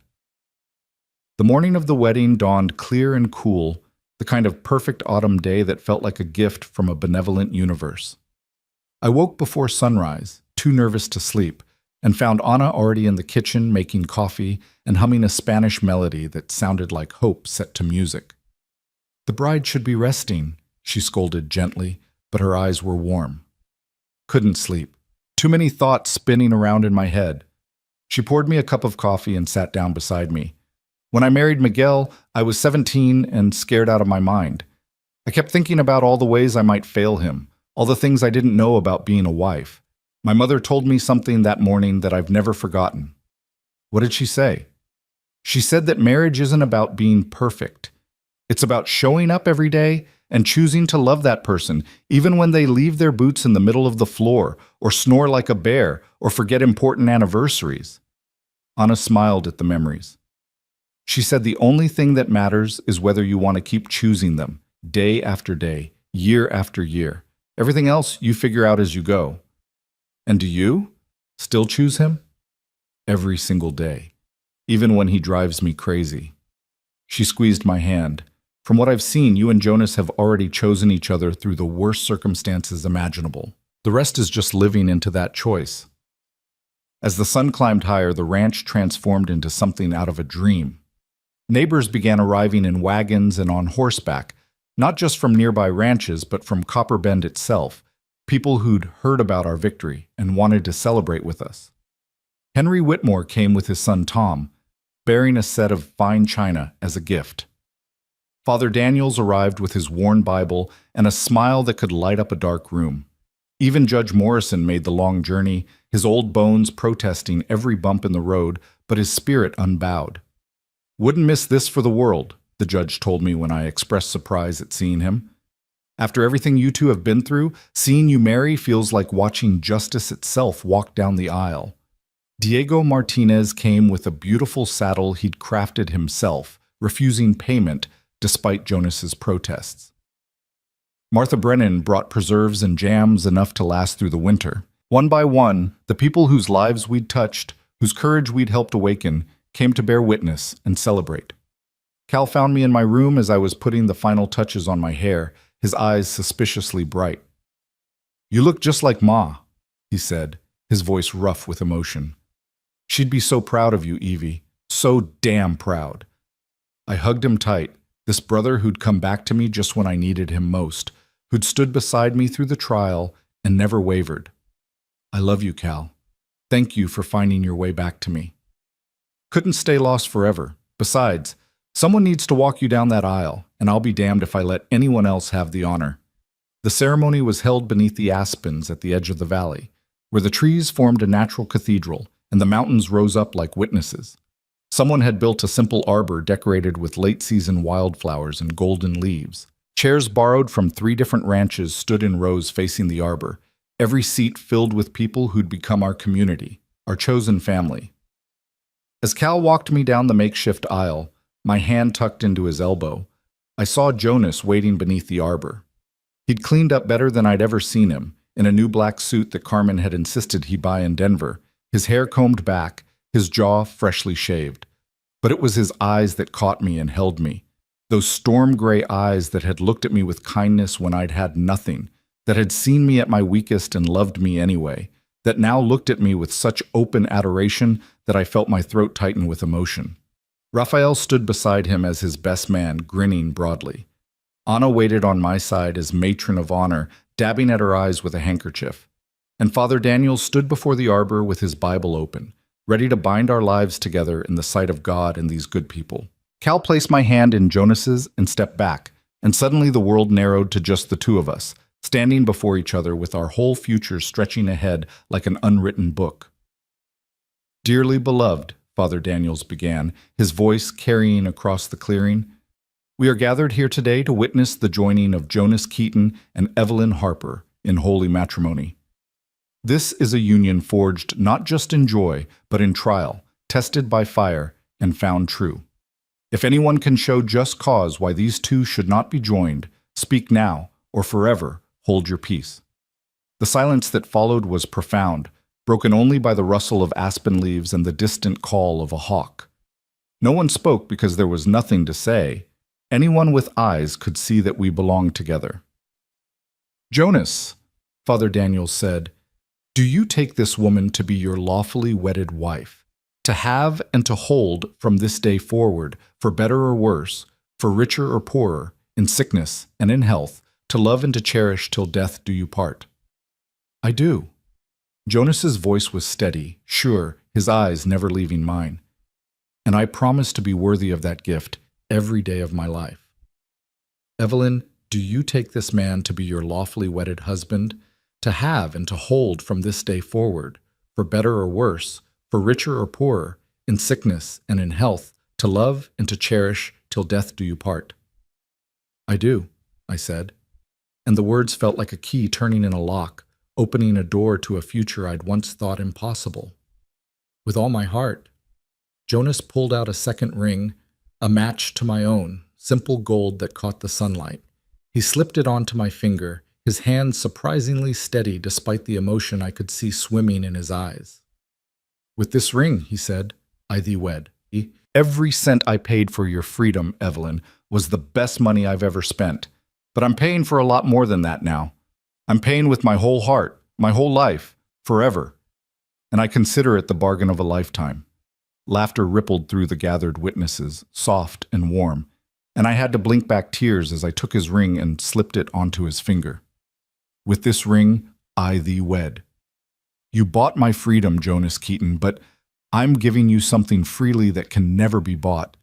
The morning of the wedding dawned clear and cool, the kind of perfect autumn day that felt like a gift from a benevolent universe. I woke before sunrise, too nervous to sleep, and found Anna already in the kitchen making coffee and humming a Spanish melody that sounded like hope set to music. "The bride should be resting," she scolded gently, but her eyes were warm. Couldn't sleep. Too many thoughts spinning around in my head. She poured me a cup of coffee and sat down beside me. When I married Miguel, I was 17 and scared out of my mind. I kept thinking about all the ways I might fail him, all the things I didn't know about being a wife. My mother told me something that morning that I've never forgotten. What did she say? She said that marriage isn't about being perfect. It's about showing up every day and choosing to love that person, even when they leave their boots in the middle of the floor, or snore like a bear, or forget important anniversaries. Anna smiled at the memories. She said the only thing that matters is whether you want to keep choosing them, day after day, year after year. Everything else you figure out as you go. And do you still choose him? Every single day, even when he drives me crazy. She squeezed my hand. From what I've seen, you and Jonas have already chosen each other through the worst circumstances imaginable. The rest is just living into that choice. As the sun climbed higher, the ranch transformed into something out of a dream. Neighbors began arriving in wagons and on horseback, not just from nearby ranches, but from Copper Bend itself, people who'd heard about our victory and wanted to celebrate with us. Henry Whitmore came with his son Tom, bearing a set of fine china as a gift. Father Daniels arrived with his worn Bible and a smile that could light up a dark room. Even Judge Morrison made the long journey, his old bones protesting every bump in the road, but his spirit unbowed. "Wouldn't miss this for the world," the judge told me when I expressed surprise at seeing him. "After everything you two have been through, seeing you marry feels like watching justice itself walk down the aisle." Diego Martinez came with a beautiful saddle he'd crafted himself, refusing payment despite Jonas's protests. Martha Brennan brought preserves and jams enough to last through the winter. One by one, the people whose lives we'd touched, whose courage we'd helped awaken, came to bear witness and celebrate. Cal found me in my room as I was putting the final touches on my hair, his eyes suspiciously bright. "You look just like Ma," he said, his voice rough with emotion. "She'd be so proud of you, Evie. So damn proud." I hugged him tight, this brother who'd come back to me just when I needed him most, who'd stood beside me through the trial and never wavered. "I love you, Cal. Thank you for finding your way back to me." Couldn't stay lost forever. Besides, someone needs to walk you down that aisle, and I'll be damned if I let anyone else have the honor. The ceremony was held beneath the aspens at the edge of the valley, where the trees formed a natural cathedral, and the mountains rose up like witnesses. Someone had built a simple arbor decorated with late-season wildflowers and golden leaves. Chairs borrowed from 3 different ranches stood in rows facing the arbor, every seat filled with people who'd become our community, our chosen family. As Cal walked me down the makeshift aisle, my hand tucked into his elbow, I saw Jonas waiting beneath the arbor. He'd cleaned up better than I'd ever seen him, in a new black suit that Carmen had insisted he buy in Denver, his hair combed back, his jaw freshly shaved. But it was his eyes that caught me and held me, those storm-gray eyes that had looked at me with kindness when I'd had nothing, that had seen me at my weakest and loved me anyway, that now looked at me with such open adoration that I felt my throat tighten with emotion. Raphael stood beside him as his best man, grinning broadly. Anna waited on my side as matron of honor, dabbing at her eyes with a handkerchief. And Father Daniel stood before the arbor with his Bible open, ready to bind our lives together in the sight of God and these good people. Cal placed my hand in Jonas's and stepped back, and suddenly the world narrowed to just the two of us, standing before each other with our whole future stretching ahead like an unwritten book. "Dearly beloved," Father Daniels began, his voice carrying across the clearing, "we are gathered here today to witness the joining of Jonas Keaton and Evelyn Harper in holy matrimony. This is a union forged not just in joy, but in trial, tested by fire, and found true. If anyone can show just cause why these two should not be joined, speak now, or forever hold your peace." The silence that followed was profound, broken only by the rustle of aspen leaves and the distant call of a hawk. No one spoke because there was nothing to say. Anyone with eyes could see that we belonged together. "Jonas," Father Daniel said, "do you take this woman to be your lawfully wedded wife, to have and to hold from this day forward, for better or worse, for richer or poorer, in sickness and in health, to love and to cherish till death do you part?" "I do." Jonas's voice was steady, sure, his eyes never leaving mine. "And I promise to be worthy of that gift every day of my life." "Evelyn, do you take this man to be your lawfully wedded husband, to have and to hold from this day forward, for better or worse, for richer or poorer, in sickness and in health, to love and to cherish till death do you part?" "I do," I said, and the words felt like a key turning in a lock, opening a door to a future I'd once thought impossible. "With all my heart." Jonas pulled out a second ring, a match to my own, simple gold that caught the sunlight. He slipped it onto my finger, his hand surprisingly steady despite the emotion I could see swimming in his eyes. "With this ring," he said, "I thee wed." "Every cent I paid for your freedom, Evelyn, was the best money I've ever spent. But I'm paying for a lot more than that now. I'm paying with my whole heart, my whole life, forever. And I consider it the bargain of a lifetime." Laughter rippled through the gathered witnesses, soft and warm, and I had to blink back tears as I took his ring and slipped it onto his finger. "With this ring, I thee wed." You bought my freedom, Jonas Keaton, but I'm giving you something freely that can never be bought.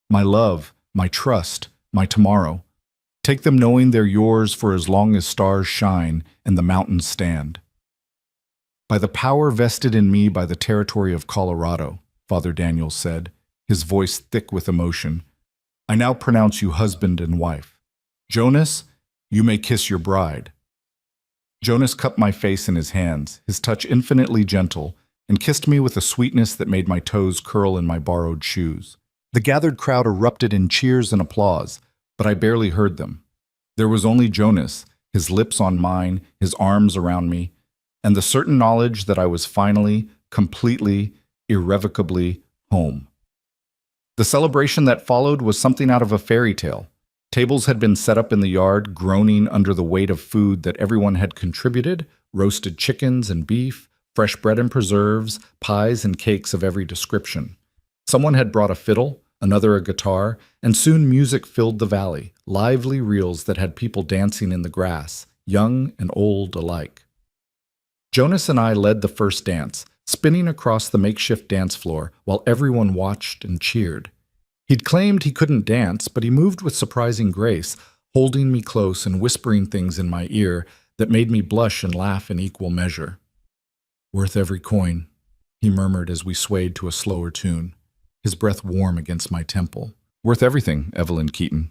My love, my trust, my tomorrow. Take them knowing they're yours for as long as stars shine and the mountains stand. By the power vested in me by the territory of Colorado, Father Daniel said, his voice thick with emotion, I now pronounce you husband and wife. Jonas, you may kiss your bride. Jonas cupped my face in his hands, his touch infinitely gentle, and kissed me with a sweetness that made my toes curl in my borrowed shoes. The gathered crowd erupted in cheers and applause, but I barely heard them. There was only Jonas, his lips on mine, his arms around me, and the certain knowledge that I was finally, completely, irrevocably home. The celebration that followed was something out of a fairy tale. Tables had been set up in the yard, groaning under the weight of food that everyone had contributed, roasted chickens and beef, fresh bread and preserves, pies and cakes of every description. Someone had brought a fiddle, another a guitar, and soon music filled the valley, lively reels that had people dancing in the grass, young and old alike. Jonas and I led the first dance, spinning across the makeshift dance floor while everyone watched and cheered. He'd claimed he couldn't dance, but he moved with surprising grace, holding me close and whispering things in my ear that made me blush and laugh in equal measure. Worth every coin, he murmured as we swayed to a slower tune, his breath warm against my temple. Worth everything, Evelyn Keaton.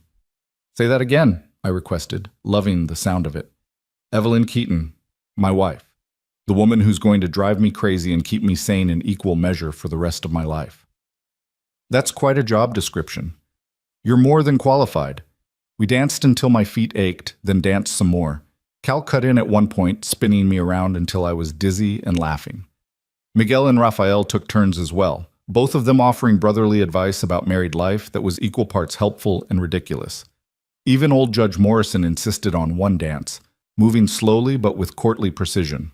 Say that again, I requested, loving the sound of it. Evelyn Keaton, my wife. The woman who's going to drive me crazy and keep me sane in equal measure for the rest of my life. That's quite a job description. You're more than qualified. We danced until my feet ached, then danced some more. Cal cut in at one point, spinning me around until I was dizzy and laughing. Miguel and Rafael took turns as well, both of them offering brotherly advice about married life that was equal parts helpful and ridiculous. Even old Judge Morrison insisted on one dance, moving slowly but with courtly precision.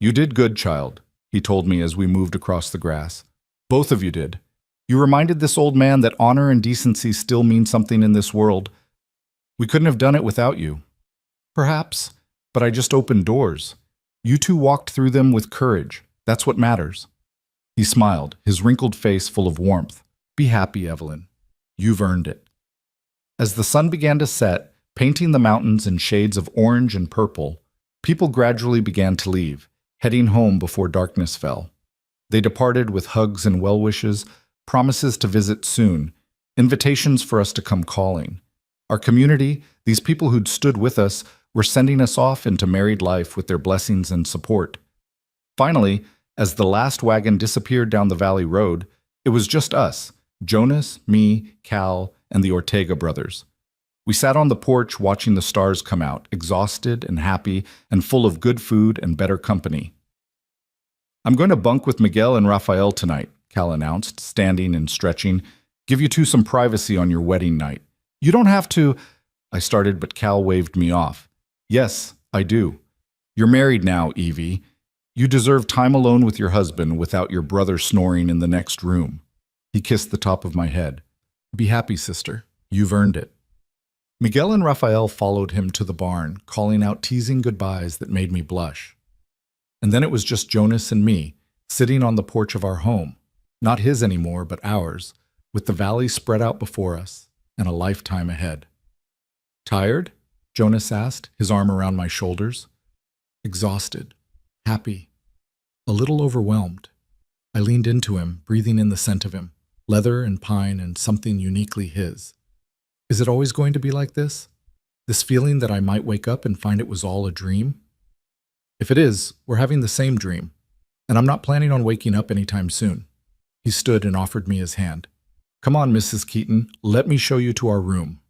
You did good, child, he told me as we moved across the grass. Both of you did. You reminded this old man that honor and decency still mean something in this world. We couldn't have done it without you. Perhaps, but I just opened doors. You two walked through them with courage. That's what matters. He smiled, his wrinkled face full of warmth. Be happy, Evelyn. You've earned it. As the sun began to set, painting the mountains in shades of orange and purple, people gradually began to leave, heading home before darkness fell. They departed with hugs and well wishes, promises to visit soon, invitations for us to come calling. Our community, these people who'd stood with us, were sending us off into married life with their blessings and support. Finally, as the last wagon disappeared down the valley road, it was just us, Jonas, me, Cal, and the Ortega brothers. We sat on the porch watching the stars come out, exhausted and happy and full of good food and better company. I'm going to bunk with Miguel and Rafael tonight, Cal announced, standing and stretching. "Give you two some privacy on your wedding night." "You don't have to," I started, but Cal waved me off. "Yes, I do. You're married now, Evie. You deserve time alone with your husband without your brother snoring in the next room." He kissed the top of my head. "Be happy, sister. You've earned it." Miguel and Rafael followed him to the barn, calling out teasing goodbyes that made me blush. And then it was just Jonas and me, sitting on the porch of our home, not his anymore, but ours, with the valley spread out before us and a lifetime ahead. "Tired?" Jonas asked, his arm around my shoulders. "Exhausted, happy, a little overwhelmed." I leaned into him, breathing in the scent of him, leather and pine and something uniquely his. Is it always going to be like this? This feeling that I might wake up and find it was all a dream? If it is, we're having the same dream, and I'm not planning on waking up anytime soon. He stood and offered me his hand. "Come on, Mrs. Keaton, let me show you to our room."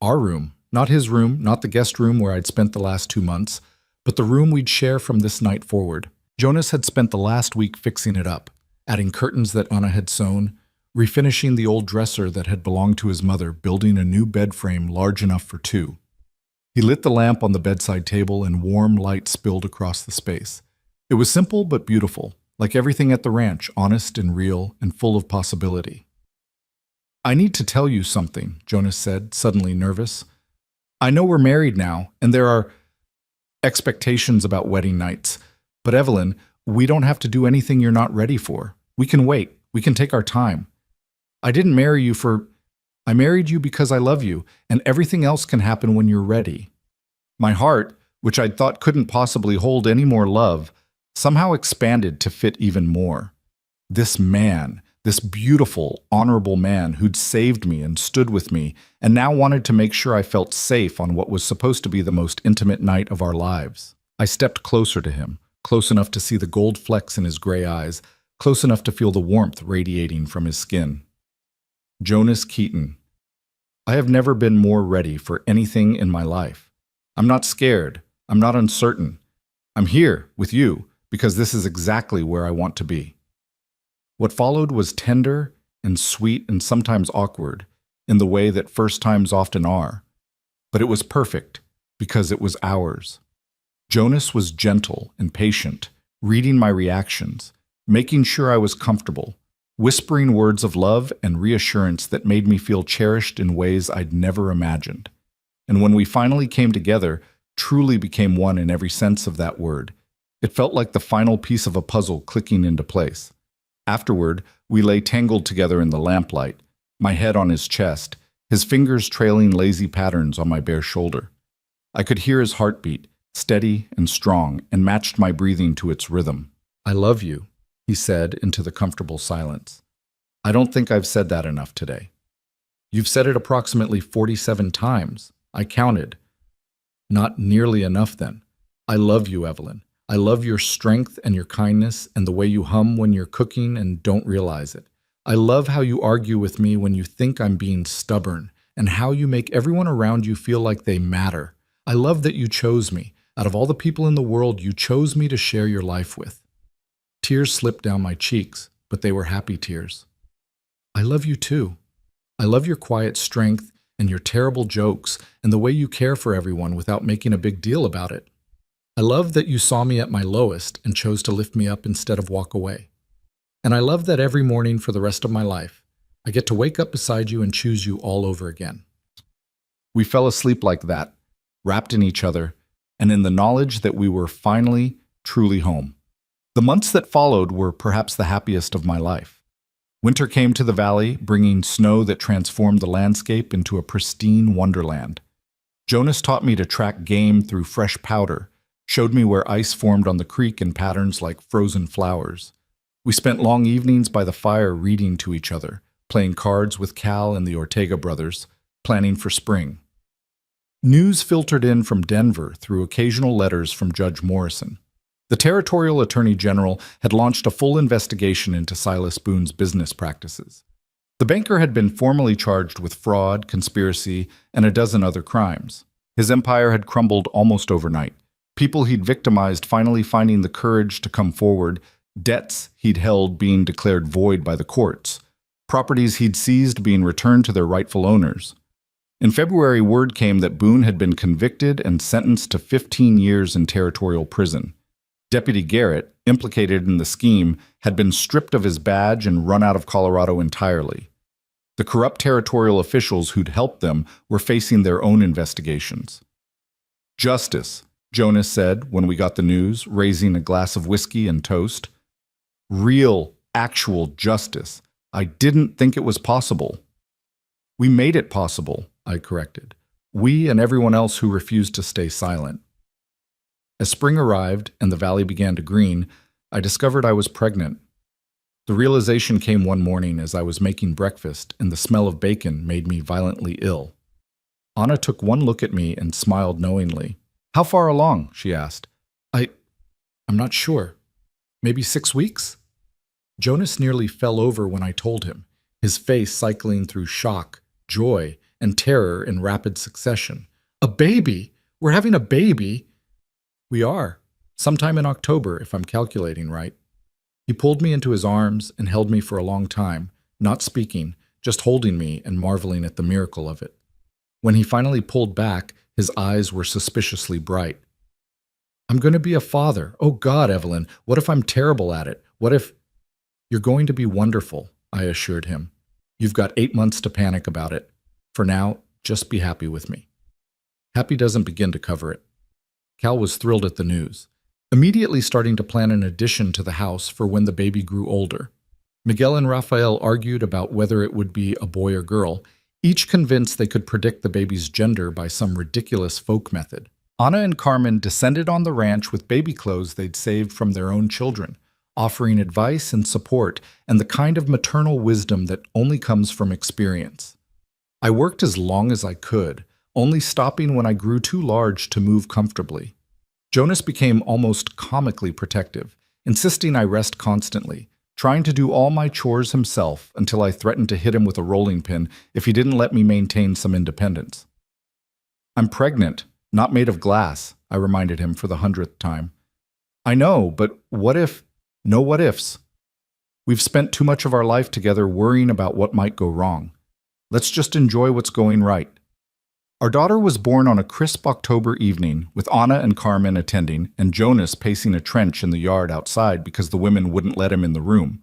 Our room, not his room, not the guest room where I'd spent the last 2 months, but the room we'd share from this night forward. Jonas had spent the last week fixing it up, adding curtains that Anna had sewn, refinishing the old dresser that had belonged to his mother, building a new bed frame large enough for two. He lit the lamp on the bedside table and warm light spilled across the space. It was simple but beautiful, like everything at the ranch, honest and real and full of possibility. "I need to tell you something," Jonas said, suddenly nervous. "I know we're married now, and there are expectations about wedding nights. But Evelyn, we don't have to do anything you're not ready for. We can wait. We can take our time. I didn't marry you I married you because I love you, and everything else can happen when you're ready." My heart, which I'd thought couldn't possibly hold any more love, somehow expanded to fit even more. This man, this beautiful, honorable man who'd saved me and stood with me, and now wanted to make sure I felt safe on what was supposed to be the most intimate night of our lives. I stepped closer to him, close enough to see the gold flecks in his gray eyes, close enough to feel the warmth radiating from his skin. Jonas Keaton. I have never been more ready for anything in my life. I'm not scared. I'm not uncertain. I'm here with you because this is exactly where I want to be. What followed was tender and sweet and sometimes awkward in the way that first times often are. But it was perfect because it was ours. Jonas was gentle and patient, reading my reactions, making sure I was comfortable, whispering words of love and reassurance that made me feel cherished in ways I'd never imagined. And when we finally came together, truly became one in every sense of that word, it felt like the final piece of a puzzle clicking into place. Afterward, we lay tangled together in the lamplight, my head on his chest, his fingers trailing lazy patterns on my bare shoulder. I could hear his heartbeat, steady and strong, and matched my breathing to its rhythm. "I love you," he said into the comfortable silence. "I don't think I've said that enough today." "You've said it approximately 47 times. I counted." "Not nearly enough then. I love you, Evelyn. I love your strength and your kindness and the way you hum when you're cooking and don't realize it. I love how you argue with me when you think I'm being stubborn and how you make everyone around you feel like they matter. I love that you chose me. Out of all the people in the world, you chose me to share your life with." Tears slipped down my cheeks, but they were happy tears. "I love you too. I love your quiet strength and your terrible jokes and the way you care for everyone without making a big deal about it. I love that you saw me at my lowest and chose to lift me up instead of walk away. And I love that every morning for the rest of my life, I get to wake up beside you and choose you all over again." We fell asleep like that, wrapped in each other, and in the knowledge that we were finally, truly home. The months that followed were perhaps the happiest of my life. Winter came to the valley, bringing snow that transformed the landscape into a pristine wonderland. Jonas taught me to track game through fresh powder, showed me where ice formed on the creek in patterns like frozen flowers. We spent long evenings by the fire reading to each other, playing cards with Cal and the Ortega brothers, planning for spring. News filtered in from Denver through occasional letters from Judge Morrison. The Territorial Attorney General had launched a full investigation into Silas Boone's business practices. The banker had been formally charged with fraud, conspiracy, and a dozen other crimes. His empire had crumbled almost overnight, people he'd victimized finally finding the courage to come forward, debts he'd held being declared void by the courts, properties he'd seized being returned to their rightful owners. In February, word came that Boone had been convicted and sentenced to 15 years in territorial prison. Deputy Garrett, implicated in the scheme, had been stripped of his badge and run out of Colorado entirely. The corrupt territorial officials who'd helped them were facing their own investigations. "Justice," Jonas said when we got the news, raising a glass of whiskey and toast. "Real, actual justice. I didn't think it was possible." "We made it possible," I corrected. "We and everyone else who refused to stay silent." As spring arrived and the valley began to green, I discovered I was pregnant. The realization came one morning as I was making breakfast, and the smell of bacon made me violently ill. Anna took one look at me and smiled knowingly. "How far along?" she asked. I'm not sure. Maybe 6 weeks?" Jonas nearly fell over when I told him, his face cycling through shock, joy, and terror in rapid succession. "A baby? We're having a baby?" "We are. Sometime in October, if I'm calculating right." He pulled me into his arms and held me for a long time, not speaking, just holding me and marveling at the miracle of it. When he finally pulled back, his eyes were suspiciously bright. "I'm going to be a father. Oh God, Evelyn, what if I'm terrible at it? What if—" "You're going to be wonderful," I assured him. "You've got 8 months to panic about it. For now, just be happy with me." Happy doesn't begin to cover it. Cal was thrilled at the news, immediately starting to plan an addition to the house for when the baby grew older. Miguel and Rafael argued about whether it would be a boy or girl, each convinced they could predict the baby's gender by some ridiculous folk method. Anna and Carmen descended on the ranch with baby clothes they'd saved from their own children, offering advice and support and the kind of maternal wisdom that only comes from experience. I worked as long as I could, only stopping when I grew too large to move comfortably. Jonas became almost comically protective, insisting I rest constantly, trying to do all my chores himself until I threatened to hit him with a rolling pin if he didn't let me maintain some independence. "I'm pregnant, not made of glass," I reminded him for the 100th time. "I know, but what if—" "No what ifs. We've spent too much of our life together worrying about what might go wrong. Let's just enjoy what's going right." Our daughter was born on a crisp October evening, with Anna and Carmen attending and Jonas pacing a trench in the yard outside because the women wouldn't let him in the room.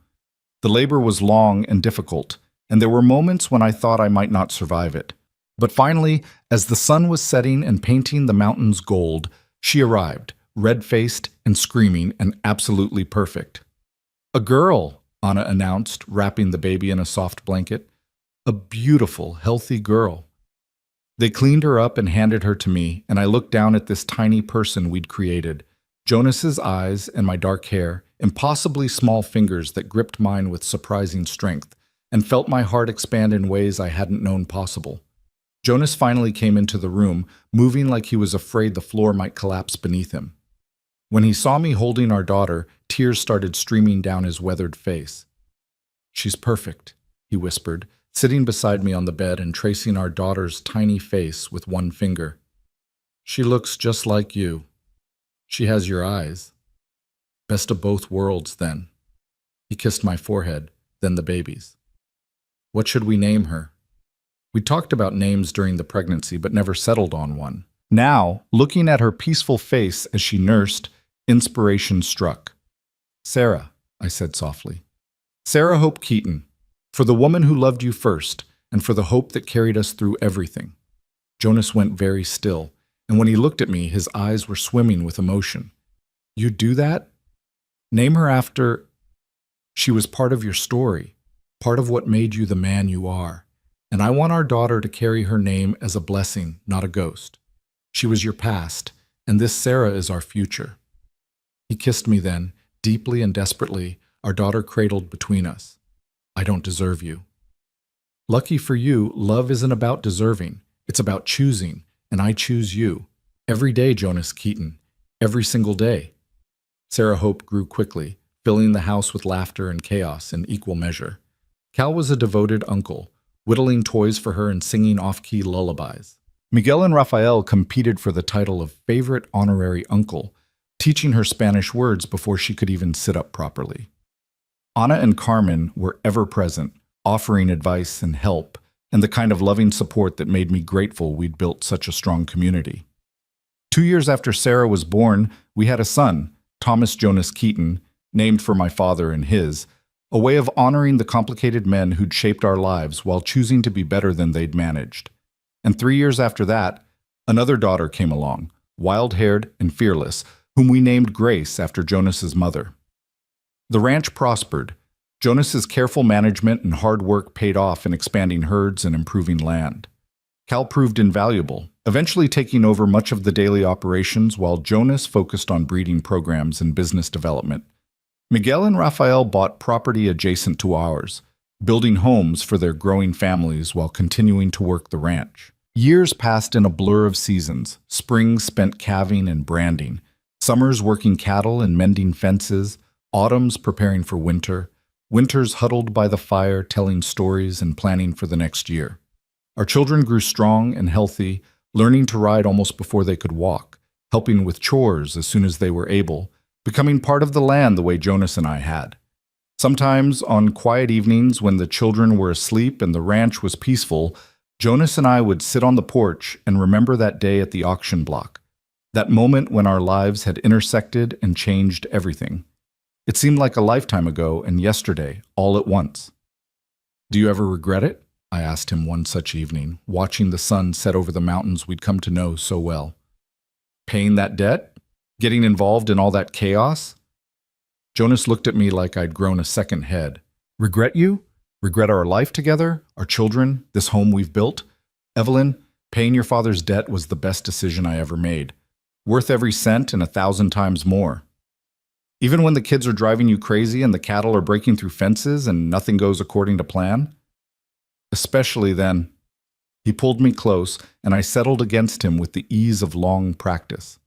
The labor was long and difficult, and there were moments when I thought I might not survive it. But finally, as the sun was setting and painting the mountains gold, she arrived, red-faced and screaming and absolutely perfect. "A girl," Anna announced, wrapping the baby in a soft blanket. "A beautiful, healthy girl." They cleaned her up and handed her to me, and I looked down at this tiny person we'd created, Jonas's eyes and my dark hair, impossibly small fingers that gripped mine with surprising strength, and felt my heart expand in ways I hadn't known possible. Jonas finally came into the room, moving like he was afraid the floor might collapse beneath him. When he saw me holding our daughter, tears started streaming down his weathered face. "She's perfect," he whispered, sitting beside me on the bed and tracing our daughter's tiny face with one finger. "She looks just like you. She has your eyes. Best of both worlds, then." He kissed my forehead, then the baby's. "What should we name her?" We talked about names during the pregnancy, but never settled on one. Now, looking at her peaceful face as she nursed, inspiration struck. "Sarah," I said softly. "Sarah Hope Keaton. For the woman who loved you first, and for the hope that carried us through everything." Jonas went very still, and when he looked at me, his eyes were swimming with emotion. "You'd do that? Name her after—" "She was part of your story, part of what made you the man you are, and I want our daughter to carry her name as a blessing, not a ghost. She was your past, and this Sarah is our future." He kissed me then, deeply and desperately, our daughter cradled between us. "I don't deserve you." "Lucky for you, love isn't about deserving. It's about choosing, and I choose you. Every day, Jonas Keaton. Every single day." Sarah Hope grew quickly, filling the house with laughter and chaos in equal measure. Cal was a devoted uncle, whittling toys for her and singing off-key lullabies. Miguel and Rafael competed for the title of favorite honorary uncle, teaching her Spanish words before she could even sit up properly. Ana and Carmen were ever present, offering advice and help, and the kind of loving support that made me grateful we'd built such a strong community. 2 years after Sarah was born, we had a son, Thomas Jonas Keaton, named for my father and his, a way of honoring the complicated men who'd shaped our lives while choosing to be better than they'd managed. And 3 years after that, another daughter came along, wild-haired and fearless, whom we named Grace after Jonas's mother. The ranch prospered. Jonas's careful management and hard work paid off in expanding herds and improving land. Cal proved invaluable, eventually taking over much of the daily operations while Jonas focused on breeding programs and business development. Miguel and Rafael bought property adjacent to ours, building homes for their growing families while continuing to work the ranch. Years passed in a blur of seasons, springs spent calving and branding, summers working cattle and mending fences, autumns preparing for winter, winters huddled by the fire telling stories and planning for the next year. Our children grew strong and healthy, learning to ride almost before they could walk, helping with chores as soon as they were able, becoming part of the land the way Jonas and I had. Sometimes, on quiet evenings when the children were asleep and the ranch was peaceful, Jonas and I would sit on the porch and remember that day at the auction block, that moment when our lives had intersected and changed everything. It seemed like a lifetime ago and yesterday, all at once. "Do you ever regret it?" I asked him one such evening, watching the sun set over the mountains we'd come to know so well. "Paying that debt? Getting involved in all that chaos?" Jonas looked at me like I'd grown a second head. "Regret you? Regret our life together? Our children? This home we've built? Evelyn, paying your father's debt was the best decision I ever made. Worth every cent and 1,000 times more. Even when the kids are driving you crazy and the cattle are breaking through fences and nothing goes according to plan? Especially then." He pulled me close, and I settled against him with the ease of long practice.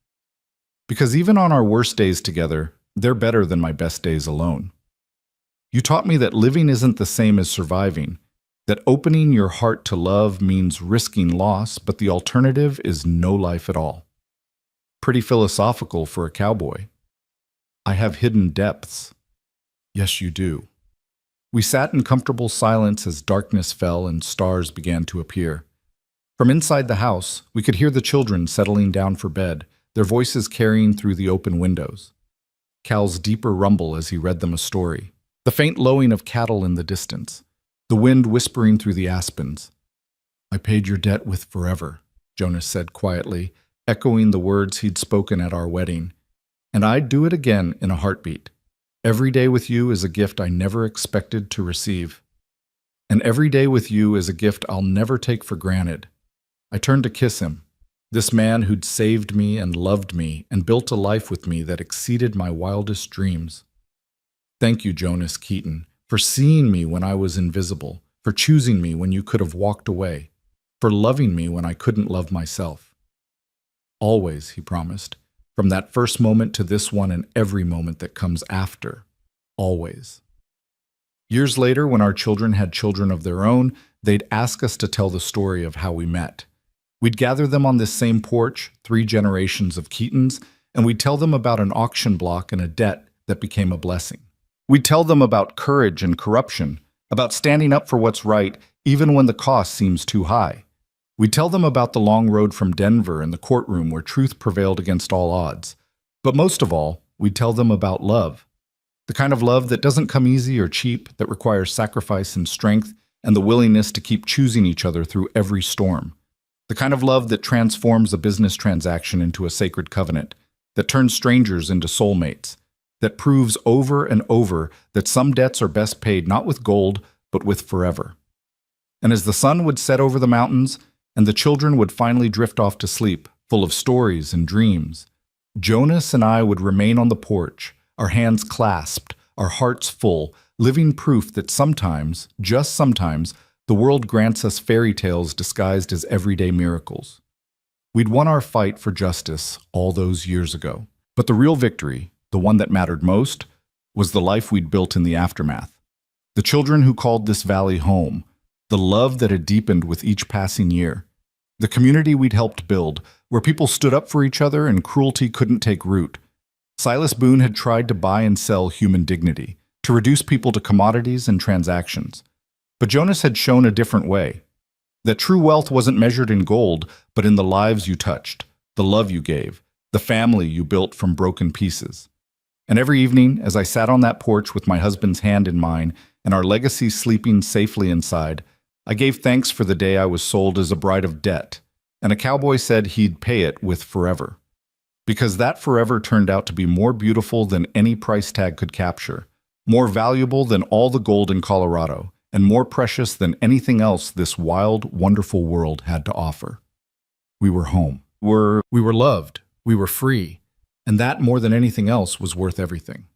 Because even on our worst days together, they're better than my best days alone. You taught me that living isn't the same as surviving, that opening your heart to love means risking loss, but the alternative is no life at all. Pretty philosophical for a cowboy. I have hidden depths. Yes, you do. We sat in comfortable silence as darkness fell and stars began to appear. From inside the house, we could hear the children settling down for bed, their voices carrying through the open windows. Cal's deeper rumble as he read them a story, the faint lowing of cattle in the distance, the wind whispering through the aspens. "I paid your debt with forever," Jonas said quietly, echoing the words he'd spoken at our wedding. "And I'd do it again in a heartbeat. Every day with you is a gift I never expected to receive. And every day with you is a gift I'll never take for granted." I turned to kiss him, this man who'd saved me and loved me and built a life with me that exceeded my wildest dreams. "Thank you, Jonas Keaton, for seeing me when I was invisible, for choosing me when you could have walked away, for loving me when I couldn't love myself." "Always," he promised. "From that first moment to this one and every moment that comes after. Always." Years later, when our children had children of their own, they'd ask us to tell the story of how we met. We'd gather them on this same porch, 3 generations of Keatons, and we'd tell them about an auction block and a debt that became a blessing. We'd tell them about courage and corruption, about standing up for what's right even when the cost seems too high. We'd tell them about the long road from Denver and the courtroom where truth prevailed against all odds. But most of all, we'd tell them about love. The kind of love that doesn't come easy or cheap, that requires sacrifice and strength and the willingness to keep choosing each other through every storm. The kind of love that transforms a business transaction into a sacred covenant, that turns strangers into soulmates, that proves over and over that some debts are best paid not with gold, but with forever. And as the sun would set over the mountains, and the children would finally drift off to sleep, full of stories and dreams, Jonas and I would remain on the porch, our hands clasped, our hearts full, living proof that sometimes, just sometimes, the world grants us fairy tales disguised as everyday miracles. We'd won our fight for justice all those years ago, but the real victory, the one that mattered most, was the life we'd built in the aftermath. The children who called this valley home, the love that had deepened with each passing year, the community we'd helped build, where people stood up for each other and cruelty couldn't take root, Silas Boone had tried to buy and sell human dignity, to reduce people to commodities and transactions. But Jonas had shown a different way. That true wealth wasn't measured in gold, but in the lives you touched, the love you gave, the family you built from broken pieces. And every evening, as I sat on that porch with my husband's hand in mine and our legacy sleeping safely inside, I gave thanks for the day I was sold as a bride of debt, and a cowboy said he'd pay it with forever. Because that forever turned out to be more beautiful than any price tag could capture, more valuable than all the gold in Colorado, and more precious than anything else this wild, wonderful world had to offer. We were home. We were loved. We were free. And that, more than anything else, was worth everything.